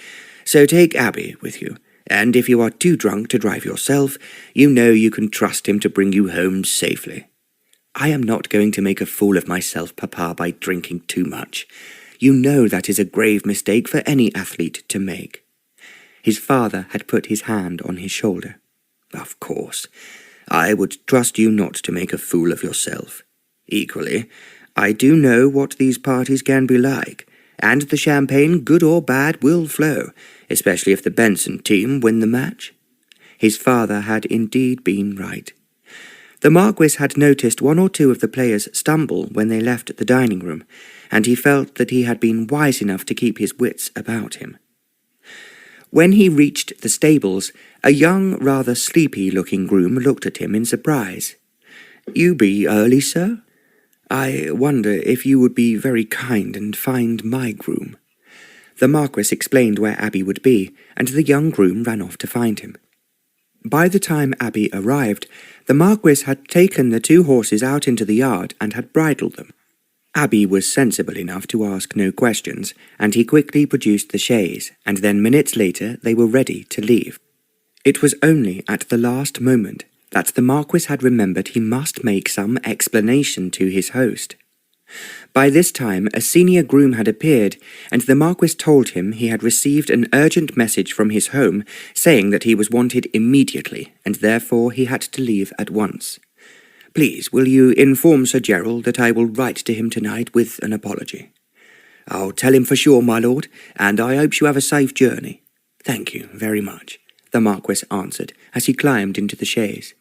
"So take Abby with you, and if you are too drunk to drive yourself, you know you can trust him to bring you home safely." "I am not going to make a fool of myself, Papa, by drinking too much. You know that is a grave mistake for any athlete to make." His father had put his hand on his shoulder. "Of course, I would trust you not to make a fool of yourself. Equally, I do know what these parties can be like, and the champagne, good or bad, will flow, especially if the Benson team win the match." His father had indeed been right. The Marquis had noticed 1 or 2 of the players stumble when they left the dining room, and he felt that he had been wise enough to keep his wits about him. When he reached the stables, a young, rather sleepy-looking groom looked at him in surprise. "You be early, sir? I wonder if you would be very kind and find my groom." The Marquis explained where Abby would be, and the young groom ran off to find him. By the time Abby arrived, the Marquis had taken the 2 horses out into the yard and had bridled them. Abby was sensible enough to ask no questions, and he quickly produced the chaise, and then minutes later they were ready to leave. It was only at the last moment that the Marquis had remembered he must make some explanation to his host. By this time a senior groom had appeared, and the Marquis told him he had received an urgent message from his home saying that he was wanted immediately, and therefore he had to leave at once. Please, will you inform Sir Gerald that I will write to him tonight with an apology? I'll tell him for sure, my lord, and I hope you have a safe journey. Thank you very much, the Marquis answered as he climbed into the chaise.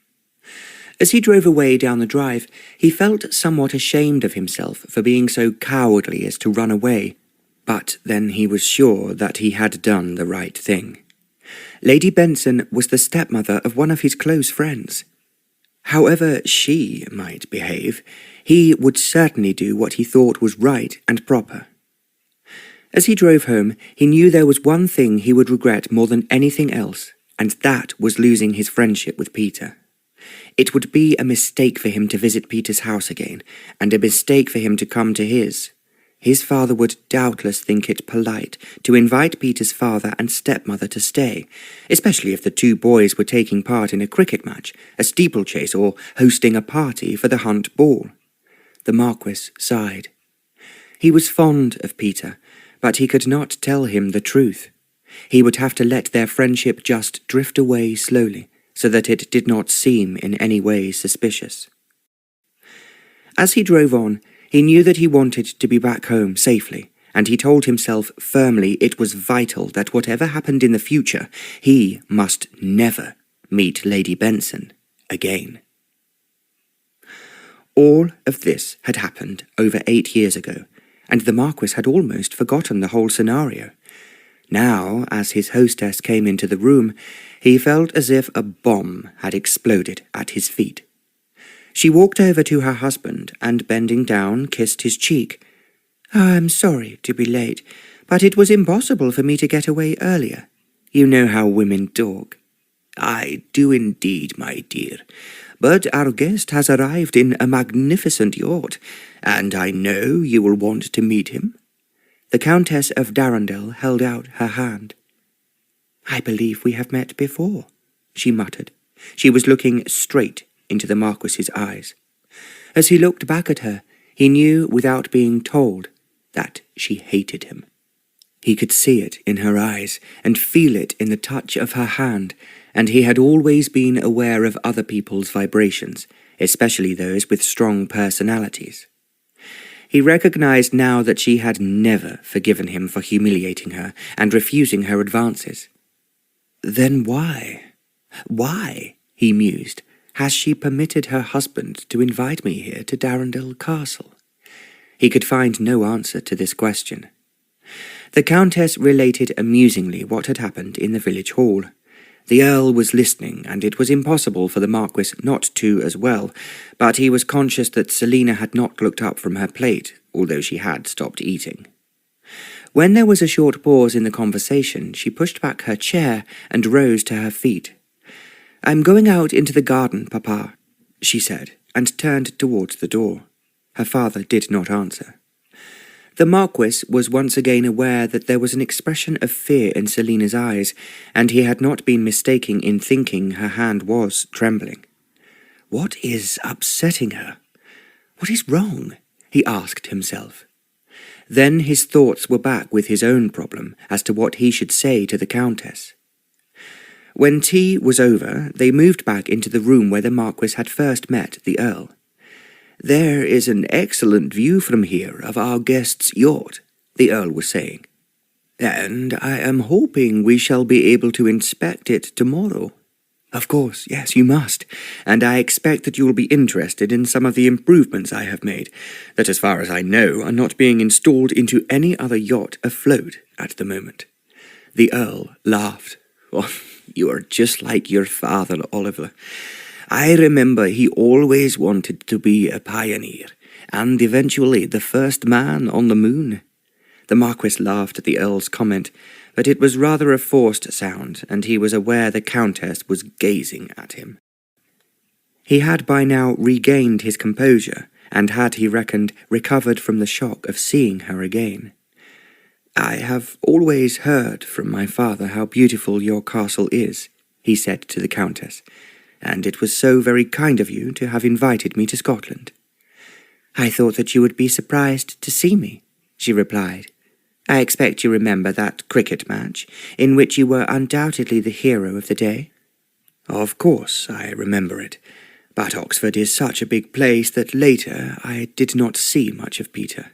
As he drove away down the drive, he felt somewhat ashamed of himself for being so cowardly as to run away, but then he was sure that he had done the right thing. Lady Benson was the stepmother of one of his close friends. However she might behave, he would certainly do what he thought was right and proper. As he drove home, he knew there was one thing he would regret more than anything else, and that was losing his friendship with Peter. It would be a mistake for him to visit Peter's house again, and a mistake for him to come to his. His father would doubtless think it polite to invite Peter's father and stepmother to stay, especially if the 2 boys were taking part in a cricket match, a steeplechase, or hosting a party for the Hunt Ball. The Marquis sighed. He was fond of Peter, but he could not tell him the truth. He would have to let their friendship just drift away slowly, so that it did not seem in any way suspicious. As he drove on, he knew that he wanted to be back home safely, and he told himself firmly it was vital that whatever happened in the future, he must never meet Lady Benson again. All of this had happened over 8 years ago, and the Marquis had almost forgotten the whole scenario. Now, as his hostess came into the room, he felt as if a bomb had exploded at his feet. She walked over to her husband and, bending down, kissed his cheek. "I'm sorry to be late, but it was impossible for me to get away earlier. You know how women talk." "I do indeed, my dear. But our guest has arrived in a magnificent yacht, and I know you will want to meet him." The Countess of Darendell held out her hand. "I believe we have met before," she muttered. She was looking straight into the Marquis's eyes. As he looked back at her, he knew without being told that she hated him. He could see it in her eyes and feel it in the touch of her hand, and he had always been aware of other people's vibrations, especially those with strong personalities. He recognized now that she had never forgiven him for humiliating her and refusing her advances. Then why, he mused, has she permitted her husband to invite me here to Darendell Castle? He could find no answer to this question. The Countess related amusingly what had happened in the village hall. The Earl was listening, and it was impossible for the Marquis not to as well, but he was conscious that Celina had not looked up from her plate, although she had stopped eating. When there was a short pause in the conversation, she pushed back her chair and rose to her feet. "I'm going out into the garden, Papa," she said, and turned towards the door. Her father did not answer. The Marquis was once again aware that there was an expression of fear in Celina's eyes, and he had not been mistaken in thinking her hand was trembling. What is upsetting her? What is wrong? He asked himself. Then his thoughts were back with his own problem as to what he should say to the Countess. When tea was over, they moved back into the room where the Marquis had first met the Earl. "There is an excellent view from here of our guest's yacht," the Earl was saying, "and I am hoping we shall be able to inspect it tomorrow." "Of course, yes, you must, and I expect that you will be interested in some of the improvements I have made, that as far as I know are not being installed into any other yacht afloat at the moment." The Earl laughed. "Oh, you are just like your father, Oliver. I remember he always wanted to be a pioneer, and eventually the first man on the moon." The Marquis laughed at the Earl's comment, but it was rather a forced sound, and he was aware the Countess was gazing at him. He had by now regained his composure, and had, he reckoned, recovered from the shock of seeing her again. "I have always heard from my father how beautiful your castle is," he said to the Countess, "and it was so very kind of you to have invited me to Scotland." "I thought that you would be surprised to see me," she replied. "I expect you remember that cricket match, in which you were undoubtedly the hero of the day?" "Of course I remember it, but Oxford is such a big place that later I did not see much of Peter."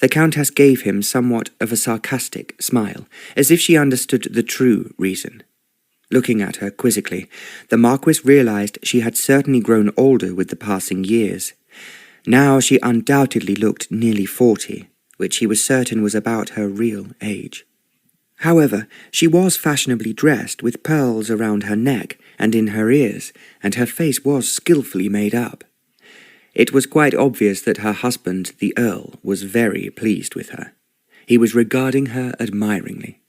The Countess gave him somewhat of a sarcastic smile, as if she understood the true reason. Looking at her quizzically, the Marquis realized she had certainly grown older with the passing years. Now she undoubtedly looked nearly 40, which he was certain was about her real age. However, she was fashionably dressed with pearls around her neck and in her ears, and her face was skilfully made up. It was quite obvious that her husband, the Earl, was very pleased with her. He was regarding her admiringly.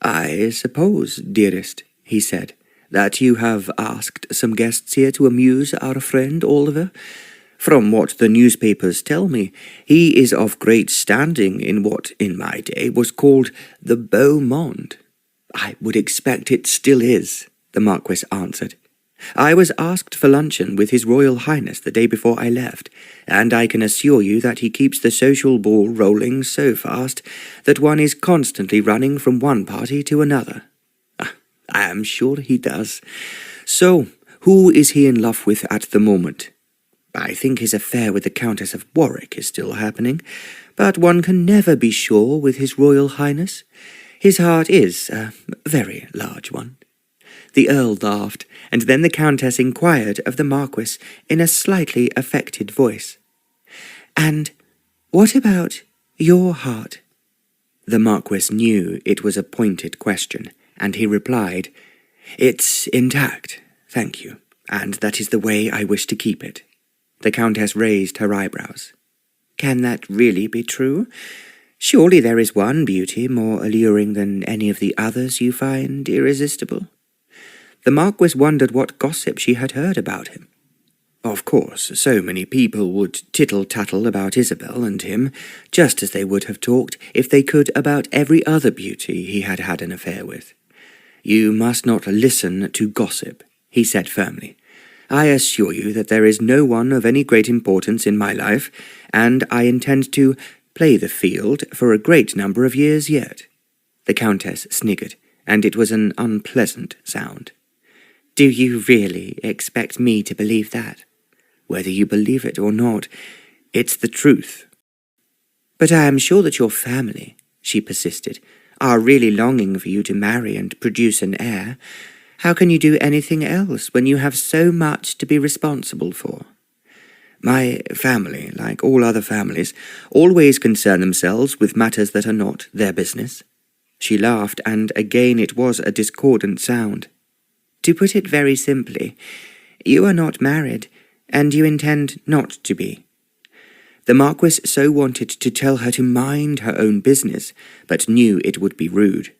"I suppose, dearest," he said, "that you have asked some guests here to amuse our friend Oliver. From what the newspapers tell me, he is of great standing in what, in my day, was called the beau monde." "I would expect it still is," the Marquis answered. "I was asked for luncheon with His Royal Highness the day before I left, and I can assure you that he keeps the social ball rolling so fast that one is constantly running from one party to another." "I am sure he does. So, who is he in love with at the moment?" "I think his affair with the Countess of Warwick is still happening, but one can never be sure with His Royal Highness. His heart is a very large one." The Earl laughed, and then the Countess inquired of the Marquis in a slightly affected voice, "And what about your heart?" The Marquis knew it was a pointed question, and he replied, "It's intact, thank you, and that is the way I wish to keep it." The Countess raised her eyebrows. "Can that really be true? Surely there is one beauty more alluring than any of the others you find irresistible?" The Marquis wondered what gossip she had heard about him. Of course, so many people would tittle-tattle about Isobel and him, just as they would have talked, if they could, about every other beauty he had had an affair with. "You must not listen to gossip," he said firmly. "I assure you that there is no one of any great importance in my life, and I intend to play the field for a great number of years yet." The Countess sniggered, and it was an unpleasant sound. "Do you really expect me to believe that?" "Whether you believe it or not, it's the truth." "But I am sure that your family," she persisted, "are really longing for you to marry and produce an heir. How can you do anything else when you have so much to be responsible for?" "My family, like all other families, always concern themselves with matters that are not their business." She laughed, and again it was a discordant sound. "To put it very simply, you are not married, and you intend not to be." The Marquis so wanted to tell her to mind her own business, but knew it would be rude.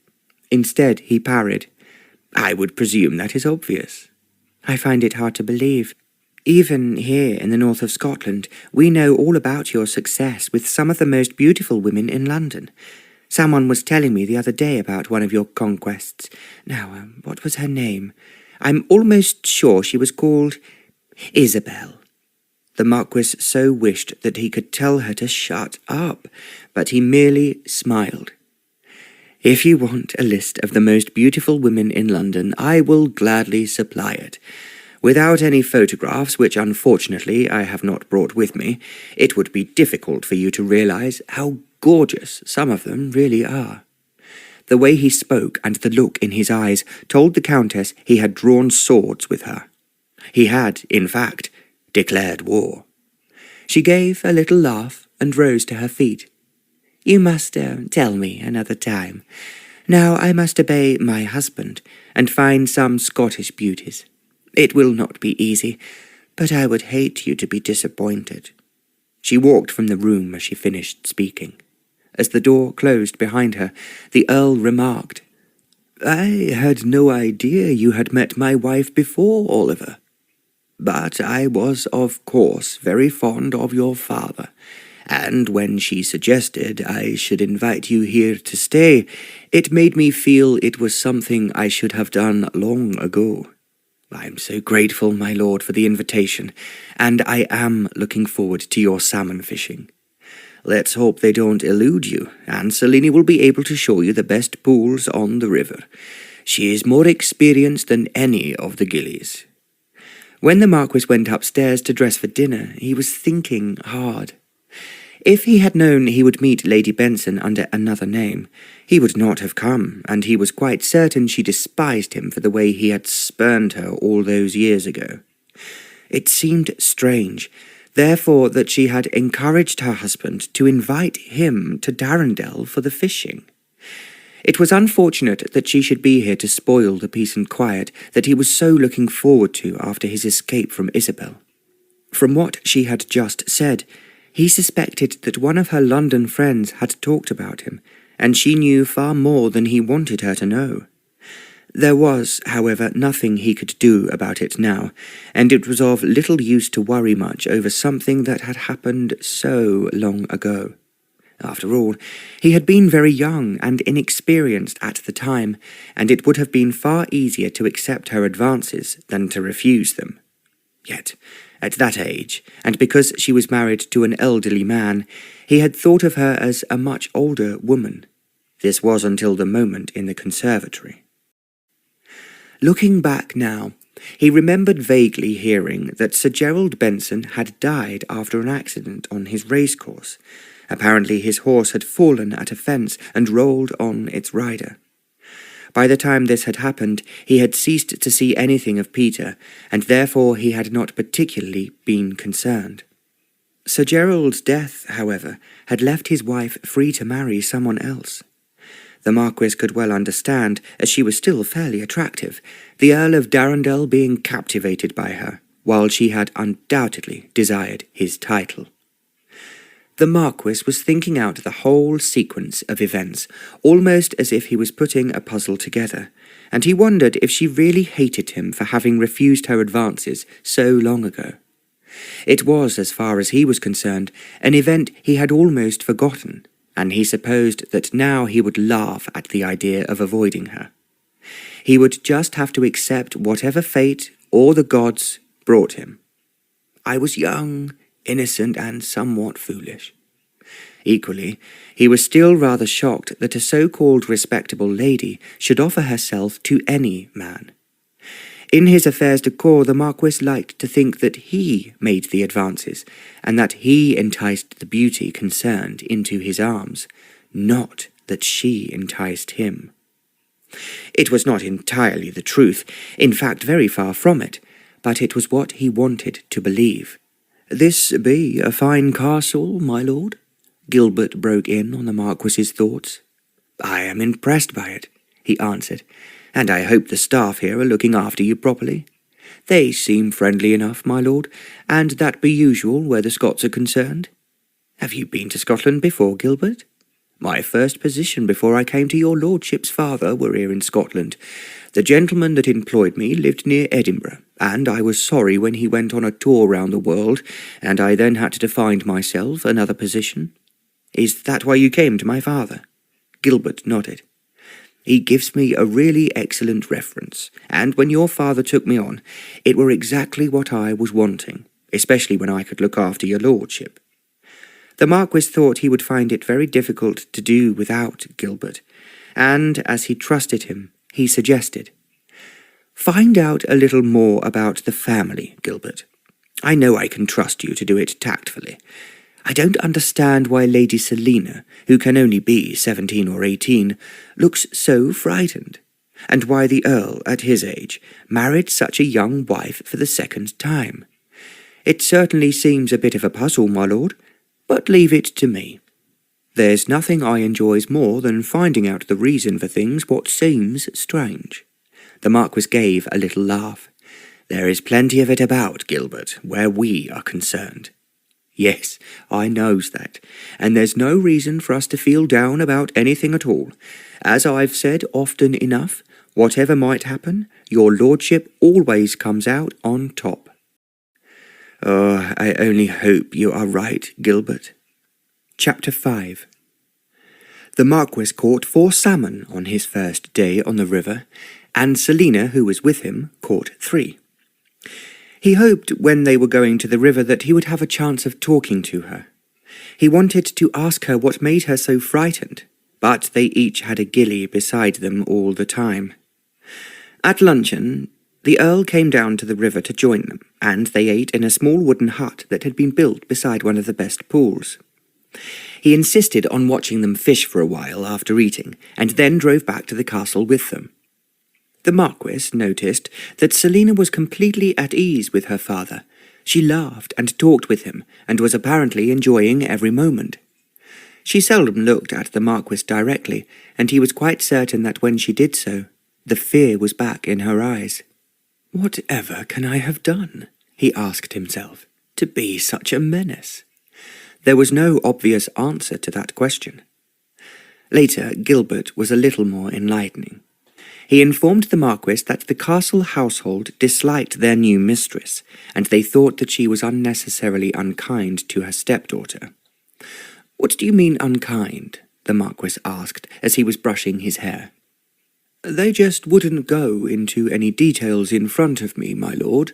Instead, he parried, "I would presume that is obvious." "I find it hard to believe. Even here in the north of Scotland, we know all about your success with some of the most beautiful women in London. Someone was telling me the other day about one of your conquests. Now, what was her name? I'm almost sure she was called Isobel." The Marquis so wished that he could tell her to shut up, but he merely smiled. "If you want a list of the most beautiful women in London, I will gladly supply it. Without any photographs, which unfortunately I have not brought with me, it would be difficult for you to realize how gorgeous some of them really are." The way he spoke and the look in his eyes told the Countess he had drawn swords with her. He had, in fact, declared war. She gave a little laugh and rose to her feet. "You must tell me another time. Now I must obey my husband and find some Scottish beauties. It will not be easy, but I would hate you to be disappointed." She walked from the room as she finished speaking. As the door closed behind her, the Earl remarked, "I had no idea you had met my wife before, Oliver. But I was, of course, very fond of your father, and when she suggested I should invite you here to stay, it made me feel it was something I should have done long ago. I'm so grateful, my lord, for the invitation, and I am looking forward to your salmon fishing. Let's hope they don't elude you, and Celina will be able to show you the best pools on the river. She is more experienced than any of the gillies." When the Marquis went upstairs to dress for dinner, he was thinking hard. If he had known he would meet Lady Benson under another name, he would not have come, and he was quite certain she despised him for the way he had spurned her all those years ago. It seemed strange, therefore, that she had encouraged her husband to invite him to Darendell for the fishing. It was unfortunate that she should be here to spoil the peace and quiet that he was so looking forward to after his escape from Isobel. From what she had just said, he suspected that one of her London friends had talked about him, and she knew far more than he wanted her to know. There was, however, nothing he could do about it now, and it was of little use to worry much over something that had happened so long ago. After all, he had been very young and inexperienced at the time, and it would have been far easier to accept her advances than to refuse them. Yet, at that age, and because she was married to an elderly man, he had thought of her as a much older woman. This was until the moment in the conservatory. Looking back now, he remembered vaguely hearing that Sir Gerald Benson had died after an accident on his racecourse. Apparently his horse had fallen at a fence and rolled on its rider. By the time this had happened, he had ceased to see anything of Peter, and therefore he had not particularly been concerned. Sir Gerald's death, however, had left his wife free to marry someone else. The Marquis could well understand, as she was still fairly attractive, the Earl of Darendell being captivated by her, while she had undoubtedly desired his title. The Marquis was thinking out the whole sequence of events, almost as if he was putting a puzzle together, and he wondered if she really hated him for having refused her advances so long ago. It was, as far as he was concerned, an event he had almost forgotten, and he supposed that now he would laugh at the idea of avoiding her. He would just have to accept whatever fate or the gods brought him. I was young, innocent, and somewhat foolish. Equally, he was still rather shocked that a so-called respectable lady should offer herself to any man. In his affairs-de-coeur, the Marquis liked to think that he made the advances, and that he enticed the beauty concerned into his arms, not that she enticed him. It was not entirely the truth, in fact very far from it, but it was what he wanted to believe. "This be a fine castle, my lord?" Gilbert broke in on the Marquis's thoughts. "I am impressed by it," he answered, "and I hope the staff here are looking after you properly. They seem friendly enough, my lord, and that be usual where the Scots are concerned. Have you been to Scotland before, Gilbert? My first position before I came to your lordship's father were here in Scotland. The gentleman that employed me lived near Edinburgh, and I was sorry when he went on a tour round the world, and I then had to find myself another position." "Is that why you came to my father?" Gilbert nodded. "He gives me a really excellent reference, and when your father took me on, it were exactly what I was wanting, especially when I could look after your lordship." The Marquis thought he would find it very difficult to do without Gilbert, and, as he trusted him, he suggested, "Find out a little more about the family, Gilbert. I know I can trust you to do it tactfully. I don't understand why Lady Celina, who can only be 17 or 18, looks so frightened, and why the Earl, at his age, married such a young wife for the second time. It certainly seems a bit of a puzzle, my lord, but leave it to me. There's nothing I enjoys more than finding out the reason for things what seems strange." The Marquis gave a little laugh. "There is plenty of it about, Gilbert, where we are concerned." Yes, I knows that, and there's no reason for us to feel down about anything at all. As I've said often enough, whatever might happen, your lordship always comes out on top. Oh, I only hope you are right, Gilbert. Chapter 5. The Marquis caught 4 salmon on his first day on the river, and Celina, who was with him, caught 3. He hoped when they were going to the river that he would have a chance of talking to her. He wanted to ask her what made her so frightened, but they each had a gilly beside them all the time. At luncheon, the Earl came down to the river to join them, and they ate in a small wooden hut that had been built beside one of the best pools. He insisted on watching them fish for a while after eating, and then drove back to the castle with them. The Marquis noticed that Celina was completely at ease with her father. She laughed and talked with him, and was apparently enjoying every moment. She seldom looked at the Marquis directly, and he was quite certain that when she did so, the fear was back in her eyes. "Whatever can I have done," he asked himself, "to be such a menace?" There was no obvious answer to that question. Later, Gilbert was a little more enlightening. He informed the Marquis that the castle household disliked their new mistress, and they thought that she was unnecessarily unkind to her stepdaughter. "What do you mean unkind?" the Marquis asked as he was brushing his hair. "They just wouldn't go into any details in front of me, my lord.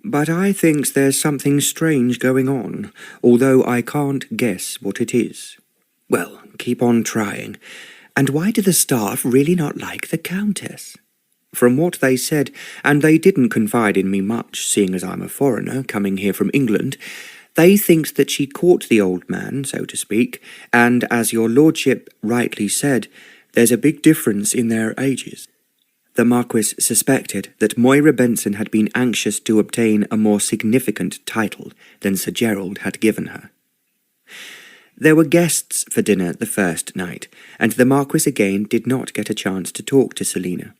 But I thinks there's something strange going on, although I can't guess what it is. Well, keep on trying. And why do the staff really not like the Countess? From what they said, and they didn't confide in me much, seeing as I'm a foreigner coming here from England, they thinks that she caught the old man, so to speak, and as your lordship rightly said, there's a big difference in their ages." The Marquis suspected that Moira Benson had been anxious to obtain a more significant title than Sir Gerald had given her. There were guests for dinner the first night, and the Marquis again did not get a chance to talk to Celina.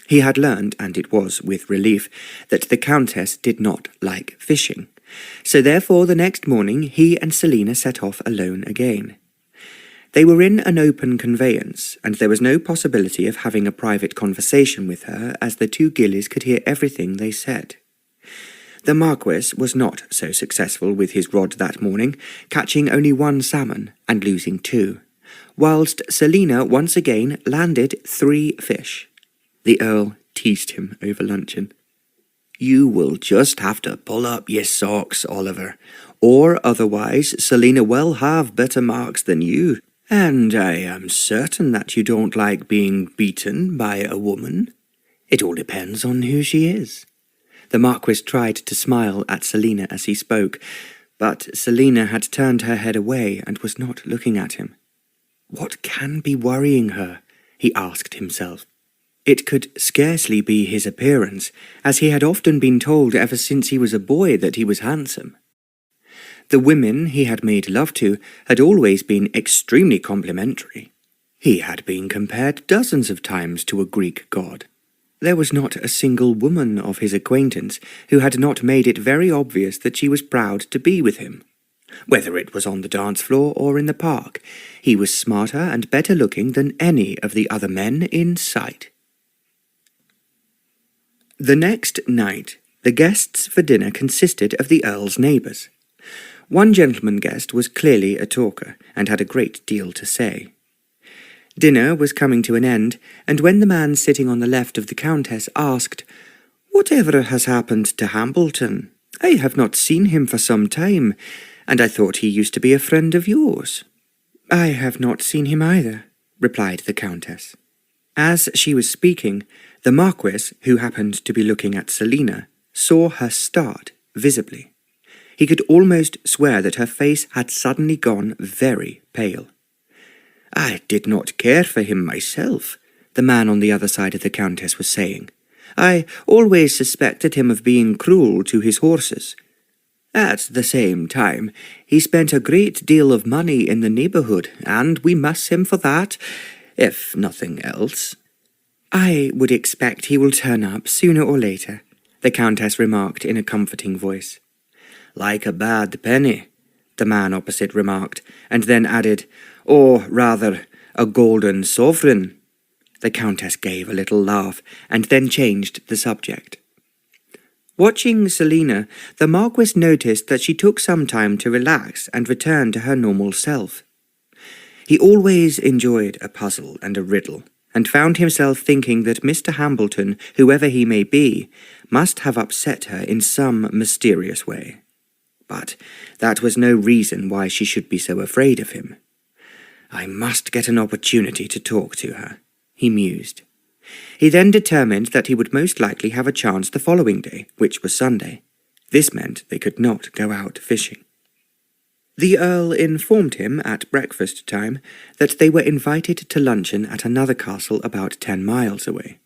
He had learned, and it was with relief, that the Countess did not like fishing, so therefore the next morning he and Celina set off alone again. They were in an open conveyance, and there was no possibility of having a private conversation with her, as the 2 gillies could hear everything they said. The Marquis was not so successful with his rod that morning, catching only 1 salmon and losing 2, whilst Celina once again landed 3 fish. The Earl teased him over luncheon. "You will just have to pull up your socks, Oliver, or otherwise Celina will have better marks than you, and I am certain that you don't like being beaten by a woman. It all depends on who she is." The Marquis tried to smile at Celina as he spoke, but Celina had turned her head away and was not looking at him. What can be worrying her? He asked himself. It could scarcely be his appearance, as he had often been told ever since he was a boy that he was handsome. The women he had made love to had always been extremely complimentary. He had been compared dozens of times to a Greek god. There was not a single woman of his acquaintance who had not made it very obvious that she was proud to be with him. Whether it was on the dance floor or in the park, he was smarter and better looking than any of the other men in sight. The next night, the guests for dinner consisted of the Earl's neighbours. One gentleman guest was clearly a talker, and had a great deal to say. Dinner was coming to an end, and when the man sitting on the left of the Countess asked, "Whatever has happened to Hambleton? I have not seen him for some time, and I thought he used to be a friend of yours." "I have not seen him either," replied the Countess. As she was speaking, the Marquis, who happened to be looking at Celina, saw her start visibly. He could almost swear that her face had suddenly gone very pale. "I did not care for him myself," the man on the other side of the Countess was saying. "I always suspected him of being cruel to his horses. At the same time, he spent a great deal of money in the neighbourhood, and we miss him for that, if nothing else." "I would expect he will turn up sooner or later," the Countess remarked in a comforting voice. "Like a bad penny," the man opposite remarked, and then added, "or rather, a golden sovereign." The Countess gave a little laugh, and then changed the subject. Watching Celina, the Marquis noticed that she took some time to relax and return to her normal self. He always enjoyed a puzzle and a riddle, and found himself thinking that Mr. Hambleton, whoever he may be, must have upset her in some mysterious way. But that was no reason why she should be so afraid of him. "I must get an opportunity to talk to her," he mused. He then determined that he would most likely have a chance the following day, which was Sunday. This meant they could not go out fishing. The Earl informed him at breakfast time that they were invited to luncheon at another castle about 10 miles away.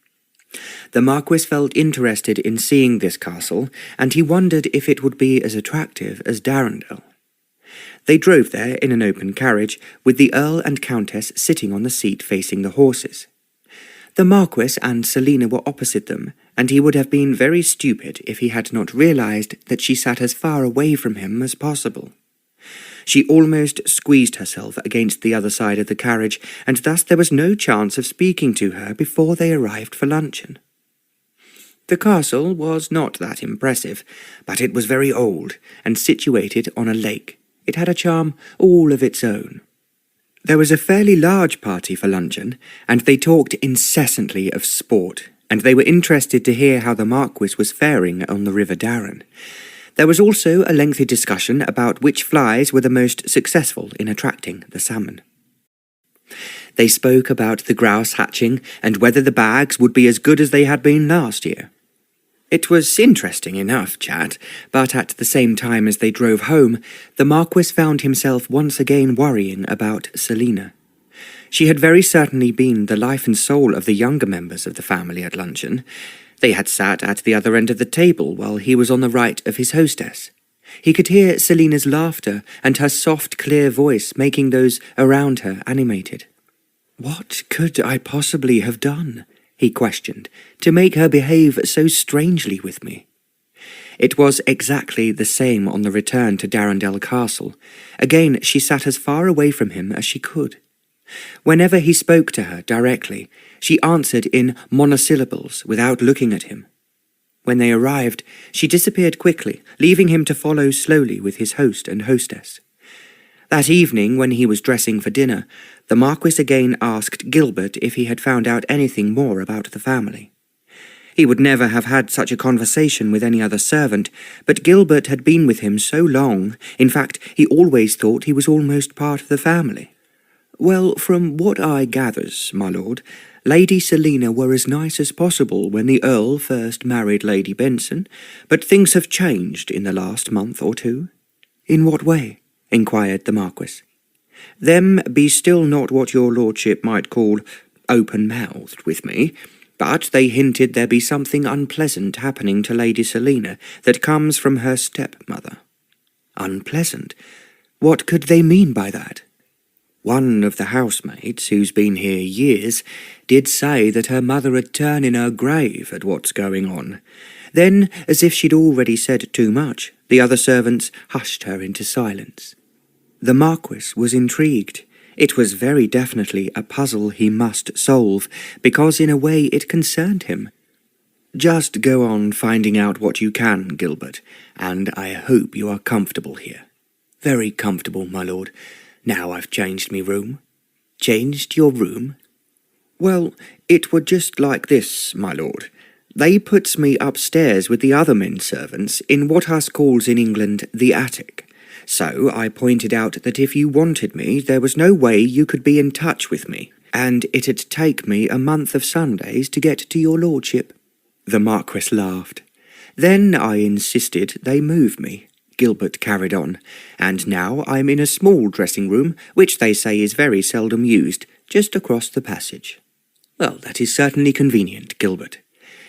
The Marquis felt interested in seeing this castle, and he wondered if it would be as attractive as Darendell. They drove there in an open carriage, with the Earl and Countess sitting on the seat facing the horses. The Marquis and Celina were opposite them, and he would have been very stupid if he had not realized that she sat as far away from him as possible. She almost squeezed herself against the other side of the carriage, and thus there was no chance of speaking to her before they arrived for luncheon. The castle was not that impressive, but it was very old, and situated on a lake. It had a charm all of its own. There was a fairly large party for luncheon, and they talked incessantly of sport, and they were interested to hear how the Marquis was faring on the River Darren. There was also a lengthy discussion about which flies were the most successful in attracting the salmon. They spoke about the grouse hatching and whether the bags would be as good as they had been last year. It was interesting enough chat, but at the same time as they drove home, the Marquis found himself once again worrying about Celina. She had very certainly been the life and soul of the younger members of the family at luncheon. They had sat at the other end of the table while he was on the right of his hostess. He could hear Celina's laughter and her soft, clear voice making those around her animated. "What could I possibly have done," he questioned, "to make her behave so strangely with me?" It was exactly the same on the return to Darendell Castle. Again she sat as far away from him as she could. Whenever he spoke to her directly, she answered in monosyllables without looking at him. When they arrived, she disappeared quickly, leaving him to follow slowly with his host and hostess. That evening, when he was dressing for dinner, the Marquis again asked Gilbert if he had found out anything more about the family. He would never have had such a conversation with any other servant, but Gilbert had been with him so long, in fact, he always thought he was almost part of the family. "Well, from what I gathers, my lord, Lady Celina were as nice as possible when the Earl first married Lady Benson, but things have changed in the last month or two." "In what way?" inquired the Marquis. "Them be still not what your lordship might call open-mouthed with me, but they hinted there be something unpleasant happening to Lady Celina that comes from her stepmother." "Unpleasant? What could they mean by that?" "One of the housemaids, who's been here years, did say that her mother 'ud turn in her grave at what's going on. Then, as if she'd already said too much, the other servants hushed her into silence." The Marquis was intrigued. It was very definitely a puzzle he must solve, because in a way it concerned him. "Just go on finding out what you can, Gilbert, and I hope you are comfortable here." "Very comfortable, my lord. Now I've changed me room." "Changed your room?" "Well, it were just like this, my lord. They puts me upstairs with the other men servants in what us calls in England the attic. So I pointed out that if you wanted me, there was no way you could be in touch with me, and it'd take me a month of Sundays to get to your lordship." The Marquis laughed. "Then I insisted they move me," Gilbert carried on, "and now I'm in a small dressing-room, which they say is very seldom used, just across the passage." "Well, that is certainly convenient, Gilbert."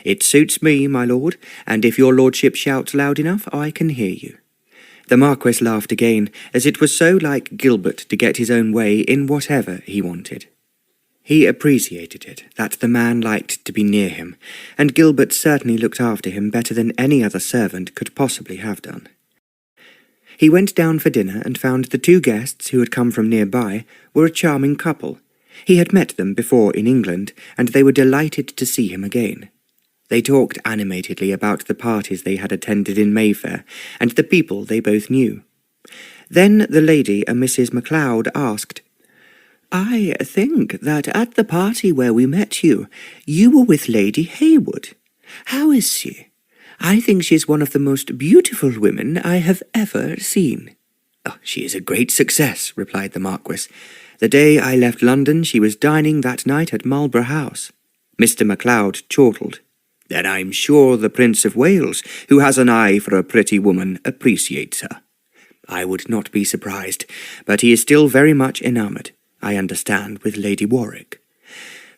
"It suits me, my lord, and if your lordship shouts loud enough, I can hear you." The Marquis laughed again, as it was so like Gilbert to get his own way in whatever he wanted. He appreciated it, that the man liked to be near him, and Gilbert certainly looked after him better than any other servant could possibly have done. He went down for dinner and found the two guests who had come from nearby were a charming couple. He had met them before in England, and they were delighted to see him again. They talked animatedly about the parties they had attended in Mayfair, and the people they both knew. Then the lady, a Mrs. MacLeod, asked, "I think that at the party where we met you, you were with Lady Heywood. How is she? I think she is one of the most beautiful women I have ever seen." "Oh, she is a great success," replied the Marquis. "The day I left London she was dining that night at Marlborough House." Mr. MacLeod chortled. "Then I'm sure the Prince of Wales, who has an eye for a pretty woman, appreciates her." "I would not be surprised, but he is still very much enamoured, I understand, with Lady Warwick."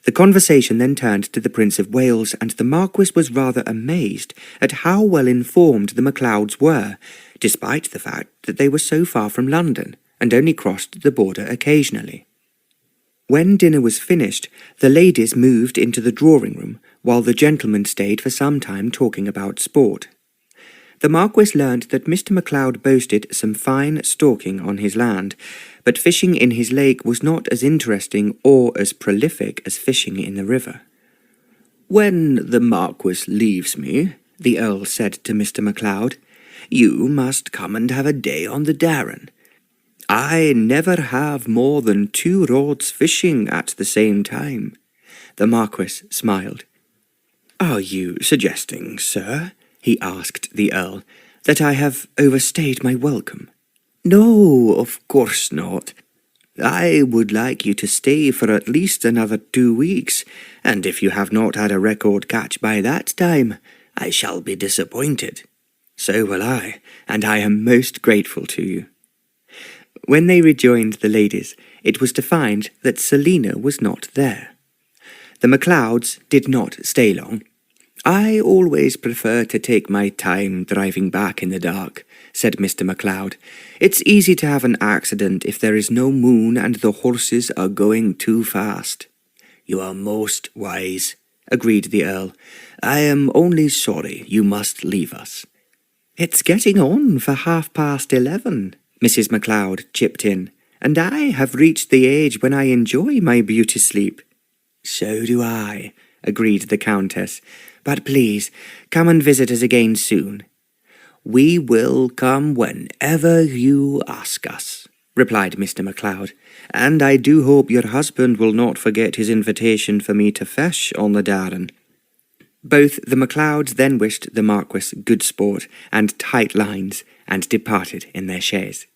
The conversation then turned to the Prince of Wales, and the Marquis was rather amazed at how well informed the MacLeods were, despite the fact that they were so far from London, and only crossed the border occasionally. When dinner was finished, the ladies moved into the drawing-room, while the gentlemen stayed for some time talking about sport. The Marquis learned that Mr. MacLeod boasted some fine stalking on his land, but fishing in his lake was not as interesting or as prolific as fishing in the river. "When the Marquis leaves me," the Earl said to Mr. MacLeod, "you must come and have a day on the Darren. I never have more than 2 rods fishing at the same time." The Marquis smiled. "Are you suggesting, sir," he asked the Earl, "that I have overstayed my welcome?" "No, of course not. I would like you to stay for at least another 2 weeks, and if you have not had a record catch by that time, I shall be disappointed." "So will I, and I am most grateful to you." When they rejoined the ladies, it was to find that Celina was not there. The MacLeods did not stay long. "I always prefer to take my time driving back in the dark," said Mr. MacLeod. "It's easy to have an accident if there is no moon and the horses are going too fast." "You are most wise," agreed the Earl. "I am only sorry you must leave us." "It's getting on for 11:30, Mrs. MacLeod chipped in, "and I have reached the age when I enjoy my beauty sleep." "So do I," agreed the Countess. "But please, come and visit us again soon." "We will come whenever you ask us," replied Mr. MacLeod, "and I do hope your husband will not forget his invitation for me to fish on the Darren." Both the MacLeods then wished the Marquis good sport and tight lines, and departed in their chaise.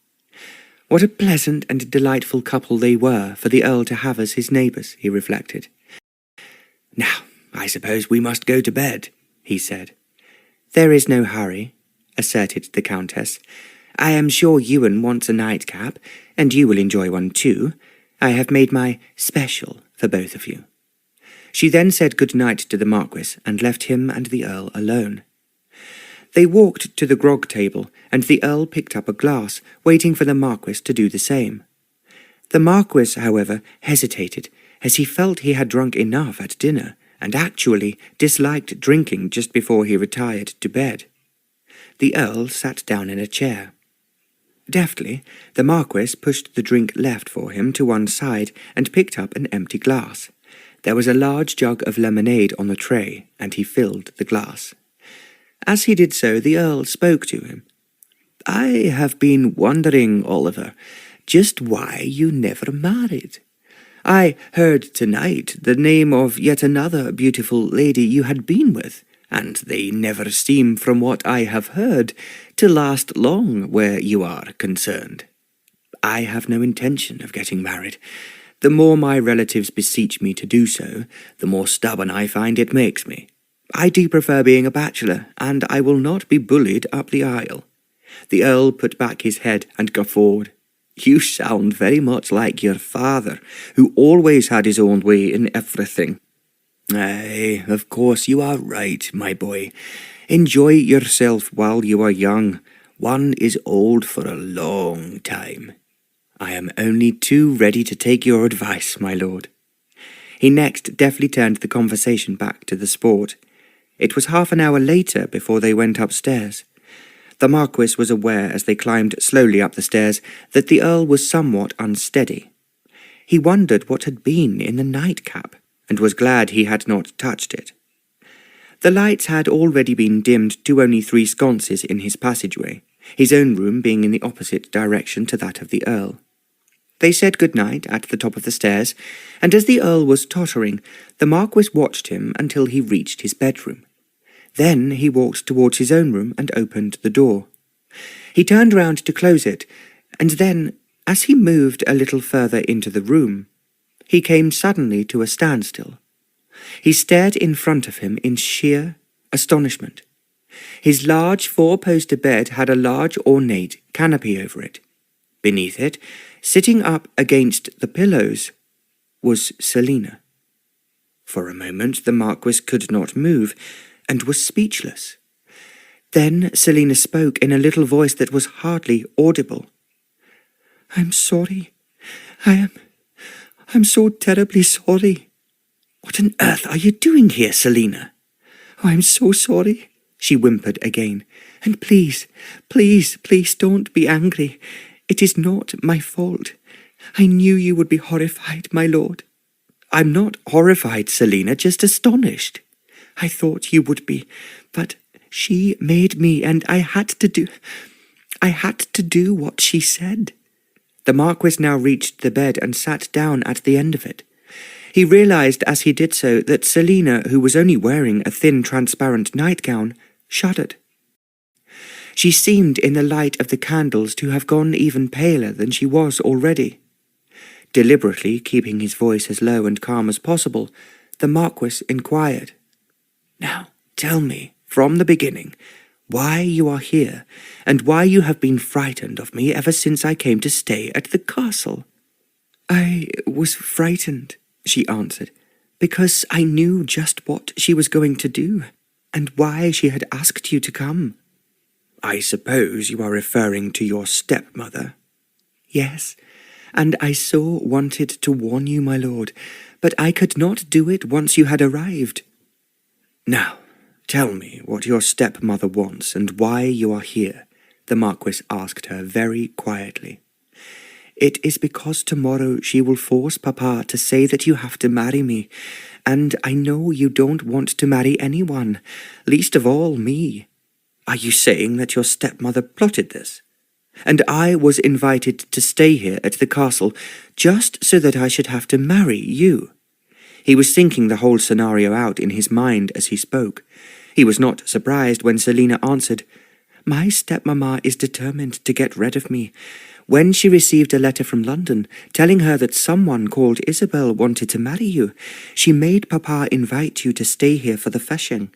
What a pleasant and delightful couple they were for the Earl to have as his neighbours, he reflected. "Now, I suppose we must go to bed," he said. "There is no hurry," asserted the Countess. "I am sure Ewan wants a nightcap, and you will enjoy one too. I have made my special for both of you." She then said good night to the Marquis, and left him and the Earl alone. They walked to the grog table, and the Earl picked up a glass, waiting for the Marquis to do the same. The Marquis, however, hesitated, as he felt he had drunk enough at dinner, and actually disliked drinking just before he retired to bed. The Earl sat down in a chair. Deftly, the Marquis pushed the drink left for him to one side and picked up an empty glass. There was a large jug of lemonade on the tray, and he filled the glass. As he did so, the Earl spoke to him. "I have been wondering, Oliver, just why you never married. I heard tonight the name of yet another beautiful lady you had been with, and they never seem, from what I have heard, to last long where you are concerned." "I have no intention of getting married. The more my relatives beseech me to do so, the more stubborn I find it makes me. I do prefer being a bachelor, and I will not be bullied up the aisle." The Earl put back his head and guffawed. "You sound very much like your father, who always had his own way in everything." "Aye, of course you are right, my boy. Enjoy yourself while you are young. One is old for a long time." "I am only too ready to take your advice, my lord." He next deftly turned the conversation back to the sport. It was half an hour later before they went upstairs. The Marquis was aware as they climbed slowly up the stairs that the Earl was somewhat unsteady. He wondered what had been in the nightcap, and was glad he had not touched it. The lights had already been dimmed to only 3 sconces in his passageway, his own room being in the opposite direction to that of the Earl. They said good night at the top of the stairs, and as the Earl was tottering, the Marquis watched him until he reached his bedroom. Then he walked towards his own room and opened the door. He turned round to close it, and then, as he moved a little further into the room, he came suddenly to a standstill. He stared in front of him in sheer astonishment. His large 4-poster bed had a large ornate canopy over it. Beneath it, sitting up against the pillows, was Celina. For a moment the Marquis could not move, and was speechless. Then Celina spoke in a little voice that was hardly audible. "I'm sorry. I'm so terribly sorry." "What on earth are you doing here, Celina?" "Oh, I'm so sorry," she whimpered again. "And please don't be angry. It is not my fault. I knew you would be horrified, my lord." "I'm not horrified, Celina, just astonished." "I thought you would be, but she made me, and I had to do what she said." The Marquis now reached the bed and sat down at the end of it. He realized as he did so that Celina, who was only wearing a thin transparent nightgown, shuddered. She seemed in the light of the candles to have gone even paler than she was already. Deliberately keeping his voice as low and calm as possible, the Marquis inquired, "Now tell me, from the beginning, why you are here, and why you have been frightened of me ever since I came to stay at the castle." "I was frightened," she answered, "because I knew just what she was going to do, and why she had asked you to come." "I suppose you are referring to your stepmother?" "Yes, and I so wanted to warn you, my lord, but I could not do it once you had arrived." "Now, tell me what your stepmother wants and why you are here," the Marquis asked her very quietly. "It is because tomorrow she will force Papa to say that you have to marry me, and I know you don't want to marry anyone, least of all me." "Are you saying that your stepmother plotted this? And I was invited to stay here at the castle just so that I should have to marry you?" He was thinking the whole scenario out in his mind as he spoke. He was not surprised when Celina answered, "My stepmamma is determined to get rid of me. When she received a letter from London telling her that someone called Isobel wanted to marry you, she made Papa invite you to stay here for the feshing."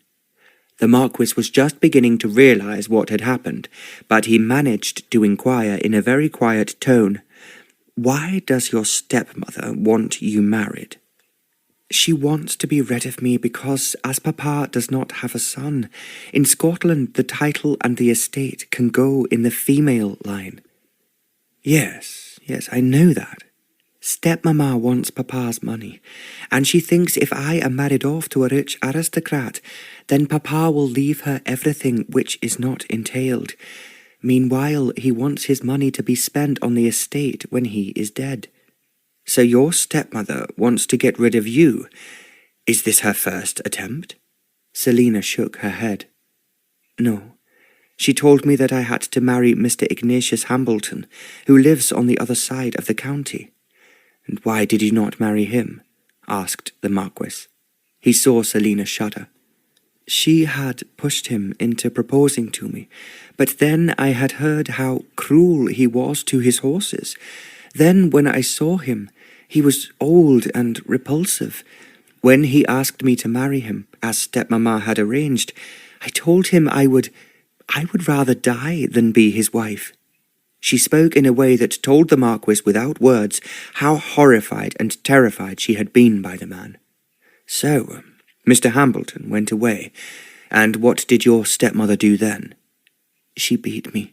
The Marquis was just beginning to realize what had happened, but he managed to inquire in a very quiet tone, "Why does your stepmother want you married?" "She wants to be rid of me because, as Papa does not have a son, in Scotland the title and the estate can go in the female line." Yes, I know that. Stepmamma wants Papa's money, and she thinks if I am married off to a rich aristocrat, then Papa will leave her everything which is not entailed. Meanwhile, he wants his money to be spent on the estate when he is dead. So your stepmother wants to get rid of you. Is this her first attempt? Celina shook her head. No. She told me that I had to marry Mr. Ignatius Hambleton, who lives on the other side of the county. "And why did you not marry him?" asked the Marquis. He saw Celina shudder. "She had pushed him into proposing to me, but then I had heard how cruel he was to his horses. Then when I saw him, he was old and repulsive. When he asked me to marry him, as stepmamma had arranged, I told him I would rather die than be his wife." She spoke in a way that told the Marquis without words how horrified and terrified she had been by the man. "So, Mr. Hambleton went away, and what did your stepmother do then?" "She beat me,"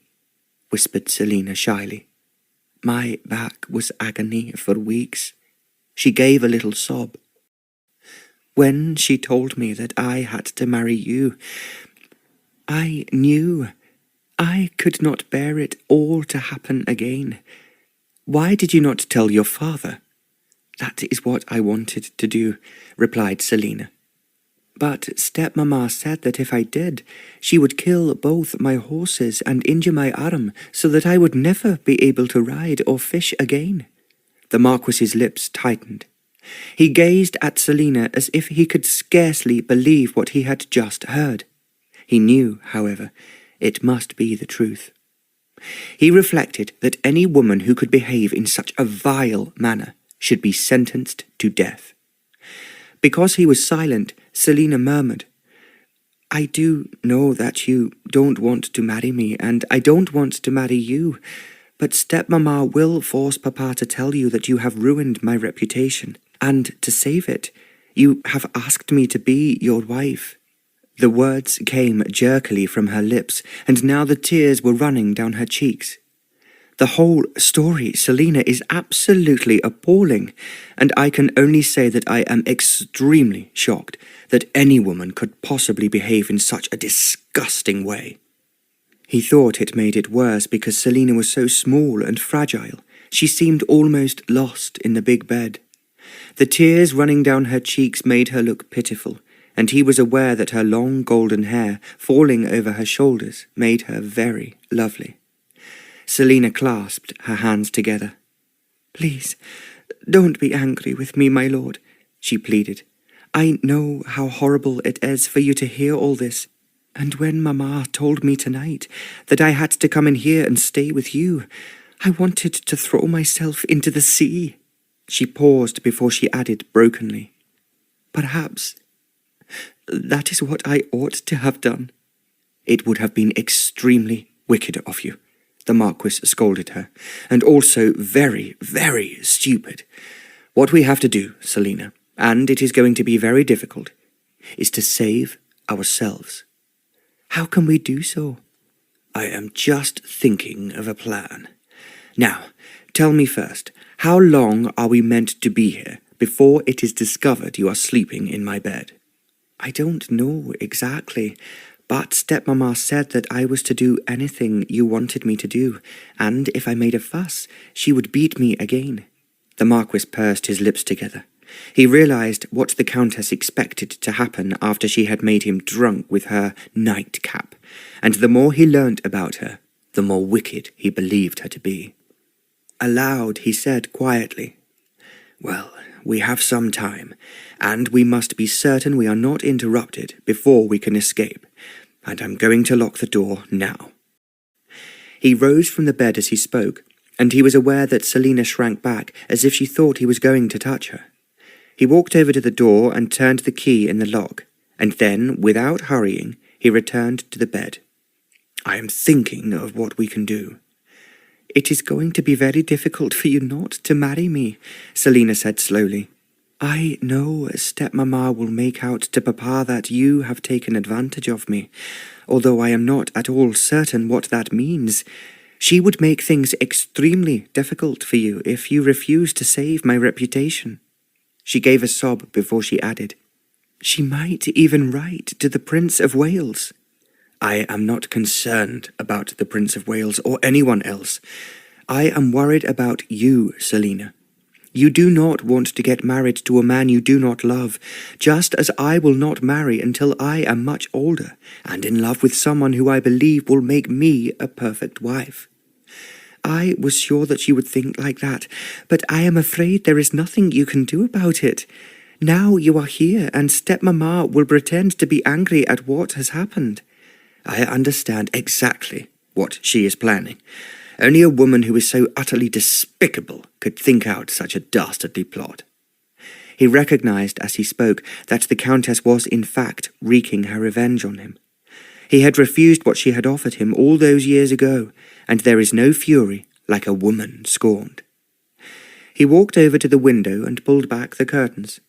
whispered Celina shyly. "My back was agony for weeks." She gave a little sob. "When she told me that I had to marry you, I knew I could not bear it all to happen again. Why did you not tell your father?" "That is what I wanted to do," replied Celina. "But stepmamma said that if I did, she would kill both my horses and injure my arm so that I would never be able to ride or fish again." The Marquis's lips tightened. He gazed at Celina as if he could scarcely believe what he had just heard. He knew, however, it must be the truth. He reflected that any woman who could behave in such a vile manner should be sentenced to death. Because he was silent, Celina murmured, "I do know that you don't want to marry me, and I don't want to marry you, but stepmamma will force papa to tell you that you have ruined my reputation, and to save it, you have asked me to be your wife." The words came jerkily from her lips, and now the tears were running down her cheeks. "The whole story, Celina, is absolutely appalling, and I can only say that I am extremely shocked that any woman could possibly behave in such a disgusting way." He thought it made it worse because Celina was so small and fragile. She seemed almost lost in the big bed. The tears running down her cheeks made her look pitiful, and he was aware that her long golden hair falling over her shoulders made her very lovely. Celina clasped her hands together. "Please, don't be angry with me, my lord," she pleaded. "I know how horrible it is for you to hear all this, and when Mamma told me tonight that I had to come in here and stay with you, I wanted to throw myself into the sea." She paused before she added brokenly, "Perhaps that is what I ought to have done." "It would have been extremely wicked of you," the Marquis scolded her, "and also very, very stupid. What we have to do, Celina, and it is going to be very difficult, is to save ourselves." "How can we do so?" "I am just thinking of a plan. Now, tell me first, how long are we meant to be here before it is discovered you are sleeping in my bed?" "I don't know exactly, but stepmamma said that I was to do anything you wanted me to do, and if I made a fuss, she would beat me again." The Marquis pursed his lips together. He realized what the Countess expected to happen after she had made him drunk with her nightcap, and the more he learnt about her, the more wicked he believed her to be. Aloud he said quietly, "Well, we have some time, and we must be certain we are not interrupted before we can escape, and I'm going to lock the door now." He rose from the bed as he spoke, and he was aware that Celina shrank back as if she thought he was going to touch her. He walked over to the door and turned the key in the lock, and then, without hurrying, he returned to the bed. "I am thinking of what we can do." "It is going to be very difficult for you not to marry me," Celina said slowly. "I know stepmamma will make out to papa that you have taken advantage of me, although I am not at all certain what that means. She would make things extremely difficult for you if you refuse to save my reputation." She gave a sob before she added, "She might even write to the Prince of Wales." "I am not concerned about the Prince of Wales or anyone else. I am worried about you, Celina. You do not want to get married to a man you do not love, just as I will not marry until I am much older and in love with someone who I believe will make me a perfect wife. I was sure that you would think like that, but I am afraid there is nothing you can do about it. Now you are here, and stepmamma will pretend to be angry at what has happened." "I understand exactly what she is planning. Only a woman who is so utterly despicable could think out such a dastardly plot." He recognized as he spoke that the Countess was in fact wreaking her revenge on him. He had refused what she had offered him all those years ago, and there is no fury like a woman scorned. He walked over to the window and pulled back the curtains.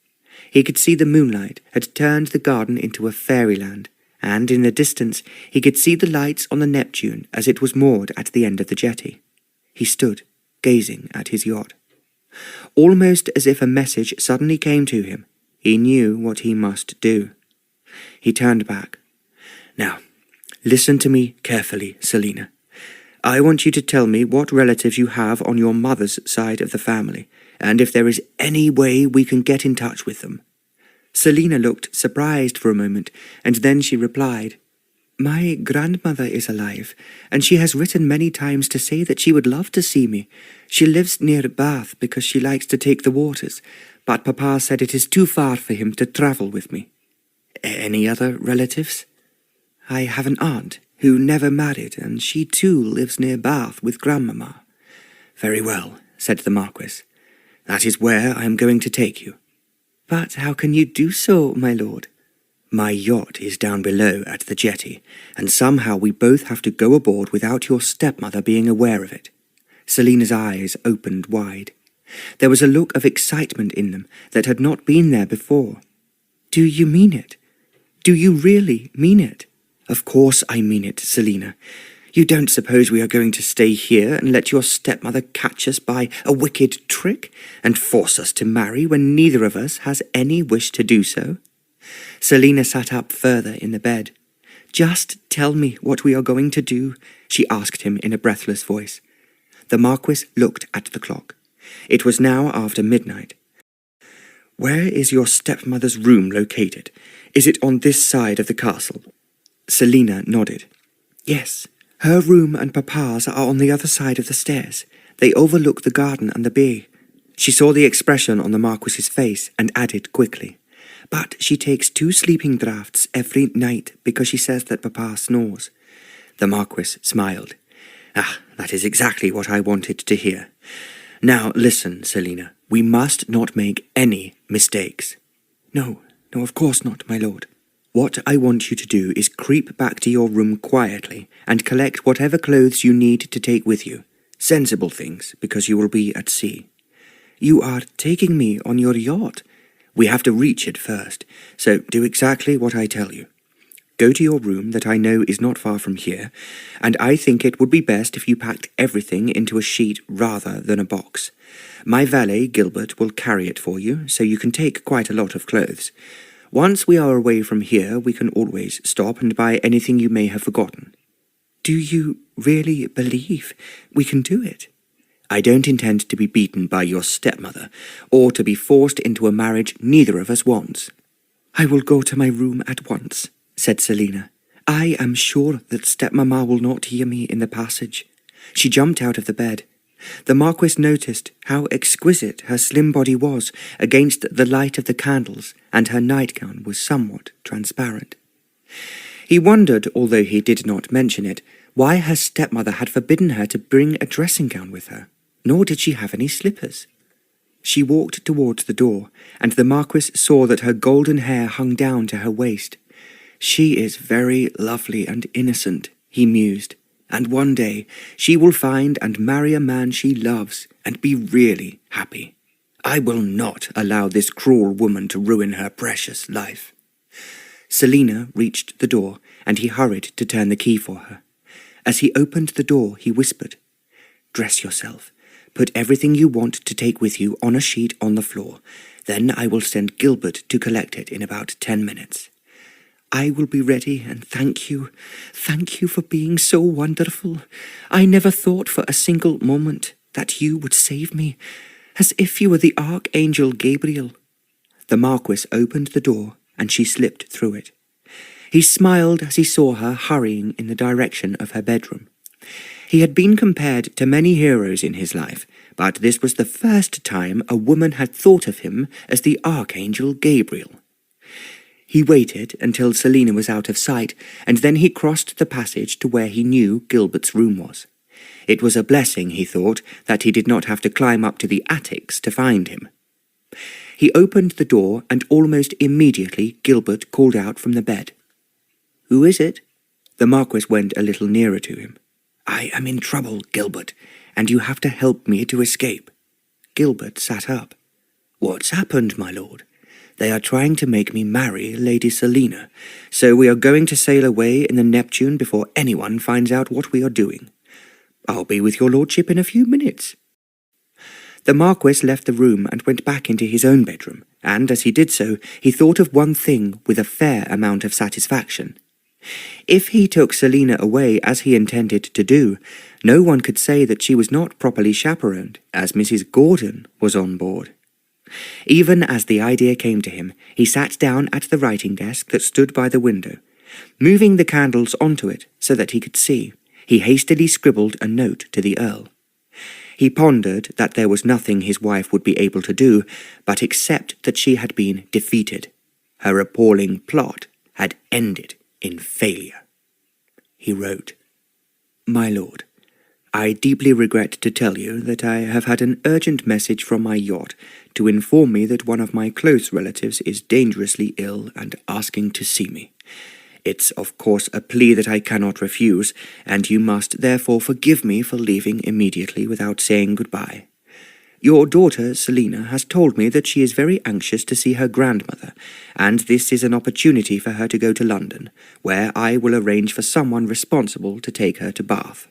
He could see the moonlight had turned the garden into a fairyland, and in the distance he could see the lights on the Neptune as it was moored at the end of the jetty. He stood, gazing at his yacht. Almost as if a message suddenly came to him, he knew what he must do. He turned back. "Now, Listen to me carefully, Celina. I want you to tell me what relatives you have on your mother's side of the family, and if there is any way we can get in touch with them." Celina looked surprised for a moment, and then she replied, "My grandmother is alive, and she has written many times to say that she would love to see me. She lives near Bath because she likes to take the waters, but Papa said it is too far for him to travel with me." "Any other relatives?" "I have an aunt who never married, and she too lives near Bath with Grandmamma." "Very well," said the Marquis. "That is where I am going to take you." "But how can you do so, my lord?" "My yacht is down below at the jetty, and somehow we both have to go aboard without your stepmother being aware of it." Celina's eyes opened wide. There was a look of excitement in them that had not been there before. "Do you mean it? Do you really mean it?" "Of course I mean it, Celina. You don't suppose we are going to stay here and let your stepmother catch us by a wicked trick and force us to marry when neither of us has any wish to do so?" Celina sat up further in the bed. "Just tell me what we are going to do," she asked him in a breathless voice. The Marquis looked at the clock. It was now after midnight. "Where is your stepmother's room located? Is it on this side of the castle?" Celina nodded. "Yes, her room and Papa's are on the other side of the stairs. They overlook the garden and the bay." She saw the expression on the Marquis's face and added quickly, "But she takes 2 sleeping draughts every night because she says that Papa snores." The Marquis smiled. "Ah, that is exactly what I wanted to hear. Now listen, Celina, we must not make any mistakes." No, of course not, my lord." "What I want you to do is creep back to your room quietly and collect whatever clothes you need to take with you. Sensible things, because you will be at sea." "You are taking me on your yacht?" "We have to reach it first, so do exactly what I tell you. Go to your room that I know is not far from here, and I think it would be best if you packed everything into a sheet rather than a box. My valet, Gilbert, will carry it for you, so you can take quite a lot of clothes. Once we are away from here, we can always stop and buy anything you may have forgotten." "Do you really believe we can do it?" "I don't intend to be beaten by your stepmother, or to be forced into a marriage neither of us wants." "I will go to my room at once," said Celina. "I am sure that stepmamma will not hear me in the passage." She jumped out of the bed. The Marquis noticed how exquisite her slim body was against the light of the candles, and her nightgown was somewhat transparent. He wondered, although he did not mention it, why her stepmother had forbidden her to bring a dressing-gown with her, nor did she have any slippers. She walked towards the door, and the Marquis saw that her golden hair hung down to her waist. "She is very lovely and innocent," he mused, "and one day she will find and marry a man she loves and be really happy. I will not allow this cruel woman to ruin her precious life." Celina reached the door, and he hurried to turn the key for her. As he opened the door, he whispered, "Dress yourself. Put everything you want to take with you on a sheet on the floor. Then I will send Gilbert to collect it in about 10 minutes. I will be ready, and thank you for being so wonderful. I never thought for a single moment that you would save me, as if you were the Archangel Gabriel." The Marquis opened the door, and she slipped through it. He smiled as he saw her hurrying in the direction of her bedroom. He had been compared to many heroes in his life, but this was the first time a woman had thought of him as the Archangel Gabriel. He waited until Celina was out of sight, and then he crossed the passage to where he knew Gilbert's room was. It was a blessing, he thought, that he did not have to climb up to the attics to find him. He opened the door, and almost immediately Gilbert called out from the bed. "Who is it?" The Marquis went a little nearer to him. "I am in trouble, Gilbert, and you have to help me to escape." Gilbert sat up. "What's happened, my lord?" "They are trying to make me marry Lady Celina, so we are going to sail away in the Neptune before anyone finds out what we are doing. I'll be with your lordship in a few minutes." The Marquis left the room and went back into his own bedroom, and as he did so, he thought of one thing with a fair amount of satisfaction. If he took Celina away as he intended to do, no one could say that she was not properly chaperoned, as Mrs. Gordon was on board. Even as the idea came to him, he sat down at the writing desk that stood by the window. Moving the candles onto it so that he could see, he hastily scribbled a note to the Earl. He pondered that there was nothing his wife would be able to do but accept that she had been defeated. Her appalling plot had ended in failure. He wrote, "My lord, I deeply regret to tell you that I have had an urgent message from my yacht to inform me that one of my close relatives is dangerously ill and asking to see me. It's of course a plea that I cannot refuse, and you must therefore forgive me for leaving immediately without saying goodbye. Your daughter, Celina, has told me that she is very anxious to see her grandmother, and this is an opportunity for her to go to London, where I will arrange for someone responsible to take her to Bath.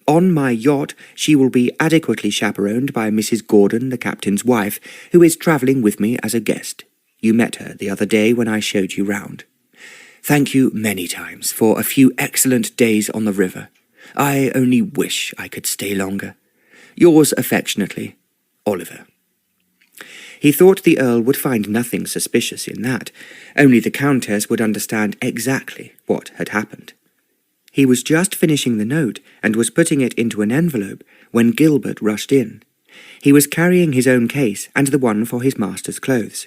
On my yacht, she will be adequately chaperoned by Mrs. Gordon, the captain's wife, who is travelling with me as a guest. You met her the other day when I showed you round. Thank you many times for a few excellent days on the river. I only wish I could stay longer. Yours affectionately, Oliver." He thought the Earl would find nothing suspicious in that, only the Countess would understand exactly what had happened. He was just finishing the note and was putting it into an envelope when Gilbert rushed in. He was carrying his own case and the one for his master's clothes.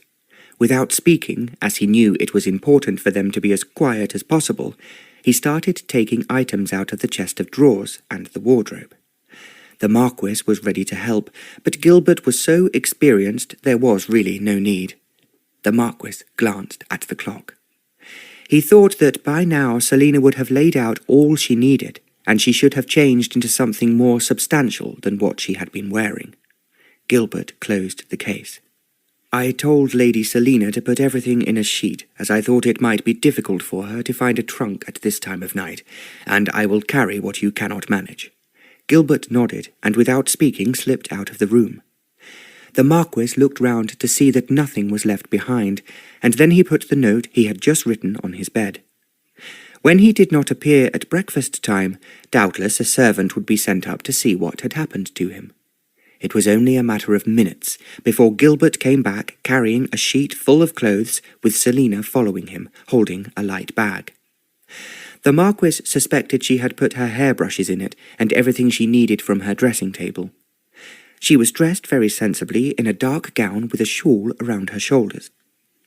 Without speaking, as he knew it was important for them to be as quiet as possible, he started taking items out of the chest of drawers and the wardrobe. The Marquis was ready to help, but Gilbert was so experienced there was really no need. The Marquis glanced at the clock. He thought that by now Celina would have laid out all she needed, and she should have changed into something more substantial than what she had been wearing. Gilbert closed the case. "I told Lady Celina to put everything in a sheet, as I thought it might be difficult for her to find a trunk at this time of night, and I will carry what you cannot manage." Gilbert nodded, and without speaking slipped out of the room. The Marquis looked round to see that nothing was left behind, and then he put the note he had just written on his bed. When he did not appear at breakfast time, doubtless a servant would be sent up to see what had happened to him. It was only a matter of minutes before Gilbert came back carrying a sheet full of clothes, with Celina following him, holding a light bag. The Marquis suspected she had put her hairbrushes in it and everything she needed from her dressing table. She was dressed very sensibly in a dark gown with a shawl around her shoulders.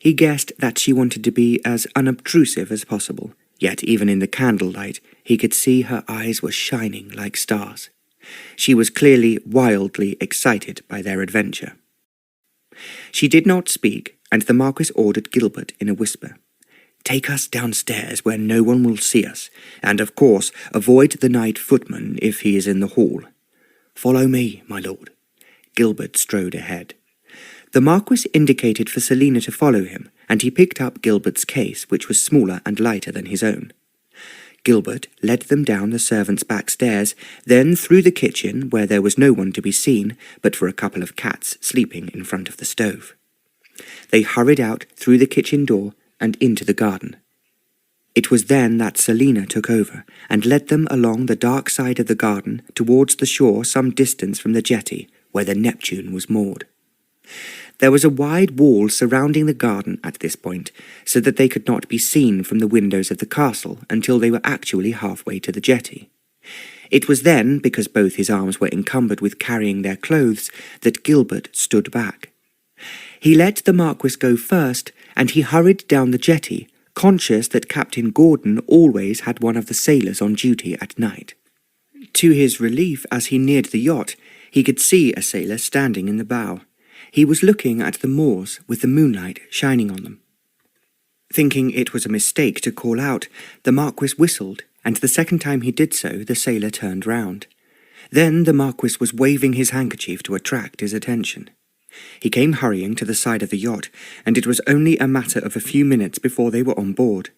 He guessed that she wanted to be as unobtrusive as possible, yet even in the candlelight he could see her eyes were shining like stars. She was clearly wildly excited by their adventure. She did not speak, and the Marquis ordered Gilbert in a whisper, "Take us downstairs where no one will see us, and of course avoid the night footman if he is in the hall. Follow me, my lord." Gilbert strode ahead. The Marquis indicated for Celina to follow him, and he picked up Gilbert's case, which was smaller and lighter than his own. Gilbert led them down the servants' back stairs, then through the kitchen, where there was no one to be seen but for a couple of cats sleeping in front of the stove. They hurried out through the kitchen door and into the garden. It was then that Celina took over and led them along the dark side of the garden towards the shore some distance from the jetty where the Neptune was moored. There was a wide wall surrounding the garden at this point, so that they could not be seen from the windows of the castle until they were actually halfway to the jetty. It was then, because both his arms were encumbered with carrying their clothes, that Gilbert stood back. He let the Marquis go first, and he hurried down the jetty, conscious that Captain Gordon always had one of the sailors on duty at night. To his relief, as he neared the yacht, he could see a sailor standing in the bow. He was looking at the moors with the moonlight shining on them. Thinking it was a mistake to call out, the Marquis whistled, and the second time he did so, the sailor turned round. Then the Marquis was waving his handkerchief to attract his attention. He came hurrying to the side of the yacht, and it was only a matter of a few minutes before they were on board.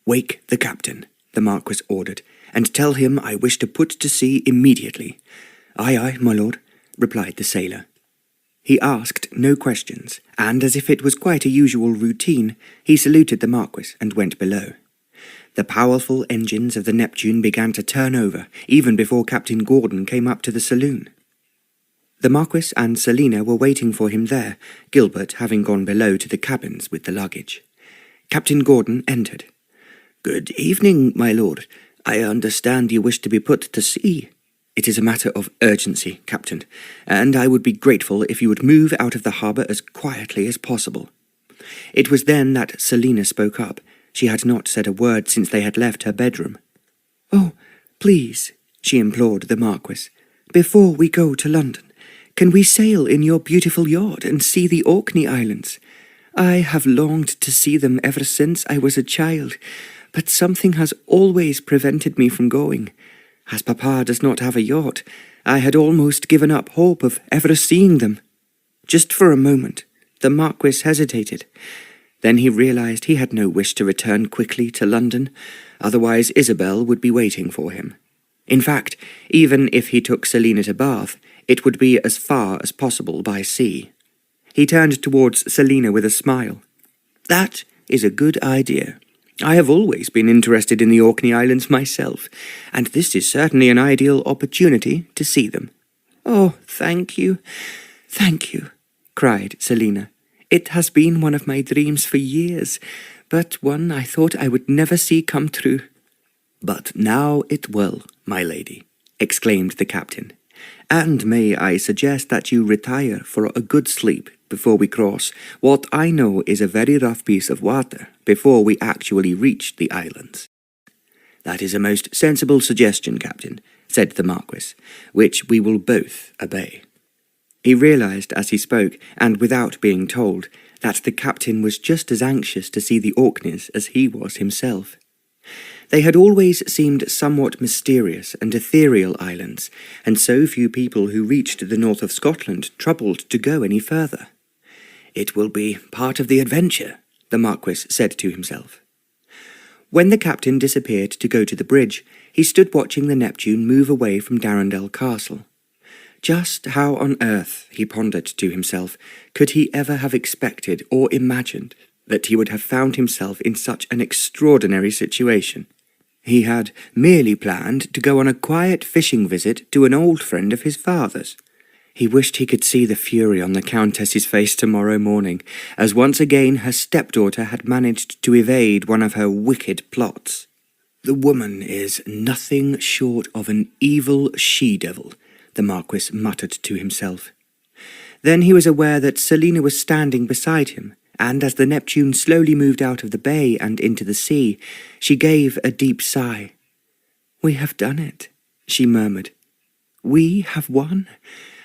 "Wake the captain," the Marquis ordered, "and tell him I wish to put to sea immediately." "Aye, aye, my lord," replied the sailor. He asked no questions, and as if it was quite a usual routine, he saluted the Marquis and went below. The powerful engines of the Neptune began to turn over, even before Captain Gordon came up to the saloon. The Marquis and Celina were waiting for him there, Gilbert having gone below to the cabins with the luggage. Captain Gordon entered. "Good evening, my lord. I understand you wish to be put to sea." "It is a matter of urgency, Captain, and I would be grateful if you would move out of the harbour as quietly as possible." It was then that Celina spoke up. She had not said a word since they had left her bedroom. "Oh, please," she implored the Marquis, "before we go to London, can we sail in your beautiful yacht and see the Orkney Islands? I have longed to see them ever since I was a child, but something has always prevented me from going. As Papa does not have a yacht, I had almost given up hope of ever seeing them." Just for a moment, the Marquis hesitated. Then he realized he had no wish to return quickly to London, otherwise Isobel would be waiting for him. In fact, even if he took Celina to Bath, it would be as far as possible by sea. He turned towards Celina with a smile. "That is a good idea. I have always been interested in the Orkney Islands myself, and this is certainly an ideal opportunity to see them." "Oh, thank you, cried Celina. "It has been one of my dreams for years, but one I thought I would never see come true." "But now it will, my lady," exclaimed the captain. "And may I suggest that you retire for a good sleep before we cross what I know is a very rough piece of water before we actually reach the islands." "That is a most sensible suggestion, Captain," said the Marquis, "which we will both obey." He realized as he spoke, and without being told, that the captain was just as anxious to see the Orkneys as he was himself. They had always seemed somewhat mysterious and ethereal islands, and so few people who reached the north of Scotland troubled to go any further. "It will be part of the adventure," the Marquis said to himself. When the captain disappeared to go to the bridge, he stood watching the Neptune move away from Darendell Castle. Just how on earth, he pondered to himself, could he ever have expected or imagined that he would have found himself in such an extraordinary situation? He had merely planned to go on a quiet fishing visit to an old friend of his father's. He wished he could see the fury on the Countess's face tomorrow morning, as once again her stepdaughter had managed to evade one of her wicked plots. "The woman is nothing short of an evil she-devil," the Marquis muttered to himself. Then he was aware that Celina was standing beside him, and as the Neptune slowly moved out of the bay and into the sea, she gave a deep sigh. "We have done it," she murmured. "We have won,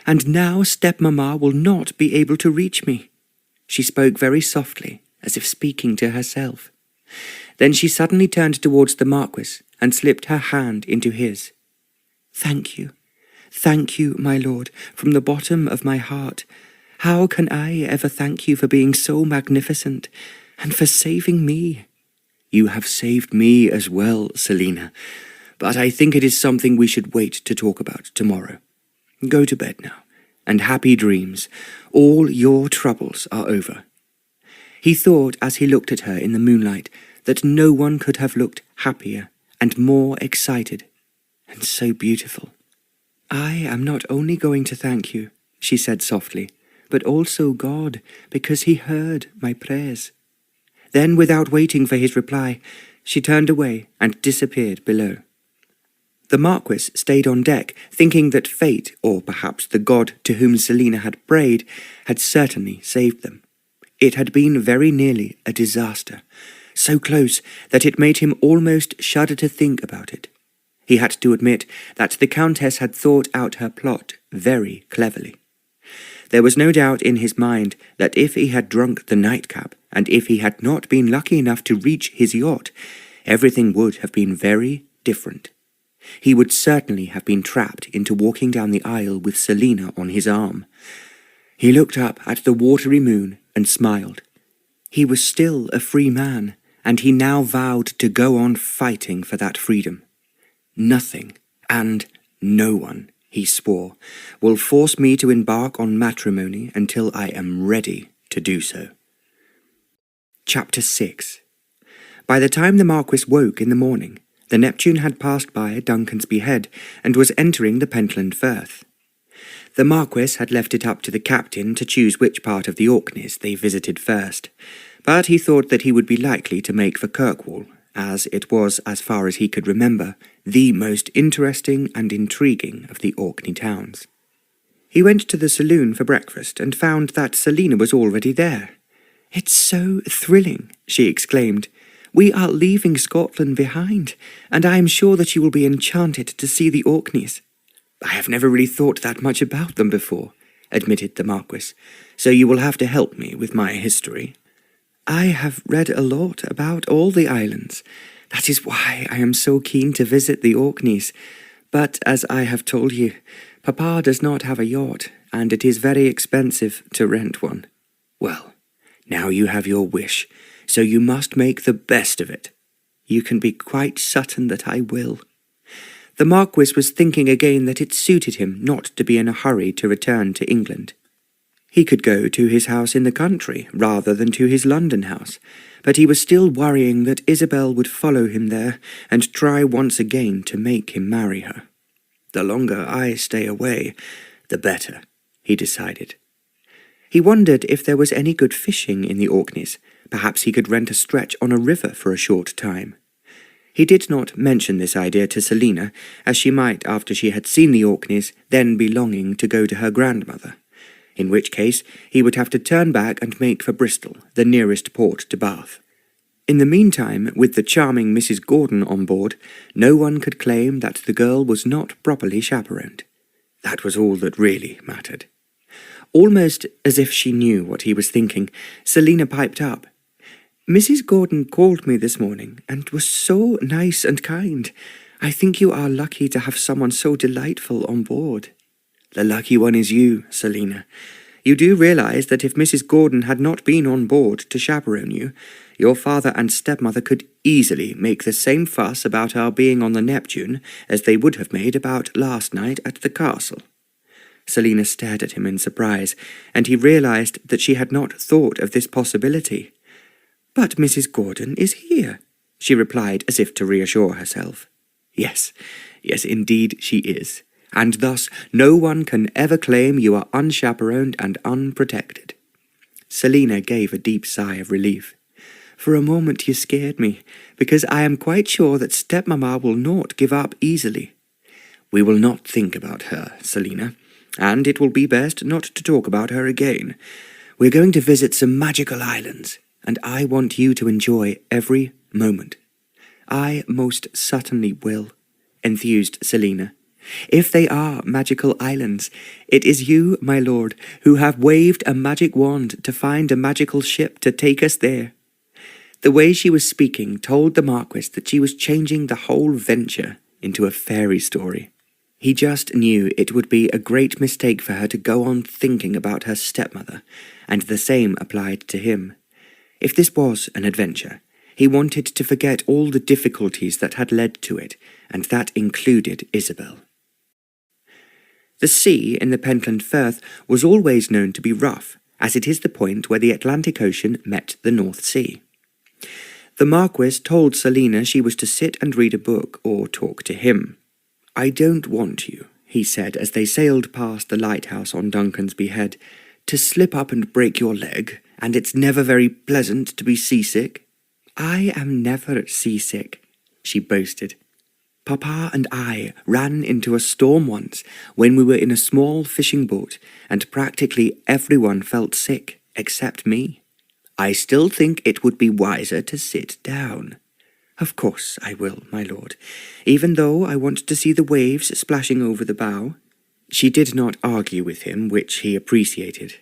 and now stepmamma will not be able to reach me." She spoke very softly, as if speaking to herself. Then she suddenly turned towards the Marquis and slipped her hand into his. Thank you, my lord, from the bottom of my heart. How can I ever thank you for being so magnificent, and for saving me?" "You have saved me as well, Celina, but I think it is something we should wait to talk about tomorrow. Go to bed now, and happy dreams. All your troubles are over." He thought as he looked at her in the moonlight that no one could have looked happier and more excited, and so beautiful. "I am not only going to thank you," she said softly, "but also God, because he heard my prayers." Then, without waiting for his reply, she turned away and disappeared below. The Marquis stayed on deck, thinking that fate, or perhaps the God to whom Celina had prayed, had certainly saved them. It had been very nearly a disaster, so close that it made him almost shudder to think about it. He had to admit that the Countess had thought out her plot very cleverly. There was no doubt in his mind that if he had drunk the nightcap, and if he had not been lucky enough to reach his yacht, everything would have been very different. He would certainly have been trapped into walking down the aisle with Celina on his arm. He looked up at the watery moon and smiled. He was still a free man, and he now vowed to go on fighting for that freedom. "Nothing, and no one," he swore, "will force me to embark on matrimony until I am ready to do so." Chapter 6. By the time the Marquis woke in the morning, the Neptune had passed by Duncansby Head and was entering the Pentland Firth. The Marquis had left it up to the captain to choose which part of the Orkneys they visited first, but he thought that he would be likely to make for Kirkwall, as it was, as far as he could remember, the most interesting and intriguing of the Orkney towns. He went to the saloon for breakfast and found that Celina was already there. "It's so thrilling," she exclaimed. "We are leaving Scotland behind, and I am sure that you will be enchanted to see the Orkneys." "I have never really thought that much about them before," admitted the Marquis, "so you will have to help me with my history." "I have read a lot about all the islands. That is why I am so keen to visit the Orkneys. But as I have told you, Papa does not have a yacht, and it is very expensive to rent one." "Well, now you have your wish, so you must make the best of it." "You can be quite certain that I will." The Marquis was thinking again that it suited him not to be in a hurry to return to England. He could go to his house in the country rather than to his London house, but he was still worrying that Isobel would follow him there and try once again to make him marry her. "The longer I stay away, the better," he decided. He wondered if there was any good fishing in the Orkneys. Perhaps he could rent a stretch on a river for a short time. He did not mention this idea to Celina, as she might, after she had seen the Orkneys, then be longing to go to her grandmother, in which case he would have to turn back and make for Bristol, the nearest port to Bath. In the meantime, with the charming Mrs. Gordon on board, no one could claim that the girl was not properly chaperoned. That was all that really mattered. Almost as if she knew what he was thinking, Celina piped up. "Mrs. Gordon called me this morning, and was so nice and kind. I think you are lucky to have someone so delightful on board." "The lucky one is you, Celina. You do realize that if Mrs. Gordon had not been on board to chaperone you, your father and stepmother could easily make the same fuss about our being on the Neptune as they would have made about last night at the castle." Celina stared at him in surprise, and he realized that she had not thought of this possibility. "But Mrs. Gordon is here," she replied as if to reassure herself. Yes, indeed she is. And thus no one can ever claim you are unchaperoned and unprotected. Celina gave a deep sigh of relief. "For a moment you scared me, because I am quite sure that stepmamma will not give up easily." "We will not think about her, Celina, and it will be best not to talk about her again. We're going to visit some magical islands, and I want you to enjoy every moment." "I most certainly will," enthused Celina. "If they are magical islands, it is you, my lord, who have waved a magic wand to find a magical ship to take us there." The way she was speaking told the Marquis that she was changing the whole venture into a fairy story. He just knew it would be a great mistake for her to go on thinking about her stepmother, and the same applied to him. If this was an adventure, he wanted to forget all the difficulties that had led to it, and that included Isobel. The sea in the Pentland Firth was always known to be rough, as it is the point where the Atlantic Ocean met the North Sea. The Marquis told Celina she was to sit and read a book or talk to him. "I don't want you," he said as they sailed past the lighthouse on Duncansby Head, "to slip up and break your leg, and it's never very pleasant to be seasick." "I am never seasick," she boasted. "Papa and I ran into a storm once when we were in a small fishing boat, and practically everyone felt sick except me. I still think it would be wiser to sit down." "Of course I will, my lord, even though I want to see the waves splashing over the bow." She did not argue with him, which he appreciated.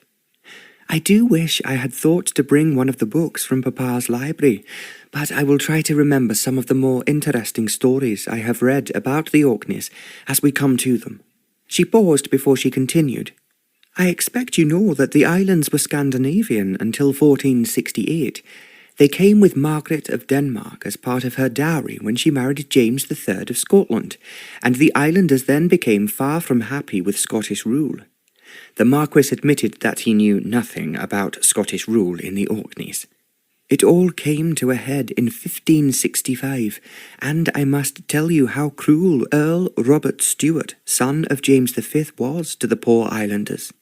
"I do wish I had thought to bring one of the books from Papa's library, but I will try to remember some of the more interesting stories I have read about the Orkneys as we come to them." She paused before she continued. "I expect you know that the islands were Scandinavian until 1468. They came with Margaret of Denmark as part of her dowry when she married James III of Scotland, and the islanders then became far from happy with Scottish rule." The Marquis admitted that he knew nothing about Scottish rule in the Orkneys. It all came to a head in 1565, and I must tell you how cruel Earl Robert Stuart, son of James V, was to the poor islanders.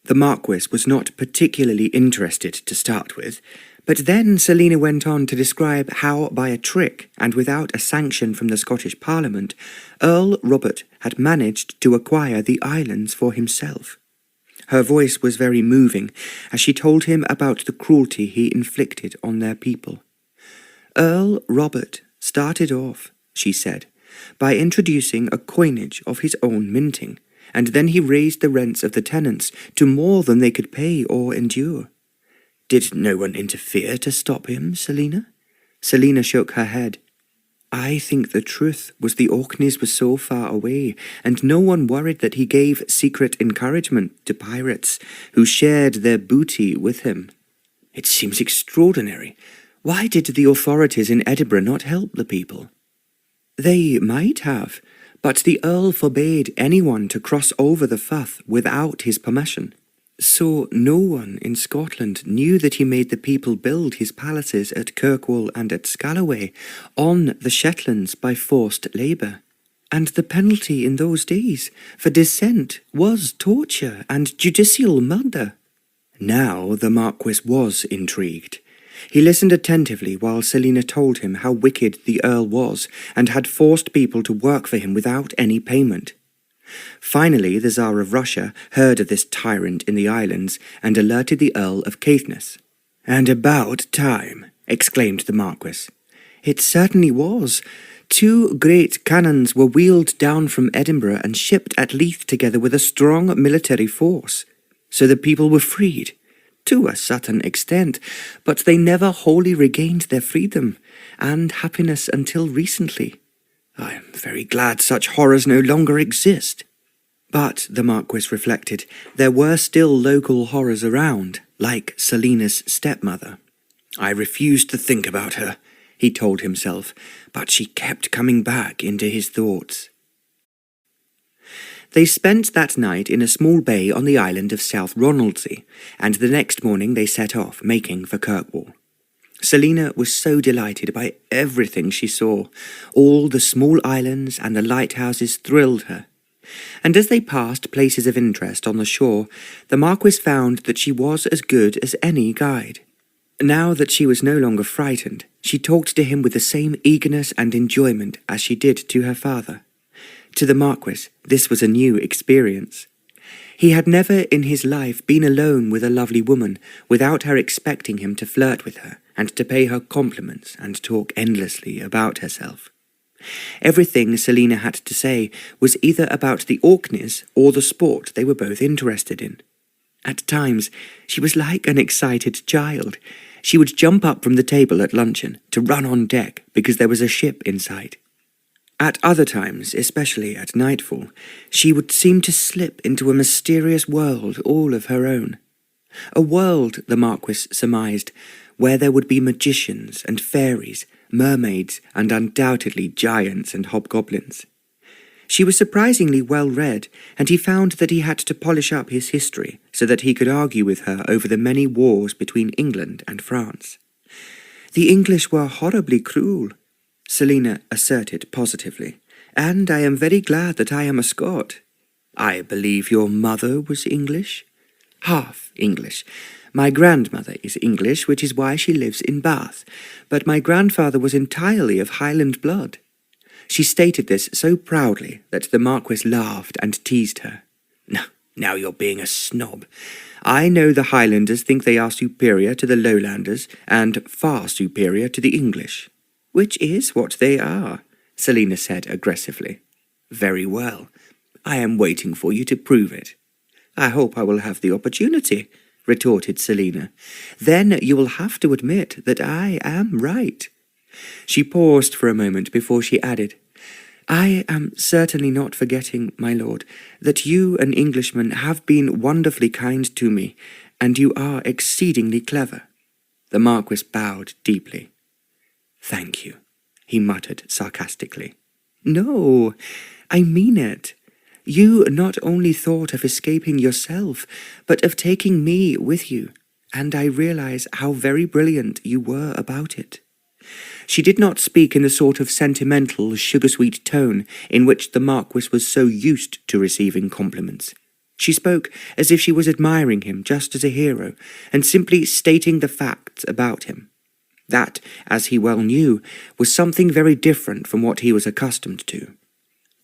The Marquis was not particularly interested to start with, but then Celina went on to describe how, by a trick and without a sanction from the Scottish Parliament, Earl Robert had managed to acquire the islands for himself. Her voice was very moving as she told him about the cruelty he inflicted on their people. Earl Robert started off, she said, by introducing a coinage of his own minting, and then he raised the rents of the tenants to more than they could pay or endure. Did no one interfere to stop him, Celina? Celina shook her head. I think the truth was the Orkneys were so far away, and no one worried that he gave secret encouragement to pirates who shared their booty with him. It seems extraordinary. Why did the authorities in Edinburgh not help the people? They might have, but the Earl forbade anyone to cross over the Firth without his permission. So no one in Scotland knew that he made the people build his palaces at Kirkwall and at Scalloway on the Shetlands by forced labour. And the penalty in those days for dissent was torture and judicial murder. Now the Marquis was intrigued. He listened attentively while Celina told him how wicked the Earl was and had forced people to work for him without any payment. Finally, the Tsar of Russia heard of this tyrant in the islands and alerted the Earl of Caithness. "And about time," exclaimed the Marquis. "It certainly was. 2 great cannons were wheeled down from Edinburgh and shipped at Leith together with a strong military force. So the people were freed, to a certain extent, but they never wholly regained their freedom and happiness until recently. I am very glad such horrors no longer exist." But, the Marquis reflected, there were still local horrors around, like Celina's stepmother. I refused to think about her, he told himself, but she kept coming back into his thoughts. They spent that night in a small bay on the island of South Ronaldsay, and the next morning they set off, making for Kirkwall. Celina was so delighted by everything she saw. All the small islands and the lighthouses thrilled her. And as they passed places of interest on the shore, the Marquis found that she was as good as any guide. Now that she was no longer frightened, she talked to him with the same eagerness and enjoyment as she did to her father. To the Marquis, this was a new experience. He had never in his life been alone with a lovely woman without her expecting him to flirt with her and to pay her compliments and talk endlessly about herself. Everything Celina had to say was either about the Orkneys or the sport they were both interested in. At times, she was like an excited child. She would jump up from the table at luncheon to run on deck because there was a ship in sight. At other times, especially at nightfall, she would seem to slip into a mysterious world all of her own. A world, the Marquis surmised, where there would be magicians and fairies, mermaids, and undoubtedly giants and hobgoblins. She was surprisingly well read, and he found that he had to polish up his history so that he could argue with her over the many wars between England and France. The English were horribly cruel, Celina asserted positively, and I am very glad that I am a Scot. I believe your mother was English? Half English. My grandmother is English, which is why she lives in Bath, but my grandfather was entirely of Highland blood. She stated this so proudly that the Marquis laughed and teased her. Now you're being a snob. I know the Highlanders think they are superior to the Lowlanders and far superior to the English. Which is what they are, Celina said aggressively. Very well. I am waiting for you to prove it. I hope I will have the opportunity, retorted Celina. Then you will have to admit that I am right. She paused for a moment before she added, I am certainly not forgetting, my lord, that you, an Englishman, have been wonderfully kind to me, and you are exceedingly clever. The Marquis bowed deeply. Thank you, he muttered sarcastically. No, I mean it. You not only thought of escaping yourself, but of taking me with you, and I realize how very brilliant you were about it." She did not speak in the sort of sentimental, sugar-sweet tone in which the Marquis was so used to receiving compliments. She spoke as if she was admiring him just as a hero, and simply stating the facts about him. That, as he well knew, was something very different from what he was accustomed to.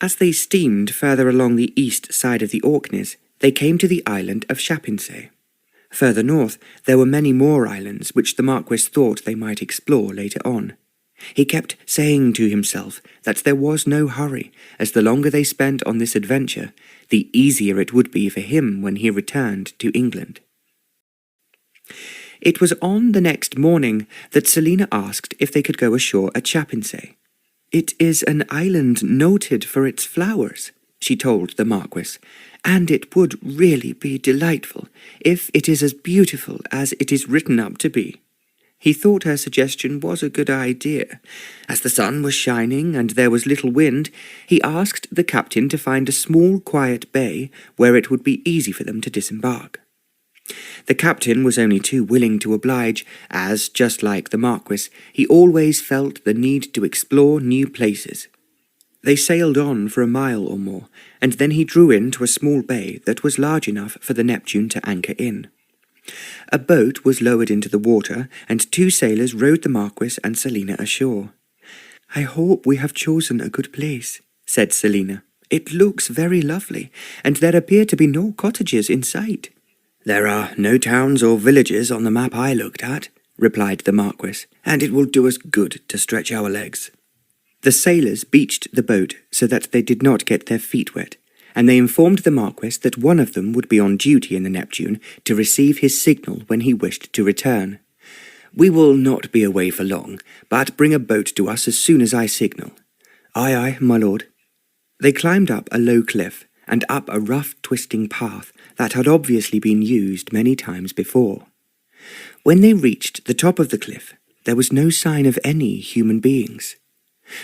As they steamed further along the east side of the Orkneys, they came to the island of Chapinsay. Further north, there were many more islands which the Marquis thought they might explore later on. He kept saying to himself that there was no hurry, as the longer they spent on this adventure, the easier it would be for him when he returned to England. It was on the next morning that Celina asked if they could go ashore at Chapinsay. "It is an island noted for its flowers," she told the Marquis, "and it would really be delightful if it is as beautiful as it is written up to be." He thought her suggestion was a good idea. As the sun was shining and there was little wind, he asked the captain to find a small quiet bay where it would be easy for them to disembark. The captain was only too willing to oblige, as, just like the Marquis, he always felt the need to explore new places. They sailed on for a mile or more, and then he drew into a small bay that was large enough for the Neptune to anchor in. A boat was lowered into the water, and 2 sailors rowed the Marquis and Celina ashore. "I hope we have chosen a good place," said Celina. "It looks very lovely, and there appear to be no cottages in sight." "There are no towns or villages on the map I looked at," replied the Marquis, "and it will do us good to stretch our legs." The sailors beached the boat so that they did not get their feet wet, and they informed the Marquis that one of them would be on duty in the Neptune to receive his signal when he wished to return. "We will not be away for long, but bring a boat to us as soon as I signal." "Aye, aye, my lord." They climbed up a low cliff, and up a rough twisting path that had obviously been used many times before. When they reached the top of the cliff, there was no sign of any human beings.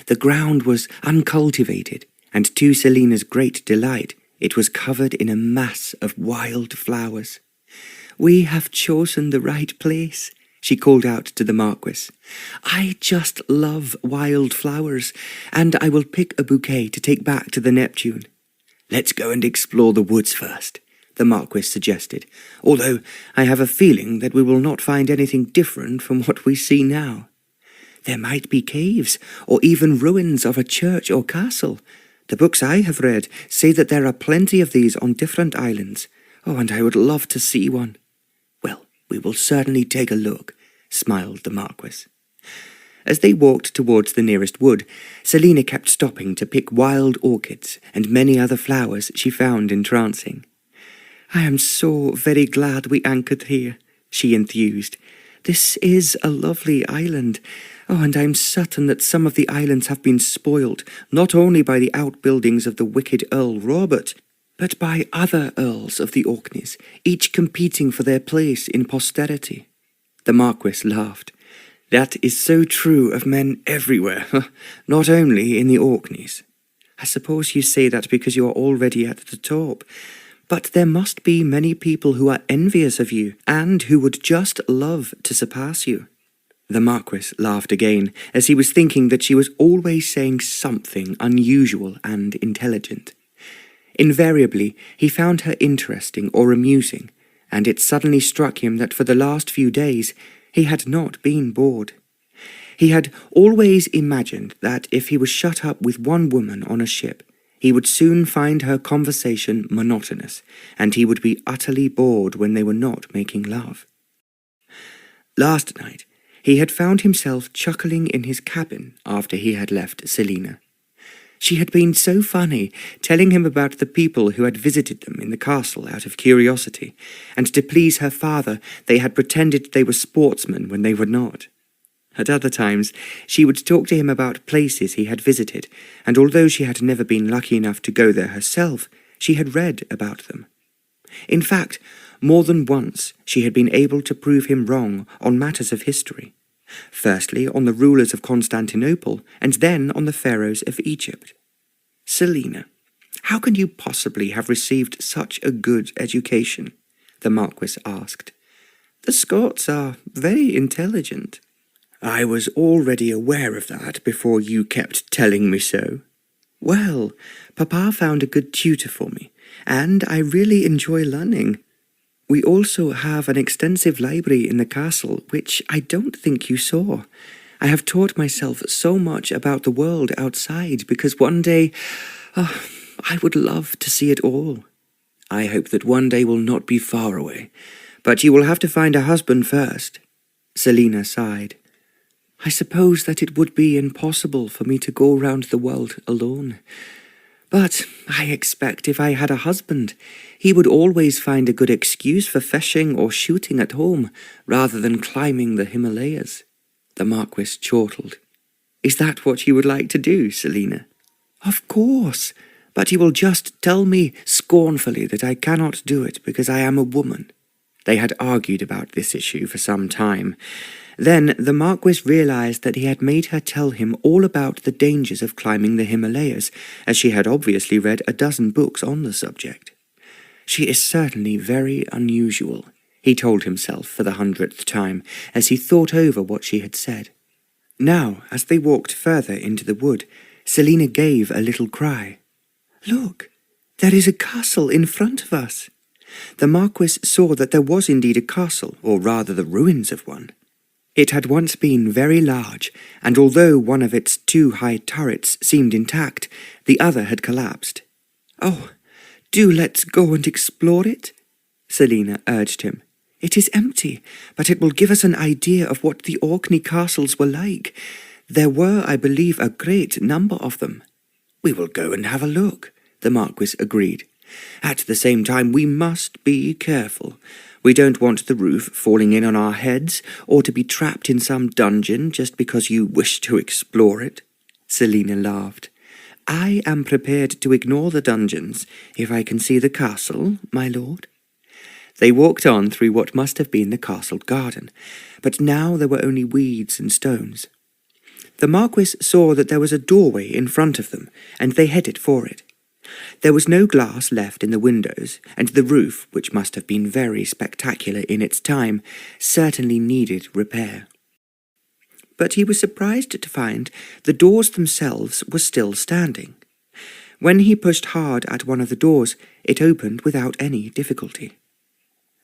The ground was uncultivated, and to Celina's great delight, it was covered in a mass of wild flowers. "We have chosen the right place," she called out to the Marquis. "I just love wild flowers, and I will pick a bouquet to take back to the Neptune." "Let's go and explore the woods first," the Marquis suggested, "although I have a feeling that we will not find anything different from what we see now. There might be caves, or even ruins of a church or castle. The books I have read say that there are plenty of these on different islands. Oh, and I would love to see one." "Well, we will certainly take a look," smiled the Marquis. As they walked towards the nearest wood, Celina kept stopping to pick wild orchids and many other flowers she found entrancing. "I am so very glad we anchored here," she enthused. "This is a lovely island. Oh, and I'm certain that some of the islands have been spoiled, not only by the outbuildings of the wicked Earl Robert, but by other earls of the Orkneys, each competing for their place in posterity." The Marquis laughed. "That is so true of men everywhere, not only in the Orkneys. I suppose you say that because you are already at the top. But there must be many people who are envious of you, and who would just love to surpass you." The Marquis laughed again, as he was thinking that she was always saying something unusual and intelligent. Invariably, he found her interesting or amusing, and it suddenly struck him that for the last few days he had not been bored. He had always imagined that if he was shut up with one woman on a ship, he would soon find her conversation monotonous, and he would be utterly bored when they were not making love. Last night, he had found himself chuckling in his cabin after he had left Celina. She had been so funny, telling him about the people who had visited them in the castle out of curiosity, and to please her father they had pretended they were sportsmen when they were not. At other times, she would talk to him about places he had visited, and although she had never been lucky enough to go there herself, she had read about them. In fact, more than once she had been able to prove him wrong on matters of history. Firstly on the rulers of Constantinople, and then on the pharaohs of Egypt. "Celina, how can you possibly have received such a good education?" the Marquis asked. The Scots are very intelligent." "I was already aware of that before you kept telling me so." "Well, Papa found a good tutor for me, and I really enjoy learning. We also have an extensive library in the castle, which I don't think you saw. I have taught myself so much about the world outside, because one day, I would love to see it all." "I hope that one day will not be far away, but you will have to find a husband first." Celina sighed. "I suppose that it would be impossible for me to go round the world alone. But I expect if I had a husband, he would always find a good excuse for fishing or shooting at home, rather than climbing the Himalayas." The Marquis chortled. "Is that what you would like to do, Celina?" "Of course, but he will just tell me scornfully that I cannot do it because I am a woman." They had argued about this issue for some time. Then the Marquis realized that he had made her tell him all about the dangers of climbing the Himalayas, as she had obviously read a dozen books on the subject. "She is certainly very unusual," he told himself for the 100th time, as he thought over what she had said. Now, as they walked further into the wood, Celina gave a little cry. "Look, there is a castle in front of us." The Marquis saw that there was indeed a castle, or rather the ruins of one. It had once been very large, and although one of its 2 high turrets seemed intact, the other had collapsed. "Oh, do let's go and explore it," Celina urged him. "It is empty, but it will give us an idea of what the Orkney castles were like. There were, I believe, a great number of them." "We will go and have a look," the Marquis agreed. "At the same time, we must be careful. We don't want the roof falling in on our heads, or to be trapped in some dungeon just because you wish to explore it." Celina laughed. "I am prepared to ignore the dungeons if I can see the castle, my lord." They walked on through what must have been the castle garden, but now there were only weeds and stones. The Marquis saw that there was a doorway in front of them, and they headed for it. There was no glass left in the windows, and the roof, which must have been very spectacular in its time, certainly needed repair. But he was surprised to find the doors themselves were still standing. When he pushed hard at one of the doors, it opened without any difficulty.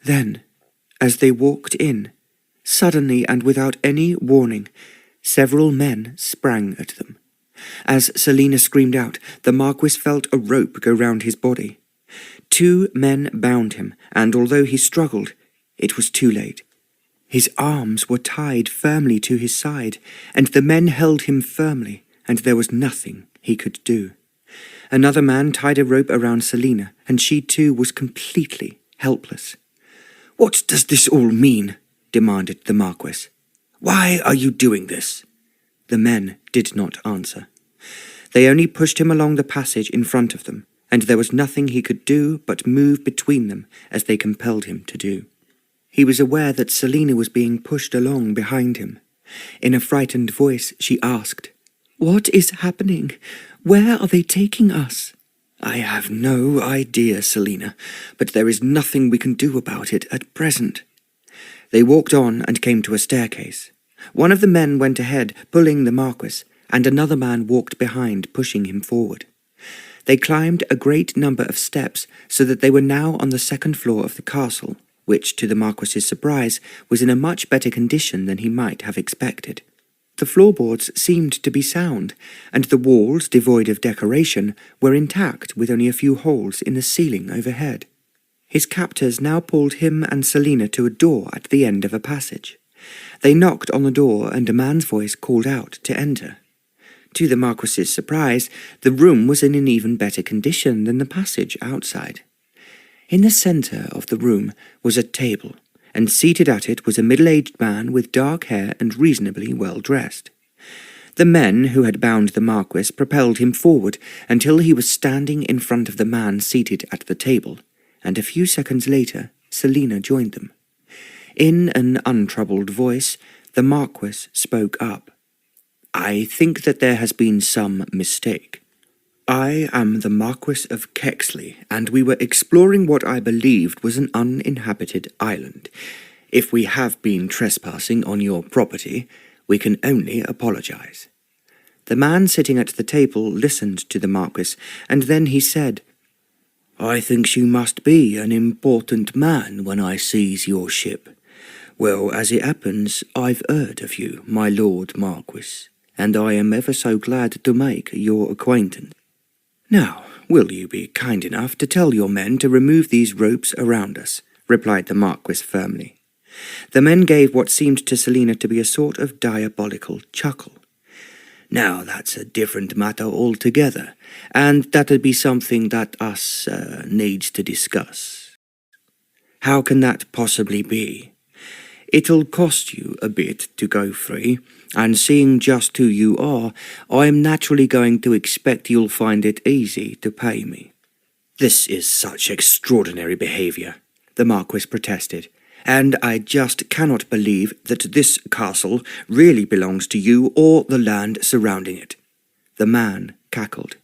Then, as they walked in, suddenly and without any warning, several men sprang at them. As Celina screamed out, the Marquis felt a rope go round his body. 2 men bound him, and although he struggled, it was too late. His arms were tied firmly to his side, and the men held him firmly, and there was nothing he could do. Another man tied a rope around Celina, and she too was completely helpless. "What does this all mean?" demanded the Marquis. "Why are you doing this?" The men did not answer. They only pushed him along the passage in front of them, and there was nothing he could do but move between them as they compelled him to do. He was aware that Celina was being pushed along behind him. In a frightened voice she asked, "What is happening? Where are they taking us?" "I have no idea, Celina, but there is nothing we can do about it at present." They walked on and came to a staircase. One of the men went ahead, pulling the Marquis, and another man walked behind, pushing him forward. They climbed a great number of steps, so that they were now on the 2nd floor of the castle, which, to the Marquis's surprise, was in a much better condition than he might have expected. The floorboards seemed to be sound, and the walls, devoid of decoration, were intact with only a few holes in the ceiling overhead. His captors now pulled him and Celina to a door at the end of a passage. They knocked on the door, and a man's voice called out to enter. To the Marquis's surprise, the room was in an even better condition than the passage outside. In the centre of the room was a table, and seated at it was a middle-aged man with dark hair and reasonably well dressed. The men who had bound the Marquis propelled him forward until he was standing in front of the man seated at the table, and a few seconds later Celina joined them. In an untroubled voice, the Marquis spoke up. "I think that there has been some mistake. I am the Marquis of Kexley, and we were exploring what I believed was an uninhabited island. If we have been trespassing on your property, we can only apologize." The man sitting at the table listened to the Marquis, and then he said, "I thinks you must be an important man when I sees your ship. Well, as it happens, I've heard of you, my Lord Marquis, and I am ever so glad to make your acquaintance. Now, will you be kind enough to tell your men to remove these ropes around us?" replied the Marquis firmly. The men gave what seemed to Celina to be a sort of diabolical chuckle. "Now that's a different matter altogether, and that'd be something that us needs to discuss." "How can that possibly be?" "It'll cost you a bit to go free, and seeing just who you are, I'm naturally going to expect you'll find it easy to pay me." "This is such extraordinary behaviour," the Marquis protested, "and I just cannot believe that this castle really belongs to you or the land surrounding it." The man cackled.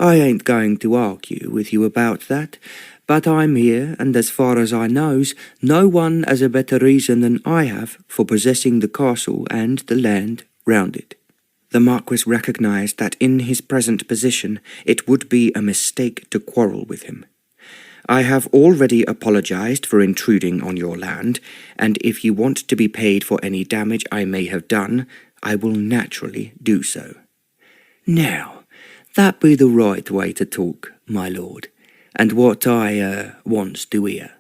"I ain't going to argue with you about that, but I'm here, and as far as I knows, no one has a better reason than I have for possessing the castle and the land round it." The Marquis recognized that in his present position it would be a mistake to quarrel with him. "I have already apologized for intruding on your land, and if you want to be paid for any damage I may have done, I will naturally do so." "Now, that be the right way to talk, my lord, and what I wants to hear.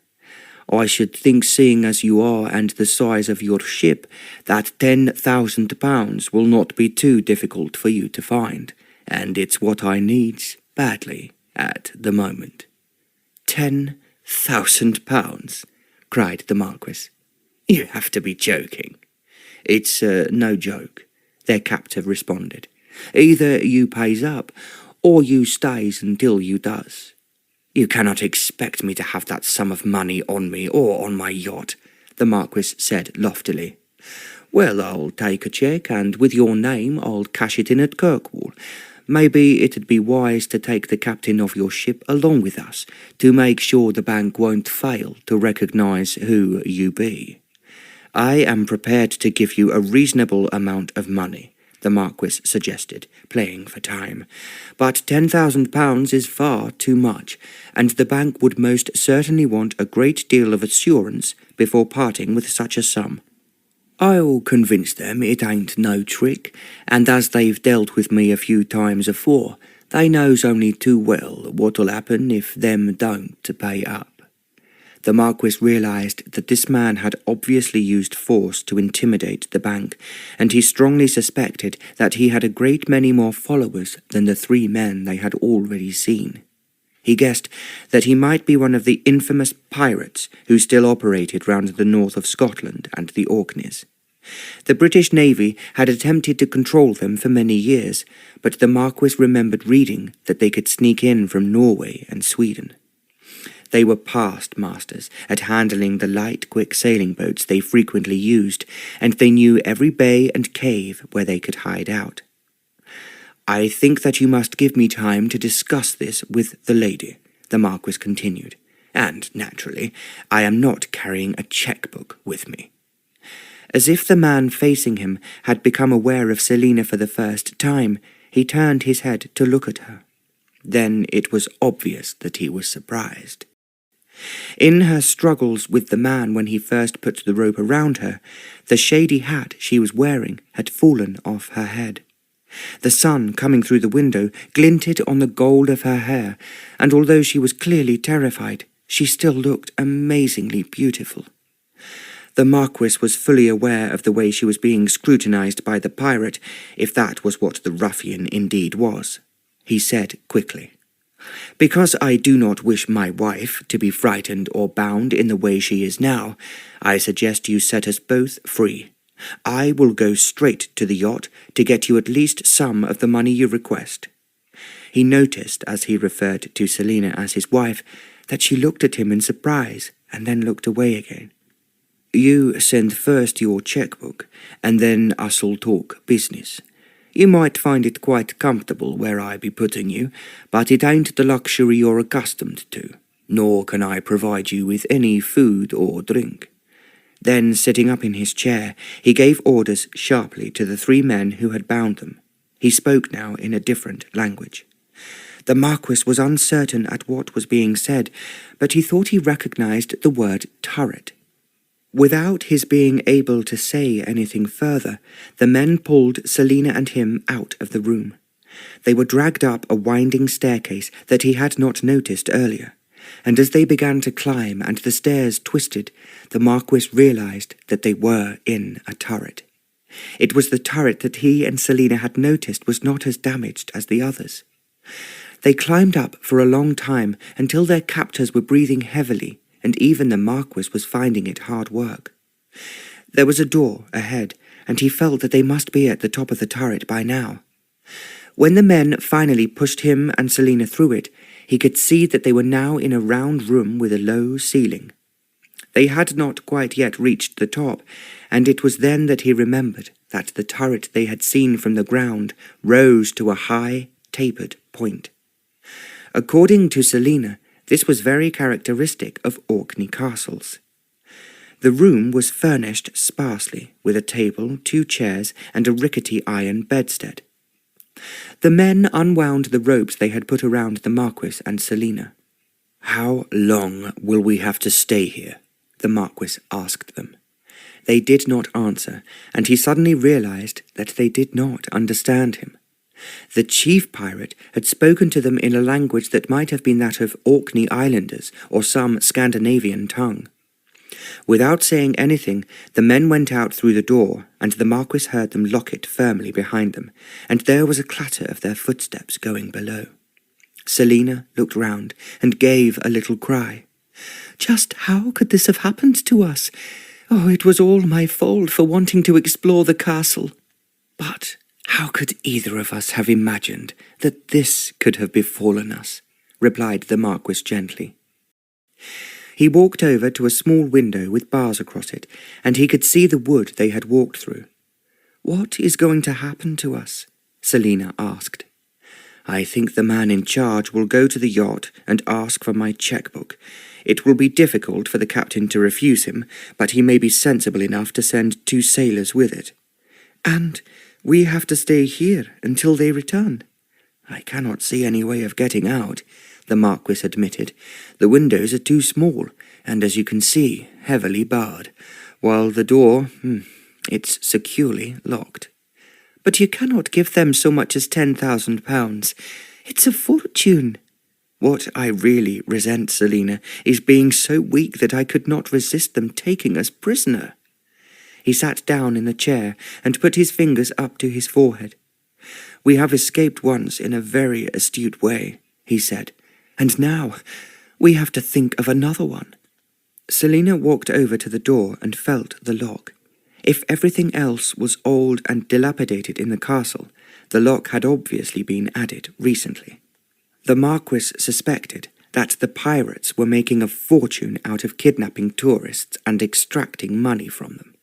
I should think, seeing as you are and the size of your ship, that £10,000 will not be too difficult for you to find, and it's what I needs badly at the moment." £10,000? cried the Marquis. "You have to be joking." "It's no joke," their captive responded. "Either you pays up, or you stays until you does." "You cannot expect me to have that sum of money on me or on my yacht," the Marquis said loftily. "Well, I'll take a cheque, and with your name I'll cash it in at Kirkwall. Maybe it'd be wise to take the captain of your ship along with us, to make sure the bank won't fail to recognise who you be." "I am prepared to give you a reasonable amount of money," the Marquis suggested, playing for time, "but £10,000 is far too much, and the bank would most certainly want a great deal of assurance before parting with such a sum." "I'll convince them it ain't no trick, and as they've dealt with me a few times afore, they knows only too well what'll happen if them don't pay up." The Marquis realized that this man had obviously used force to intimidate the bank, and he strongly suspected that he had a great many more followers than the 3 men they had already seen. He guessed that he might be one of the infamous pirates who still operated round the north of Scotland and the Orkneys. The British Navy had attempted to control them for many years, but the Marquis remembered reading that they could sneak in from Norway and Sweden. They were past masters at handling the light, quick sailing boats they frequently used, and they knew every bay and cave where they could hide out. "I think that you must give me time to discuss this with the lady," the Marquis continued, "and, naturally, I am not carrying a cheque-book with me." As if the man facing him had become aware of Celina for the first time, he turned his head to look at her. Then it was obvious that he was surprised. In her struggles with the man when he first put the rope around her, the shady hat she was wearing had fallen off her head. The sun, coming through the window, glinted on the gold of her hair, and although she was clearly terrified, she still looked amazingly beautiful. The Marquis was fully aware of the way she was being scrutinized by the pirate, if that was what the ruffian indeed was. He said quickly, "Because I do not wish my wife to be frightened or bound in the way she is now, I suggest you set us both free. I will go straight to the yacht to get you at least some of the money you request." He noticed, as he referred to Celina as his wife, that she looked at him in surprise and then looked away again. "You send first your cheque-book, and then us'll talk business. You might find it quite comfortable where I be putting you, but it ain't the luxury you're accustomed to, nor can I provide you with any food or drink. Then, sitting up in his chair, he gave orders sharply to the 3 men who had bound them. He spoke now in a different language. The Marquis was uncertain at what was being said, but he thought he recognized the word turret. Without his being able to say anything further, the men pulled Celina and him out of the room. They were dragged up a winding staircase that he had not noticed earlier, and as they began to climb and the stairs twisted, the Marquis realized that they were in a turret. It was the turret that he and Celina had noticed was not as damaged as the others. They climbed up for a long time until their captors were breathing heavily, and even the Marquis was finding it hard work. There was a door ahead, and he felt that they must be at the top of the turret by now. When the men finally pushed him and Celina through it, he could see that they were now in a round room with a low ceiling. They had not quite yet reached the top, and it was then that he remembered that the turret they had seen from the ground rose to a high, tapered point. According to Celina, this was very characteristic of Orkney castles. The room was furnished sparsely, with a table, 2 chairs, and a rickety iron bedstead. The men unwound the ropes they had put around the Marquis and Celina. "How long will we have to stay here?" the Marquis asked them. They did not answer, and he suddenly realized that they did not understand him. The chief pirate had spoken to them in a language that might have been that of Orkney Islanders or some Scandinavian tongue. Without saying anything, the men went out through the door, and the Marquis heard them lock it firmly behind them, and there was a clatter of their footsteps going below. Celina looked round and gave a little cry. "Just how could this have happened to us? Oh, it was all my fault for wanting to explore the castle. But how could either of us have imagined that this could have befallen us?" replied the Marquis gently. He walked over to a small window with bars across it, and he could see the wood they had walked through. "What is going to happen to us?" Celina asked. "I think the man in charge will go to the yacht and ask for my checkbook. It will be difficult for the captain to refuse him, but he may be sensible enough to send 2 sailors with it. And we have to stay here until they return." "I cannot see any way of getting out," the Marquis admitted. "The windows are too small, and as you can see, heavily barred, while the door, it's securely locked." "But you cannot give them so much as £10,000. It's a fortune." "What I really resent, Celina, is being so weak that I could not resist them taking us prisoner." He sat down in the chair and put his fingers up to his forehead. "We have escaped once in a very astute way," he said, "and now we have to think of another one." Celina walked over to the door and felt the lock. If everything else was old and dilapidated in the castle, the lock had obviously been added recently. The Marquis suspected that the pirates were making a fortune out of kidnapping tourists and extracting money from them.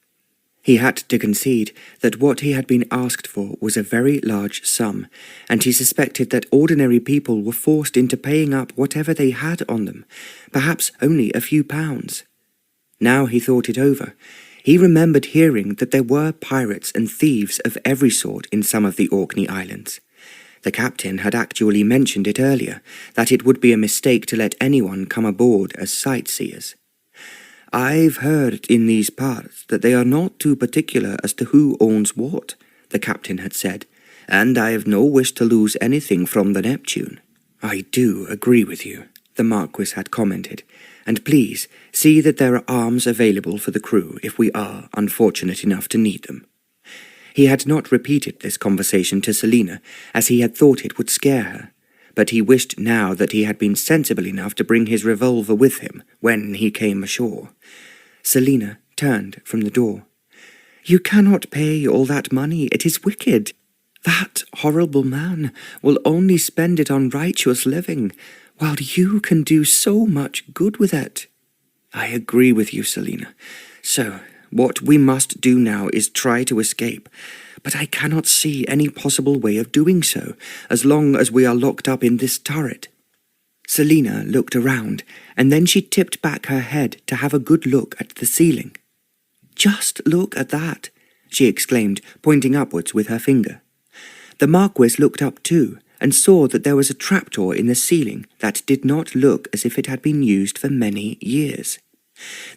He had to concede that what he had been asked for was a very large sum, and he suspected that ordinary people were forced into paying up whatever they had on them, perhaps only a few pounds. Now he thought it over. He remembered hearing that there were pirates and thieves of every sort in some of the Orkney Islands. The captain had actually mentioned it earlier, that it would be a mistake to let anyone come aboard as sightseers. "I've heard in these parts that they are not too particular as to who owns what," the captain had said, "and I have no wish to lose anything from the Neptune." "I do agree with you," the Marquis had commented, "and please see that there are arms available for the crew if we are unfortunate enough to need them." He had not repeated this conversation to Celina, as he had thought it would scare her, but he wished now that he had been sensible enough to bring his revolver with him when he came ashore. Celina turned from the door. "You cannot pay all that money. It is wicked. That horrible man will only spend it on righteous living, while you can do so much good with it." "I agree with you, Celina. So, what we must do now is try to escape, but I cannot see any possible way of doing so, as long as we are locked up in this turret." Celina looked around, and then she tipped back her head to have a good look at the ceiling. "Just look at that," she exclaimed, pointing upwards with her finger. The Marquis looked up too, and saw that there was a trapdoor in the ceiling that did not look as if it had been used for many years.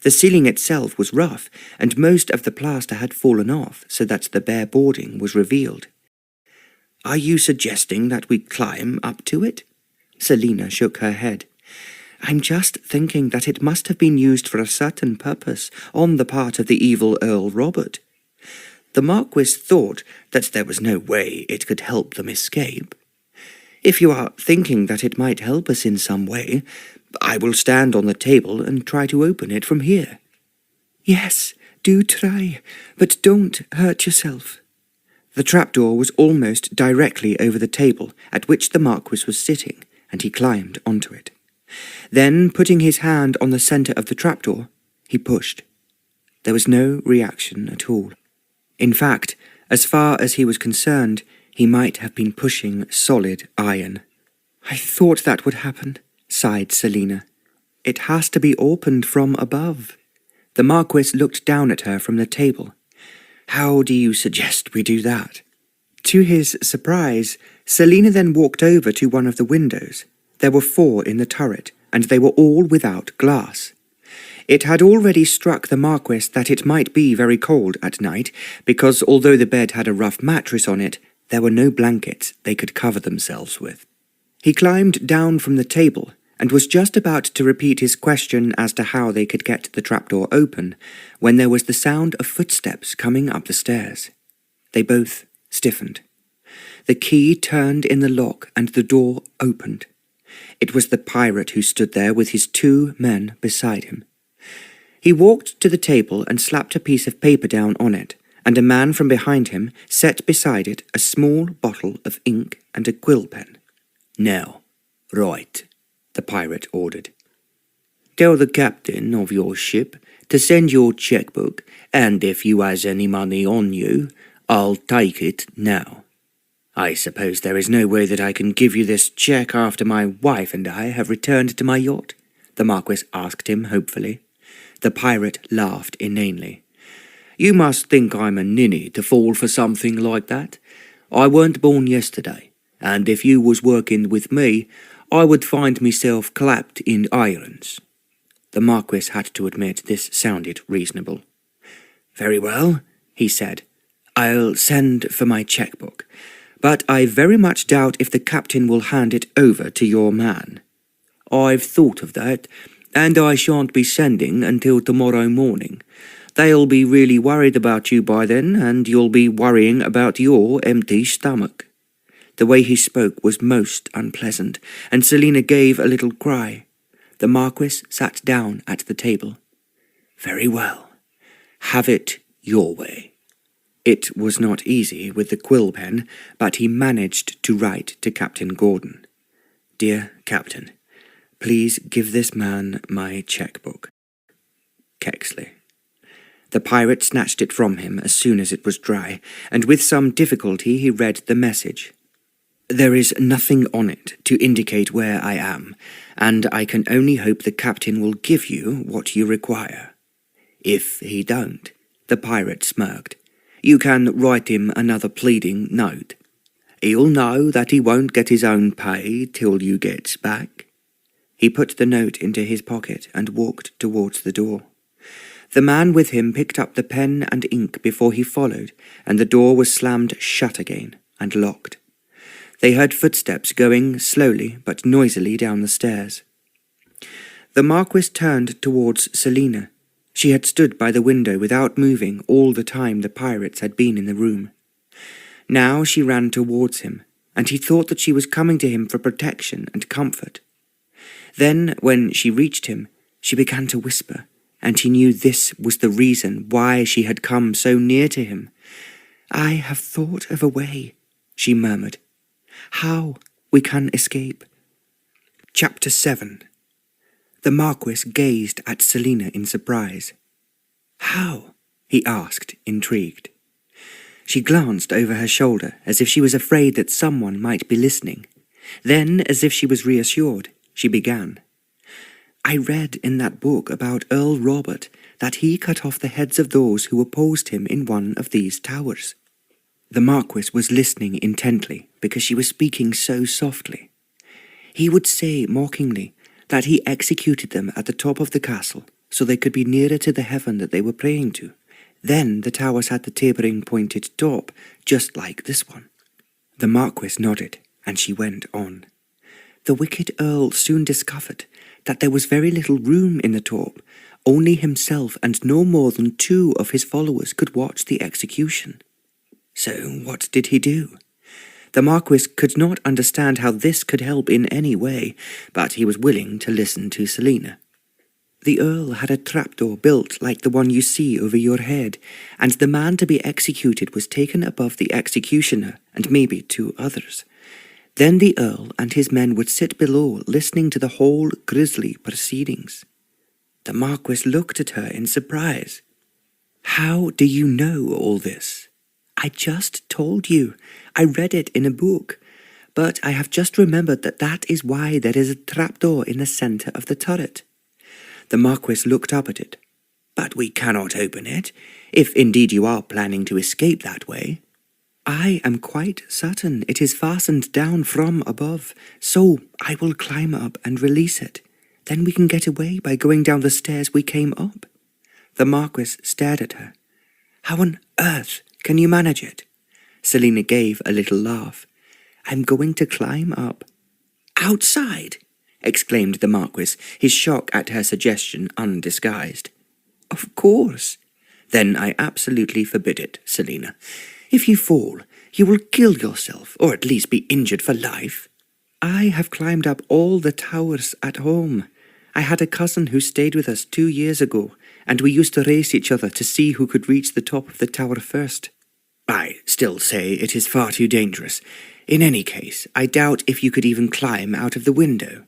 The ceiling itself was rough, and most of the plaster had fallen off, so that the bare boarding was revealed. "Are you suggesting that we climb up to it?" Celina shook her head. "I'm just thinking that it must have been used for a certain purpose on the part of the evil Earl Robert." The Marquis thought that there was no way it could help them escape. "If you are thinking that it might help us in some way, I will stand on the table and try to open it from here." "Yes, do try, but don't hurt yourself." The trapdoor was almost directly over the table at which the Marquis was sitting, and he climbed onto it. Then, putting his hand on the centre of the trapdoor, he pushed. There was no reaction at all. In fact, as far as he was concerned, he might have been pushing solid iron. "I thought that would happen," sighed Celina. "It has to be opened from above." The Marquis looked down at her from the table. "How do you suggest we do that?" To his surprise, Celina then walked over to one of the windows. There were 4 in the turret, and they were all without glass. It had already struck the Marquis that it might be very cold at night, because although the bed had a rough mattress on it, there were no blankets they could cover themselves with. He climbed down from the table, and was just about to repeat his question as to how they could get the trapdoor open, when there was the sound of footsteps coming up the stairs. They both stiffened. The key turned in the lock, and the door opened. It was the pirate who stood there with his 2 men beside him. He walked to the table and slapped a piece of paper down on it, and a man from behind him set beside it a small bottle of ink and a quill pen. "Now, write," the pirate ordered. "Tell the captain of your ship to send your checkbook, and if you has any money on you, I'll take it now." "I suppose there is no way that I can give you this cheque after my wife and I have returned to my yacht?" the Marquis asked him hopefully. The pirate laughed inanely. "You must think I'm a ninny to fall for something like that. I weren't born yesterday, and if you was working with me, I would find myself clapped in irons." The Marquis had to admit this sounded reasonable. "Very well," he said. "I'll send for my checkbook, but I very much doubt if the captain will hand it over to your man." "I've thought of that, and I shan't be sending until tomorrow morning. They'll be really worried about you by then, and you'll be worrying about your empty stomach." The way he spoke was most unpleasant, and Celina gave a little cry. The Marquis sat down at the table. "Very well. Have it your way." It was not easy with the quill pen, but he managed to write to Captain Gordon. "Dear Captain, please give this man my checkbook. Kexley." The pirate snatched it from him as soon as it was dry, and with some difficulty he read the message. "There is nothing on it to indicate where I am, and I can only hope the captain will give you what you require. If he don't," the pirate smirked, "you can write him another pleading note. He'll know that he won't get his own pay till you gets back." He put the note into his pocket and walked towards the door. The man with him picked up the pen and ink before he followed, and the door was slammed shut again and locked. They heard footsteps going slowly but noisily down the stairs. The Marquis turned towards Celina. She had stood by the window without moving all the time the pirates had been in the room. Now she ran towards him, and he thought that she was coming to him for protection and comfort. Then, when she reached him, she began to whisper, and he knew this was the reason why she had come so near to him. "I have thought of a way," she murmured. "How we can escape." Chapter 7. The Marquis gazed at Celina in surprise. "How?" he asked, intrigued. She glanced over her shoulder as if she was afraid that someone might be listening. Then, as if she was reassured, she began. "I read in that book about Earl Robert that he cut off the heads of those who opposed him in one of these towers. The Marquis was listening intently because she was speaking so softly. He would say mockingly that he executed them at the top of the castle so they could be nearer to the heaven that they were praying to. Then the towers had the tapering pointed top, just like this one. The Marquis nodded, and she went on. The wicked Earl soon discovered that there was very little room in the top. Only himself and no more than 2 of his followers could watch the execution. So what did he do? The Marquis could not understand how this could help in any way, but he was willing to listen to Celina. The Earl had a trapdoor built like the one you see over your head, and the man to be executed was taken above the executioner and maybe 2 others. Then the Earl and his men would sit below listening to the whole grisly proceedings. The Marquis looked at her in surprise. "How do you know all this?" "I just told you. I read it in a book. But I have just remembered that is why there is a trapdoor in the centre of the turret." The Marquis looked up at it. "But we cannot open it, if indeed you are planning to escape that way." "I am quite certain it is fastened down from above, so I will climb up and release it. Then we can get away by going down the stairs we came up." The Marquis stared at her. "How on earth can you manage it?" Celina gave a little laugh. "I'm going to climb up." "Outside?" exclaimed the Marquis, his shock at her suggestion undisguised. "Of course." "Then I absolutely forbid it, Celina. If you fall, you will kill yourself, or at least be injured for life." "I have climbed up all the towers at home. I had a cousin who stayed with us 2 years ago, and we used to race each other to see who could reach the top of the tower first." "I still say it is far too dangerous. In any case, I doubt if you could even climb out of the window."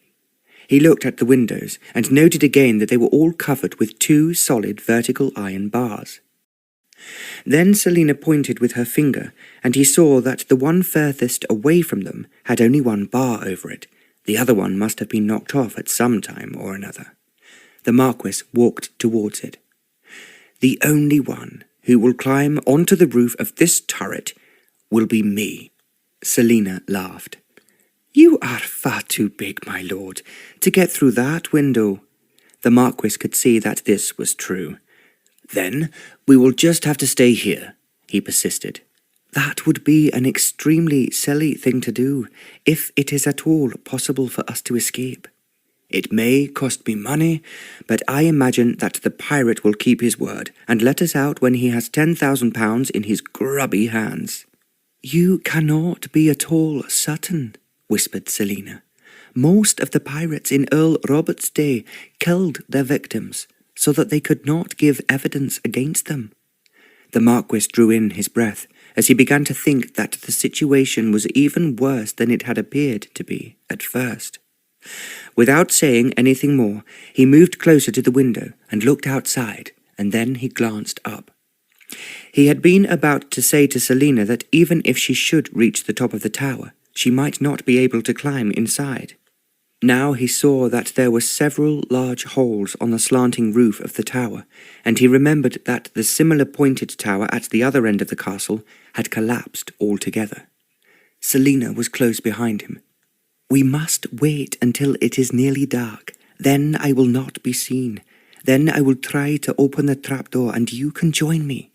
He looked at the windows and noted again that they were all covered with 2 solid vertical iron bars. Then Celina pointed with her finger, and he saw that the one furthest away from them had only 1 bar over it. The other one must have been knocked off at some time or another. The Marquis walked towards it. "The only one who will climb onto the roof of this turret will be me." Celina laughed. "You are far too big, my lord, to get through that window." The Marquis could see that this was true. "Then we will just have to stay here," he persisted. "That would be an extremely silly thing to do, if it is at all possible for us to escape." "It may cost me money, but I imagine that the pirate will keep his word and let us out when he has £10,000 in his grubby hands." "You cannot be at all certain," whispered Celina. "Most of the pirates in Earl Robert's day killed their victims so that they could not give evidence against them." The Marquis drew in his breath as he began to think that the situation was even worse than it had appeared to be at first. Without saying anything more, he moved closer to the window and looked outside, and then he glanced up. He had been about to say to Celina that even if she should reach the top of the tower, she might not be able to climb inside. Now he saw that there were several large holes on the slanting roof of the tower, and he remembered that the similar pointed tower at the other end of the castle had collapsed altogether. Celina was close behind him. "We must wait until it is nearly dark. Then I will not be seen. Then I will try to open the trapdoor and you can join me."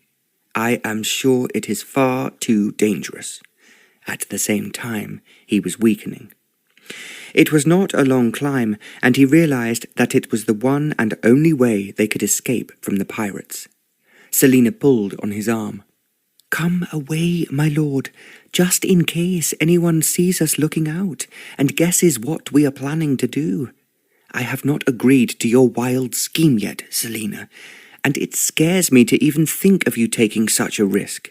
"I am sure it is far too dangerous." At the same time, he was weakening. It was not a long climb, and he realized that it was the one and only way they could escape from the pirates. Celina pulled on his arm. "Come away, my lord, just in case anyone sees us looking out and guesses what we are planning to do. I have not agreed to your wild scheme yet, Celina, and it scares me to even think of you taking such a risk.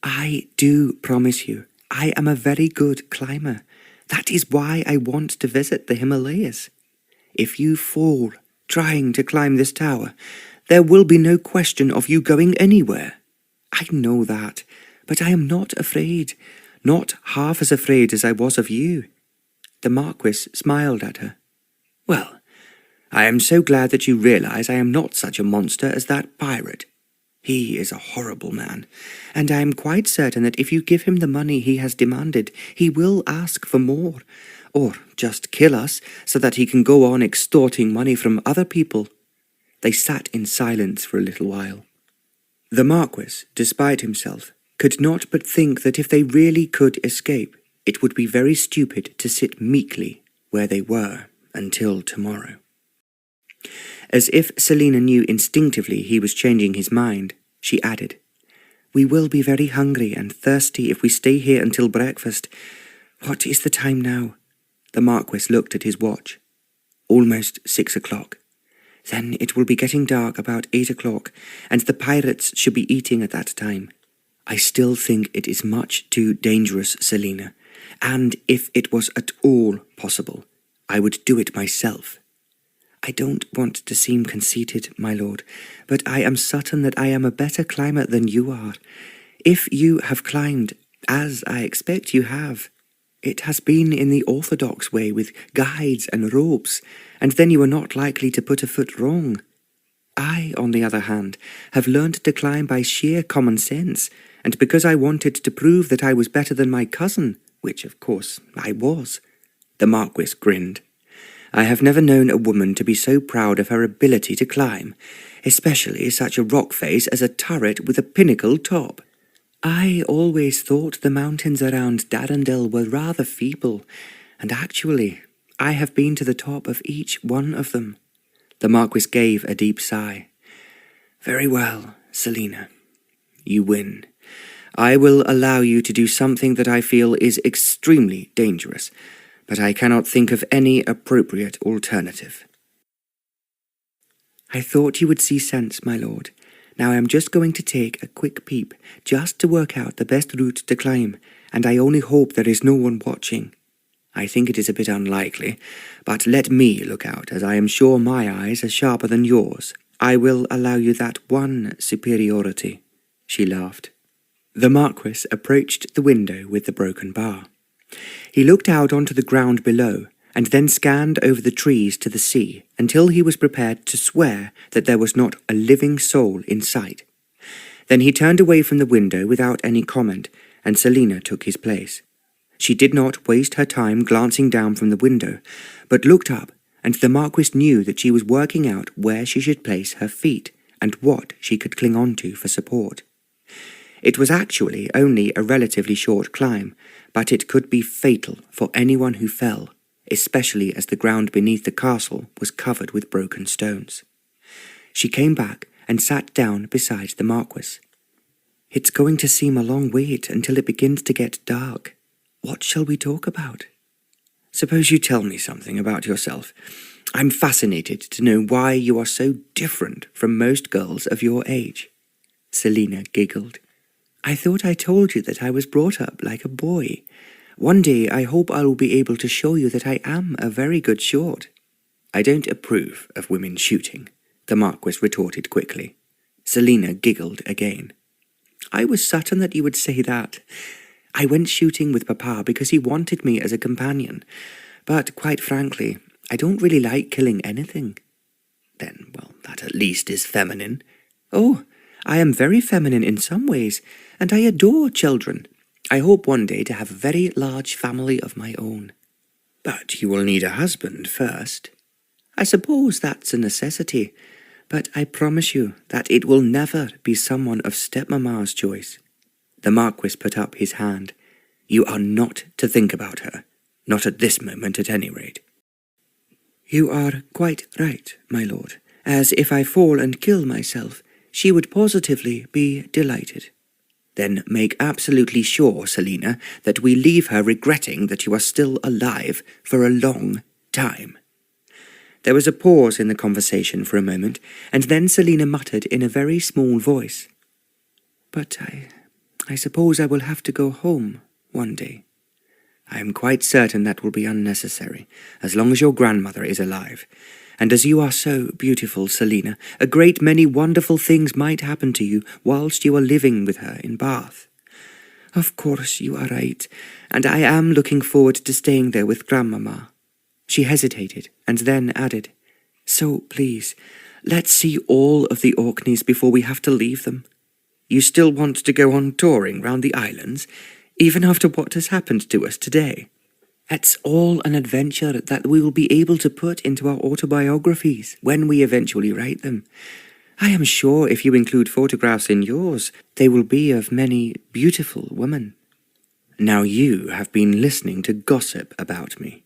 I do promise you, I am a very good climber. That is why I want to visit the Himalayas. If you fall trying to climb this tower, there will be no question of you going anywhere. I know that, but I am not afraid, not half as afraid as I was of you." The Marquis smiled at her. "Well, I am so glad that you realize I am not such a monster as that pirate. He is a horrible man, and I am quite certain that if you give him the money he has demanded, he will ask for more, or just kill us so that he can go on extorting money from other people." They sat in silence for a little while. The Marquis, despite himself, could not but think that if they really could escape, it would be very stupid to sit meekly where they were until tomorrow. As if Celina knew instinctively he was changing his mind, she added, "We will be very hungry and thirsty if we stay here until breakfast. What is the time now?" The Marquis looked at his watch. "Almost 6 o'clock. Then it will be getting dark about 8 o'clock, and the pirates should be eating at that time. I still think it is much too dangerous, Celina, and if it was at all possible, I would do it myself. I don't want to seem conceited, my lord, but I am certain that I am a better climber than you are. If you have climbed, as I expect you have, it has been in the orthodox way with guides and ropes, and then you are not likely to put a foot wrong. I, on the other hand, have learned to climb by sheer common sense, and because I wanted to prove that I was better than my cousin, which, of course, I was." The Marquis grinned. "I have never known a woman to be so proud of her ability to climb, especially such a rock face as a turret with a pinnacle top. I always thought the mountains around Darendell were rather feeble, and actually, I have been to the top of each one of them." The Marquis gave a deep sigh. "Very well, Celina. You win. I will allow you to do something that I feel is extremely dangerous, but I cannot think of any appropriate alternative." "I thought you would see sense, my lord. Now I am just going to take a quick peep, just to work out the best route to climb, and I only hope there is no one watching. I think it is a bit unlikely, but let me look out, as I am sure my eyes are sharper than yours. I will allow you that one superiority." She laughed. The Marquis approached the window with the broken bar. He looked out onto the ground below, and then scanned over the trees to the sea until he was prepared to swear that there was not a living soul in sight. Then he turned away from the window without any comment, and Celina took his place. She did not waste her time glancing down from the window, but looked up, and the Marquis knew that she was working out where she should place her feet and what she could cling on to for support. It was actually only a relatively short climb, but it could be fatal for anyone who fell, especially as the ground beneath the castle was covered with broken stones. She came back and sat down beside the Marquis. "It's going to seem a long wait until it begins to get dark. What shall we talk about?" "Suppose you tell me something about yourself. I'm fascinated to know why you are so different from most girls of your age." Celina giggled. "I thought I told you that I was brought up like a boy. One day I hope I will be able to show you that I am a very good shot." "I don't approve of women shooting," the Marquis retorted quickly. Celina giggled again. "I was certain that you would say that. I went shooting with Papa because he wanted me as a companion, but quite frankly, I don't really like killing anything." "Then, well, that at least is feminine." "Oh, I am very feminine in some ways, and I adore children. I hope one day to have a very large family of my own." "But you will need a husband first." "I suppose that's a necessity, but I promise you that it will never be someone of stepmamma's choice." The Marquis put up his hand. "You are not to think about her, not at this moment at any rate." "You are quite right, my lord, as if I fall and kill myself, she would positively be delighted." "Then make absolutely sure, Celina, that we leave her regretting that you are still alive for a long time." There was a pause in the conversation for a moment, and then Celina muttered in a very small voice, "But I suppose I will have to go home one day." "I am quite certain that will be unnecessary, as long as your grandmother is alive. And as you are so beautiful, Celina, a great many wonderful things might happen to you whilst you are living with her in Bath." "Of course you are right, and I am looking forward to staying there with Grandmamma." She hesitated, and then added, So please, let's see all of the Orkneys before we have to leave them. You still want to go on touring round the islands, even after what has happened to us today? It's all an adventure that we will be able to put into our autobiographies when we eventually write them. I am sure if you include photographs in yours, they will be of many beautiful women. Now you have been listening to gossip about me.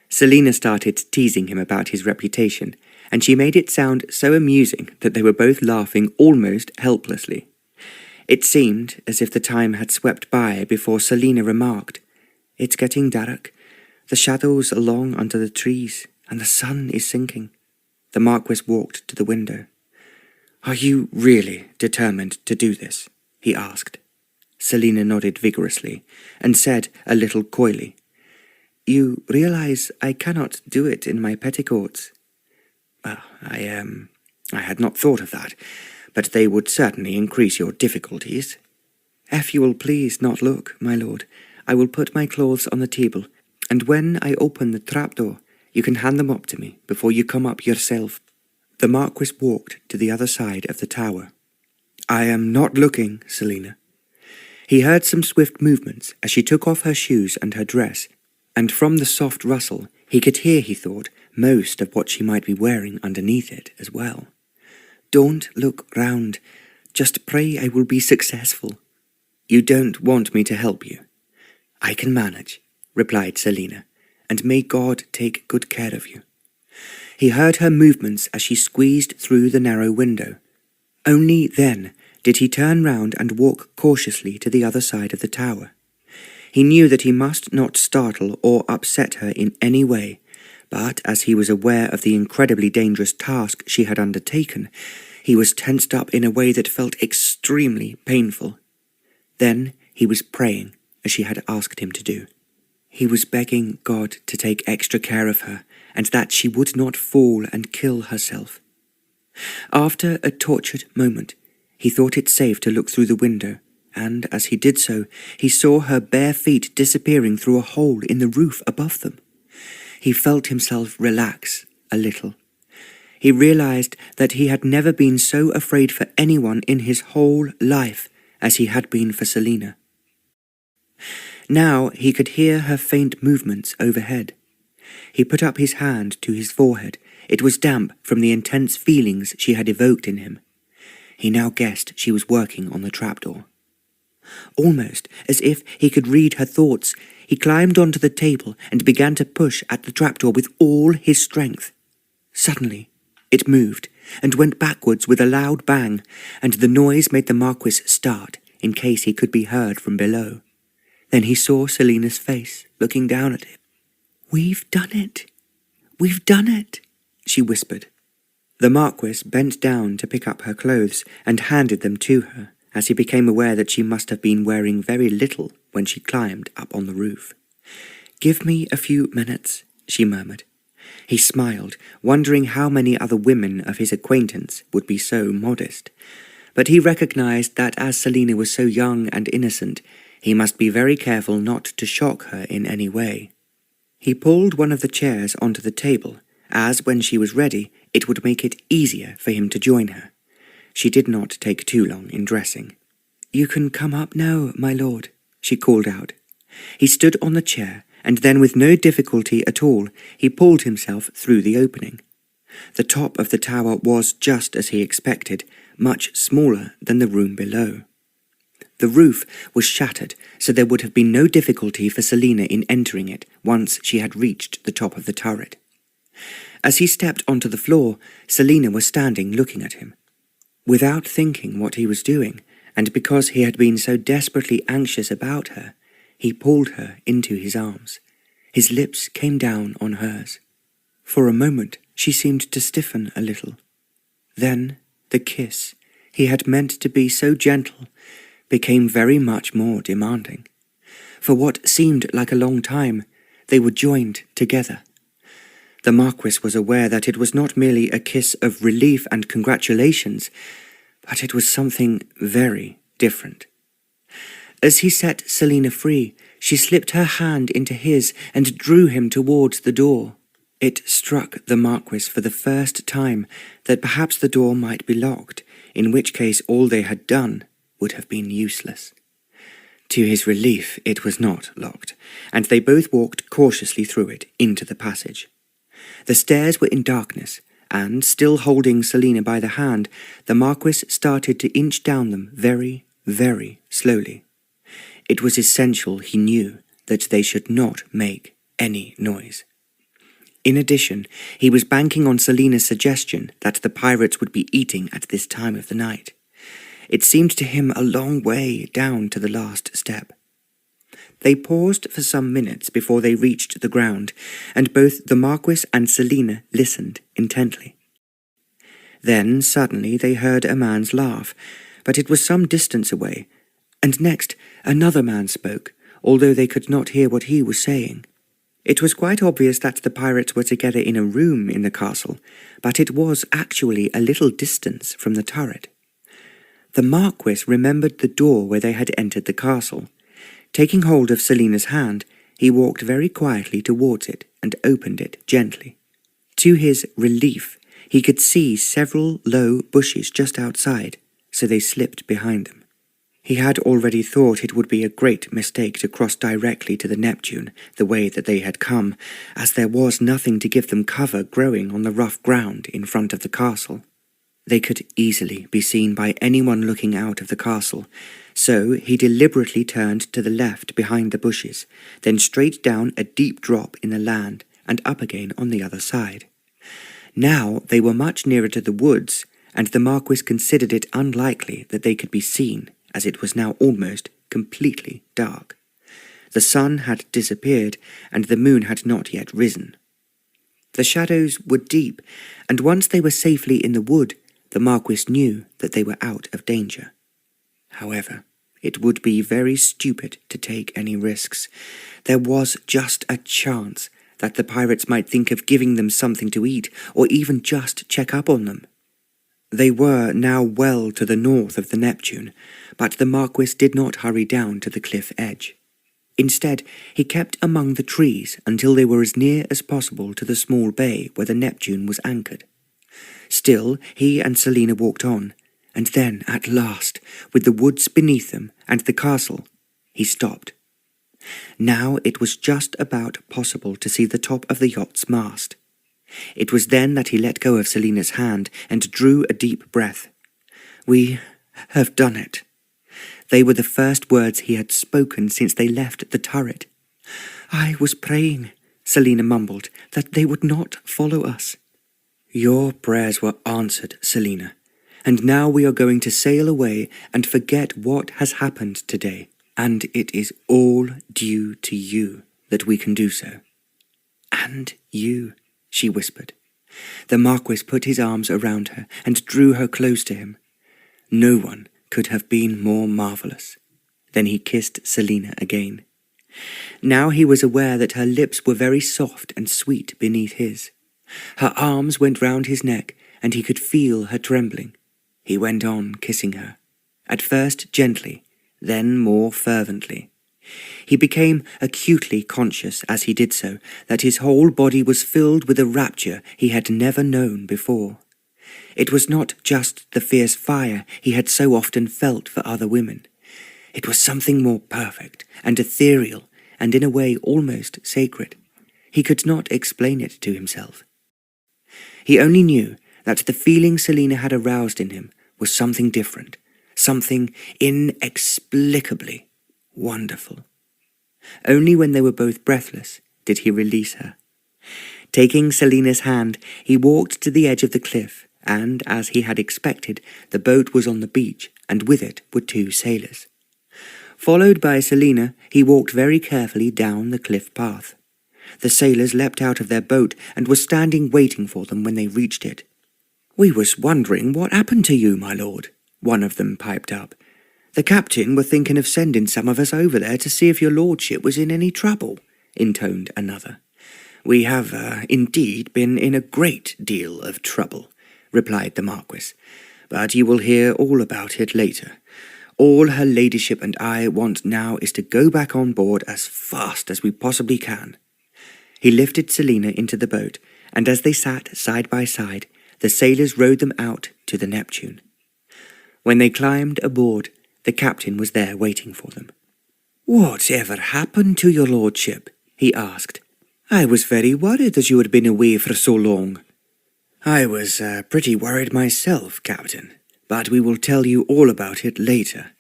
Celina started teasing him about his reputation, and she made it sound so amusing that they were both laughing almost helplessly. It seemed as if the time had swept by before Celina remarked, "It's getting dark. The shadows are long under the trees, and the sun is sinking." The Marquis walked to the window. "Are you really determined to do this?" he asked. Celina nodded vigorously, and said a little coyly, "You realize I cannot do it in my petticoats." "Well, I had not thought of that, but they would certainly increase your difficulties." "If you will please not look, my lord, I will put my clothes on the table, and when I open the trapdoor, you can hand them up to me before you come up yourself." The Marquis walked to the other side of the tower. "I am not looking, Celina." He heard some swift movements as she took off her shoes and her dress, and from the soft rustle he could hear, he thought, most of what she might be wearing underneath it as well. "Don't look round. Just pray I will be successful." "You don't want me to help you?" "I can manage," replied Celina, "and may God take good care of you." He heard her movements as she squeezed through the narrow window. Only then did he turn round and walk cautiously to the other side of the tower. He knew that he must not startle or upset her in any way, but as he was aware of the incredibly dangerous task she had undertaken, he was tensed up in a way that felt extremely painful. Then he was praying, as she had asked him to do. He was begging God to take extra care of her, and that she would not fall and kill herself. After a tortured moment, he thought it safe to look through the window, and as he did so, he saw her bare feet disappearing through a hole in the roof above them. He felt himself relax a little. He realized that he had never been so afraid for anyone in his whole life as he had been for Celina. Now he could hear her faint movements overhead. He put up his hand to his forehead. It was damp from the intense feelings she had evoked in him. He now guessed she was working on the trapdoor. Almost as if he could read her thoughts, he climbed onto the table and began to push at the trapdoor with all his strength. Suddenly, it moved and went backwards with a loud bang, and the noise made the Marquis start in case he could be heard from below. Then he saw Celina's face looking down at him. "We've done it! We've done it!" she whispered. The Marquis bent down to pick up her clothes and handed them to her, as he became aware that she must have been wearing very little when she climbed up on the roof. "Give me a few minutes," she murmured. He smiled, wondering how many other women of his acquaintance would be so modest. But he recognized that as Celina was so young and innocent, he must be very careful not to shock her in any way. He pulled one of the chairs onto the table, as when she was ready, it would make it easier for him to join her. She did not take too long in dressing. "You can come up now, my lord," she called out. He stood on the chair, and then with no difficulty at all, he pulled himself through the opening. The top of the tower was just as he expected, much smaller than the room below. The roof was shattered, so there would have been no difficulty for Celina in entering it once she had reached the top of the turret. As he stepped onto the floor, Celina was standing looking at him. Without thinking what he was doing, and because he had been so desperately anxious about her, he pulled her into his arms. His lips came down on hers. For a moment she seemed to stiffen a little. Then the kiss, he had meant to be so gentle, became very much more demanding. For what seemed like a long time, they were joined together. The Marquis was aware that it was not merely a kiss of relief and congratulations, but it was something very different. As he set Celina free, she slipped her hand into his and drew him towards the door. It struck the Marquis for the first time that perhaps the door might be locked, in which case all they had done would have been useless. To his relief, it was not locked, and they both walked cautiously through it into the passage. The stairs were in darkness, and, still holding Celina by the hand, the Marquis started to inch down them very, very slowly. It was essential, he knew, that they should not make any noise. In addition, he was banking on Celina's suggestion that the pirates would be eating at this time of the night. It seemed to him a long way down to the last step. They paused for some minutes before they reached the ground, and both the Marquis and Celina listened intently. Then suddenly they heard a man's laugh, but it was some distance away, and next another man spoke, although they could not hear what he was saying. It was quite obvious that the pirates were together in a room in the castle, but it was actually a little distance from the turret. The Marquis remembered the door where they had entered the castle. Taking hold of Celina's hand, he walked very quietly towards it and opened it gently. To his relief, he could see several low bushes just outside, so they slipped behind them. He had already thought it would be a great mistake to cross directly to the Neptune the way that they had come, as there was nothing to give them cover growing on the rough ground in front of the castle. They could easily be seen by anyone looking out of the castle, so he deliberately turned to the left behind the bushes, then straight down a deep drop in the land and up again on the other side. Now they were much nearer to the woods, and the Marquis considered it unlikely that they could be seen, as it was now almost completely dark. The sun had disappeared, and the moon had not yet risen. The shadows were deep, and once they were safely in the wood, the Marquis knew that they were out of danger. However, it would be very stupid to take any risks. There was just a chance that the pirates might think of giving them something to eat, or even just check up on them. They were now well to the north of the Neptune, but the Marquis did not hurry down to the cliff edge. Instead, he kept among the trees until they were as near as possible to the small bay where the Neptune was anchored. Still, he and Celina walked on, and then, at last, with the woods beneath them and the castle, he stopped. Now it was just about possible to see the top of the yacht's mast. It was then that he let go of Celina's hand and drew a deep breath. "We have done it." They were the first words he had spoken since they left the turret. "I was praying," Celina mumbled, "that they would not follow us." "Your prayers were answered, Celina, and now we are going to sail away and forget what has happened today, and it is all due to you that we can do so." "And you," she whispered. The Marquis put his arms around her and drew her close to him. No one could have been more marvellous. Then he kissed Celina again. Now he was aware that her lips were very soft and sweet beneath his. Her arms went round his neck, and he could feel her trembling. He went on kissing her, at first gently, then more fervently. He became acutely conscious as he did so that his whole body was filled with a rapture he had never known before. It was not just the fierce fire he had so often felt for other women. It was something more perfect and ethereal and in a way almost sacred. He could not explain it to himself. He only knew that the feeling Celina had aroused in him was something different, something inexplicably wonderful. Only when they were both breathless did he release her. Taking Celina's hand, he walked to the edge of the cliff, and, as he had expected, the boat was on the beach, and with it were two sailors. Followed by Celina, he walked very carefully down the cliff path. The sailors leapt out of their boat and were standing waiting for them when they reached it. "We was wondering what happened to you, my lord," one of them piped up. "The captain were thinking of sending some of us over there to see if your lordship was in any trouble," intoned another. "We have, indeed been in a great deal of trouble," replied the Marquis, "but you will hear all about it later. All her ladyship and I want now is to go back on board as fast as we possibly can." He lifted Celina into the boat, and as they sat side by side, the sailors rowed them out to the Neptune. When they climbed aboard, the captain was there waiting for them. "Whatever happened to your lordship?" he asked. "I was very worried as you had been away for so long." "I was pretty worried myself, Captain, but we will tell you all about it later.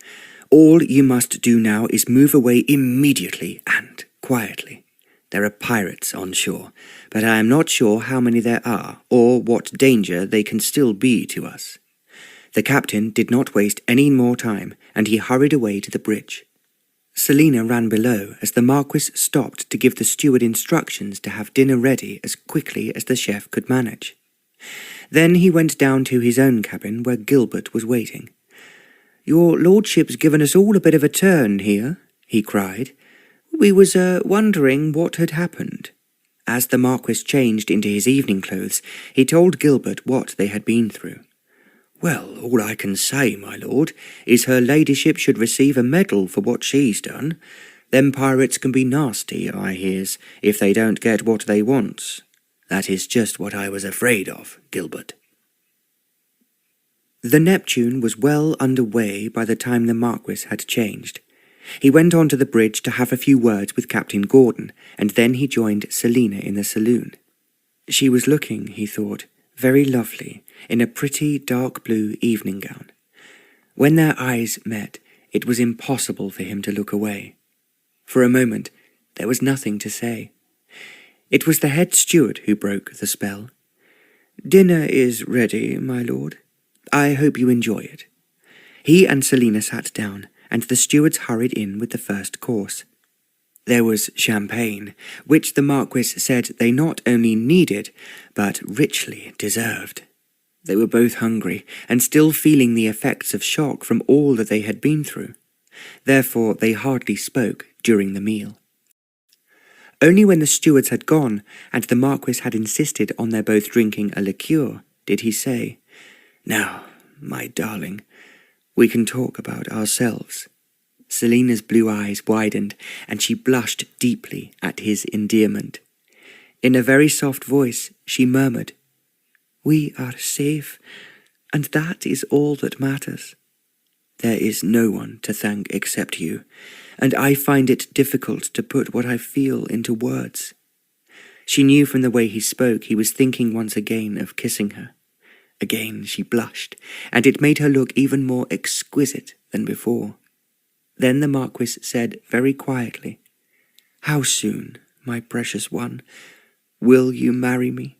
All you must do now is move away immediately and quietly. There are pirates on shore, but I am not sure how many there are, or what danger they can still be to us." The captain did not waste any more time, and he hurried away to the bridge. Celina ran below as the Marquis stopped to give the steward instructions to have dinner ready as quickly as the chef could manage. Then he went down to his own cabin where Gilbert was waiting. "Your lordship's given us all a bit of a turn here," he cried. "We was wondering what had happened." As the Marquis changed into his evening clothes, he told Gilbert what they had been through. "Well, all I can say, my lord, is her ladyship should receive a medal for what she's done. Them pirates can be nasty, I hears, if they don't get what they want. That is just what I was afraid of, Gilbert." The Neptune was well under way by the time the Marquis had changed. He went on to the bridge to have a few words with Captain Gordon, and then he joined Celina in the saloon. She was looking, he thought, very lovely, in a pretty dark blue evening gown. When their eyes met, it was impossible for him to look away. For a moment, there was nothing to say. It was the head steward who broke the spell. "Dinner is ready, my lord. I hope you enjoy it." He and Celina sat down, and the stewards hurried in with the first course. There was champagne, which the Marquis said they not only needed, but richly deserved. They were both hungry, and still feeling the effects of shock from all that they had been through. Therefore they hardly spoke during the meal. Only when the stewards had gone, and the Marquis had insisted on their both drinking a liqueur, did he say, "Now, my darling, we can talk about ourselves." Celina's blue eyes widened, and she blushed deeply at his endearment. In a very soft voice, she murmured, "We are safe, and that is all that matters." "There is no one to thank except you, and I find it difficult to put what I feel into words." She knew from the way he spoke he was thinking once again of kissing her. Again she blushed, and it made her look even more exquisite than before. Then the Marquis said very quietly, "How soon, my precious one, will you marry me?"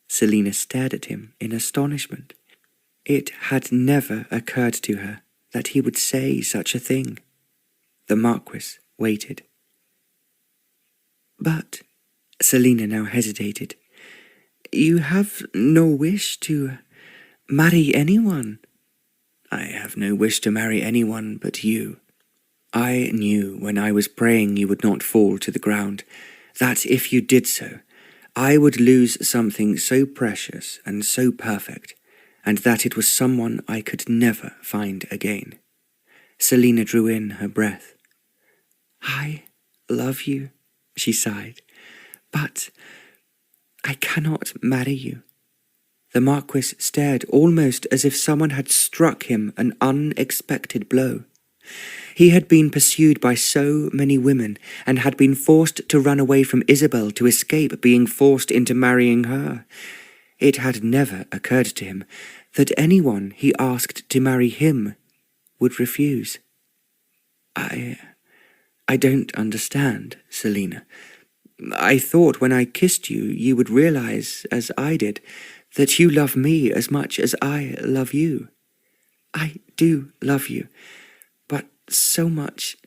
Celina stared at him in astonishment. It had never occurred to her that he would say such a thing. The Marquis waited. "But," Celina now hesitated, "you have no wish to marry anyone?" "I have no wish to marry anyone but you. I knew when I was praying you would not fall to the ground, that if you did so, I would lose something so precious and so perfect, and that it was someone I could never find again." Celina drew in her breath. "I love you," she sighed, "but I cannot marry you." The Marquis stared almost as if someone had struck him an unexpected blow. He had been pursued by so many women, and had been forced to run away from Isobel to escape being forced into marrying her. It had never occurred to him that anyone he asked to marry him would refuse. I don't understand, Celina. I thought when I kissed you, you would realize, as I did, that you love me as much as I love you. I do love you, but so much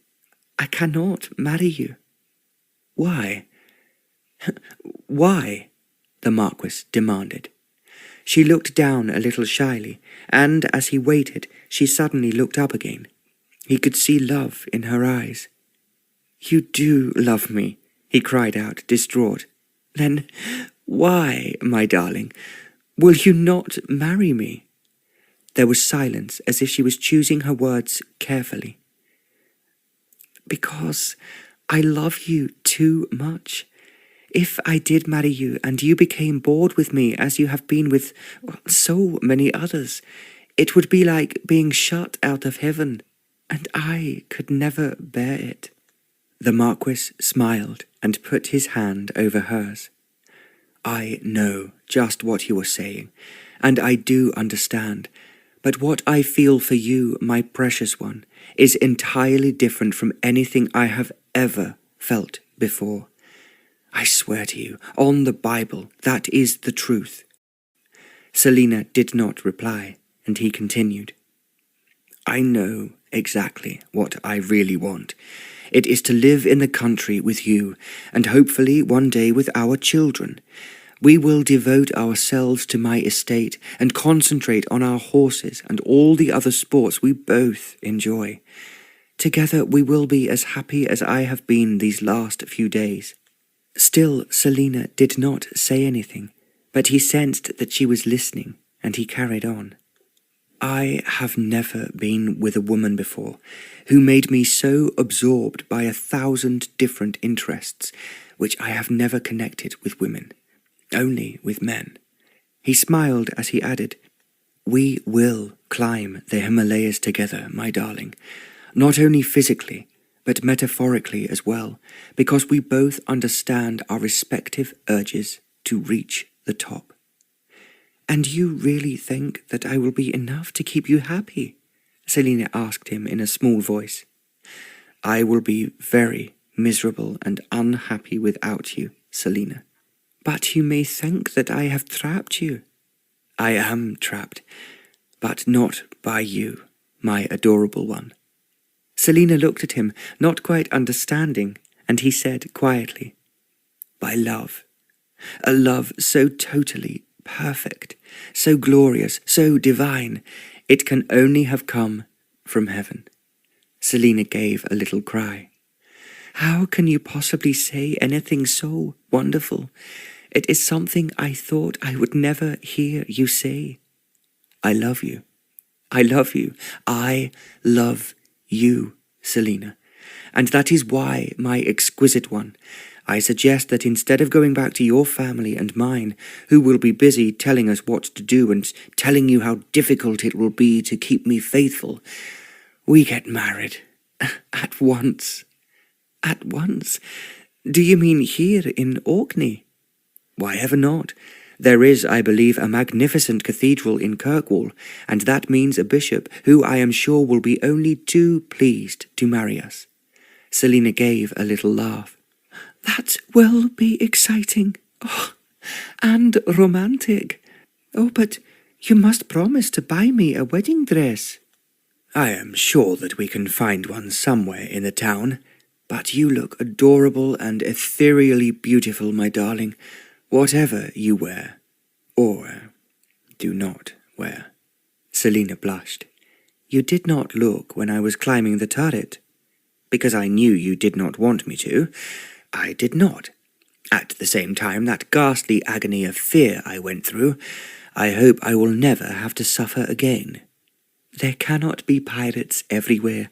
I cannot marry you." "Why? Why?" the Marquis demanded. She looked down a little shyly, and as he waited, she suddenly looked up again. He could see love in her eyes. "You do love me," he cried out, distraught. "Then why, my darling, will you not marry me?" There was silence, as if she was choosing her words carefully. "Because I love you too much. If I did marry you and you became bored with me as you have been with so many others, it would be like being shut out of heaven, and I could never bear it." The Marquis smiled and put his hand over hers. "I know just what you are saying, and I do understand, but what I feel for you, my precious one, is entirely different from anything I have ever felt before. I swear to you, on the Bible, that is the truth." Celina did not reply, and he continued, "I know exactly what I really want. It is to live in the country with you, and hopefully one day with our children. We will devote ourselves to my estate and concentrate on our horses and all the other sports we both enjoy. Together we will be as happy as I have been these last few days." Still, Celina did not say anything, but he sensed that she was listening, and he carried on. "I have never been with a woman before who made me so absorbed by 1,000 different interests, which I have never connected with women, only with men." He smiled as he added, "We will climb the Himalayas together, my darling, not only physically, but metaphorically as well, because we both understand our respective urges to reach the top." "And you really think that I will be enough to keep you happy?" Celina asked him in a small voice. "I will be very miserable and unhappy without you, Celina." "But you may think that I have trapped you." "I am trapped, but not by you, my adorable one." Celina looked at him, not quite understanding, and he said quietly, "By love. A love so totally perfect, so glorious, so divine, it can only have come from heaven." Celina gave a little cry. "How can you possibly say anything so wonderful? It is something I thought I would never hear you say." "I love you. I love you. I love you, Celina. And that is why, my exquisite one, I suggest that instead of going back to your family and mine, who will be busy telling us what to do and telling you how difficult it will be to keep me faithful, we get married. At once." "At once? Do you mean here in Orkney?" "Why ever not? There is, I believe, a magnificent cathedral in Kirkwall, and that means a bishop who I am sure will be only too pleased to marry us." Celina gave a little laugh. "That will be exciting. Oh, and romantic. Oh, but you must promise to buy me a wedding dress." "I am sure that we can find one somewhere in the town, but you look adorable and ethereally beautiful, my darling, whatever you wear, or do not wear." Celina blushed. "You did not look when I was climbing the turret." "Because I knew you did not want me to. I did not. At the same time, that ghastly agony of fear I went through, I hope I will never have to suffer again." "There cannot be pirates everywhere,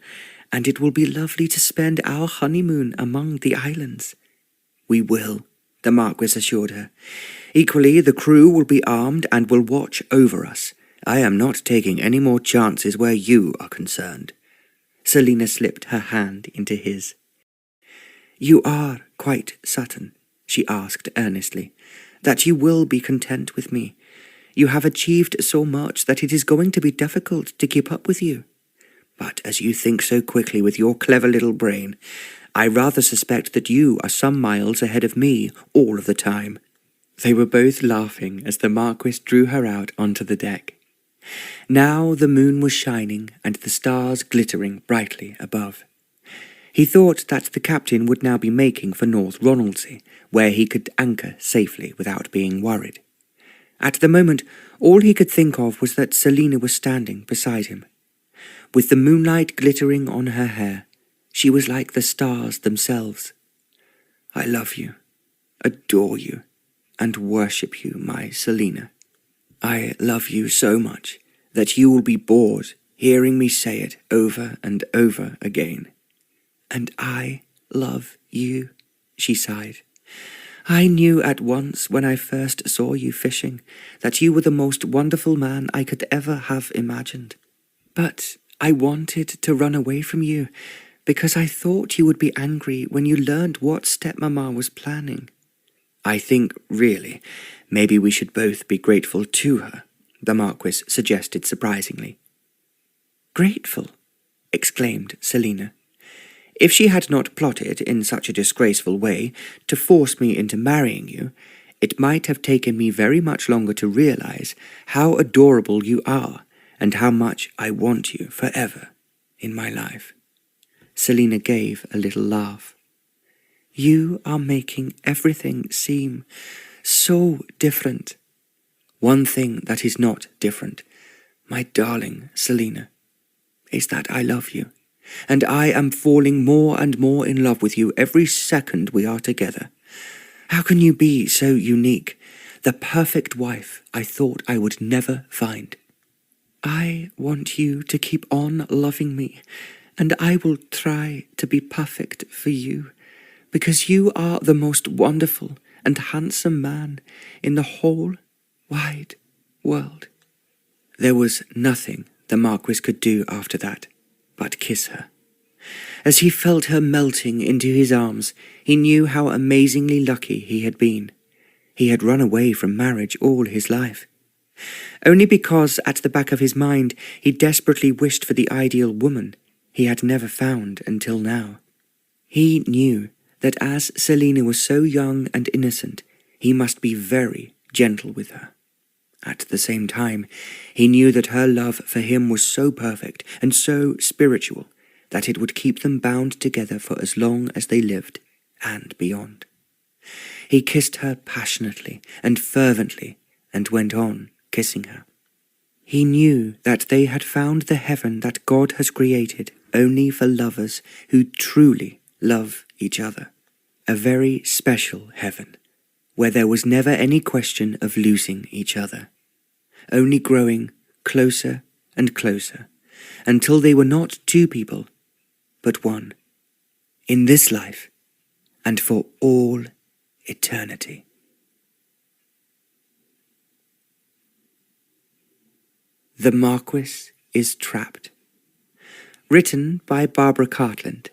and it will be lovely to spend our honeymoon among the islands." "We will," the Marquis assured her. "Equally, the crew will be armed and will watch over us. I am not taking any more chances where you are concerned." Celina slipped her hand into his. "You are quite certain," she asked earnestly, "that you will be content with me? You have achieved so much that it is going to be difficult to keep up with you. But as you think so quickly with your clever little brain, I rather suspect that you are some miles ahead of me all of the time." They were both laughing as the Marquis drew her out onto the deck. Now the moon was shining and the stars glittering brightly above. He thought that the captain would now be making for North Ronaldsay, where he could anchor safely without being worried. At the moment, all he could think of was that Celina was standing beside him. With the moonlight glittering on her hair, she was like the stars themselves. "I love you, adore you, and worship you, my Celina. I love you so much that you will be bored hearing me say it over and over again." "And I love you," she sighed. I knew at once when I first saw you fishing that you were the most wonderful man I could ever have imagined. But I wanted to run away from you because I thought you would be angry when you learned what stepmamma was planning. I think, really, maybe we should both be grateful to her, the Marquis suggested surprisingly. Grateful? Exclaimed Celina. If she had not plotted in such a disgraceful way to force me into marrying you, it might have taken me very much longer to realize how adorable you are and how much I want you forever in my life. Celina gave a little laugh. You are making everything seem so different. One thing that is not different, my darling Celina, is that I love you, and I am falling more and more in love with you every second we are together. How can you be so unique, the perfect wife I thought I would never find? I want you to keep on loving me, and I will try to be perfect for you, because you are the most wonderful and handsome man in the whole wide world. There was nothing the Marquis could do after that but kiss her. As he felt her melting into his arms, he knew how amazingly lucky he had been. He had run away from marriage all his life. Only because at the back of his mind he desperately wished for the ideal woman he had never found until now. He knew that as Celina was so young and innocent, he must be very gentle with her. At the same time, he knew that her love for him was so perfect and so spiritual that it would keep them bound together for as long as they lived and beyond. He kissed her passionately and fervently and went on kissing her. He knew that they had found the heaven that God has created only for lovers who truly love each other. A very special heaven, where there was never any question of losing each other, only growing closer and closer, until they were not two people, but one, in this life and for all eternity. The Marquis is Trapped. Written by Barbara Cartland.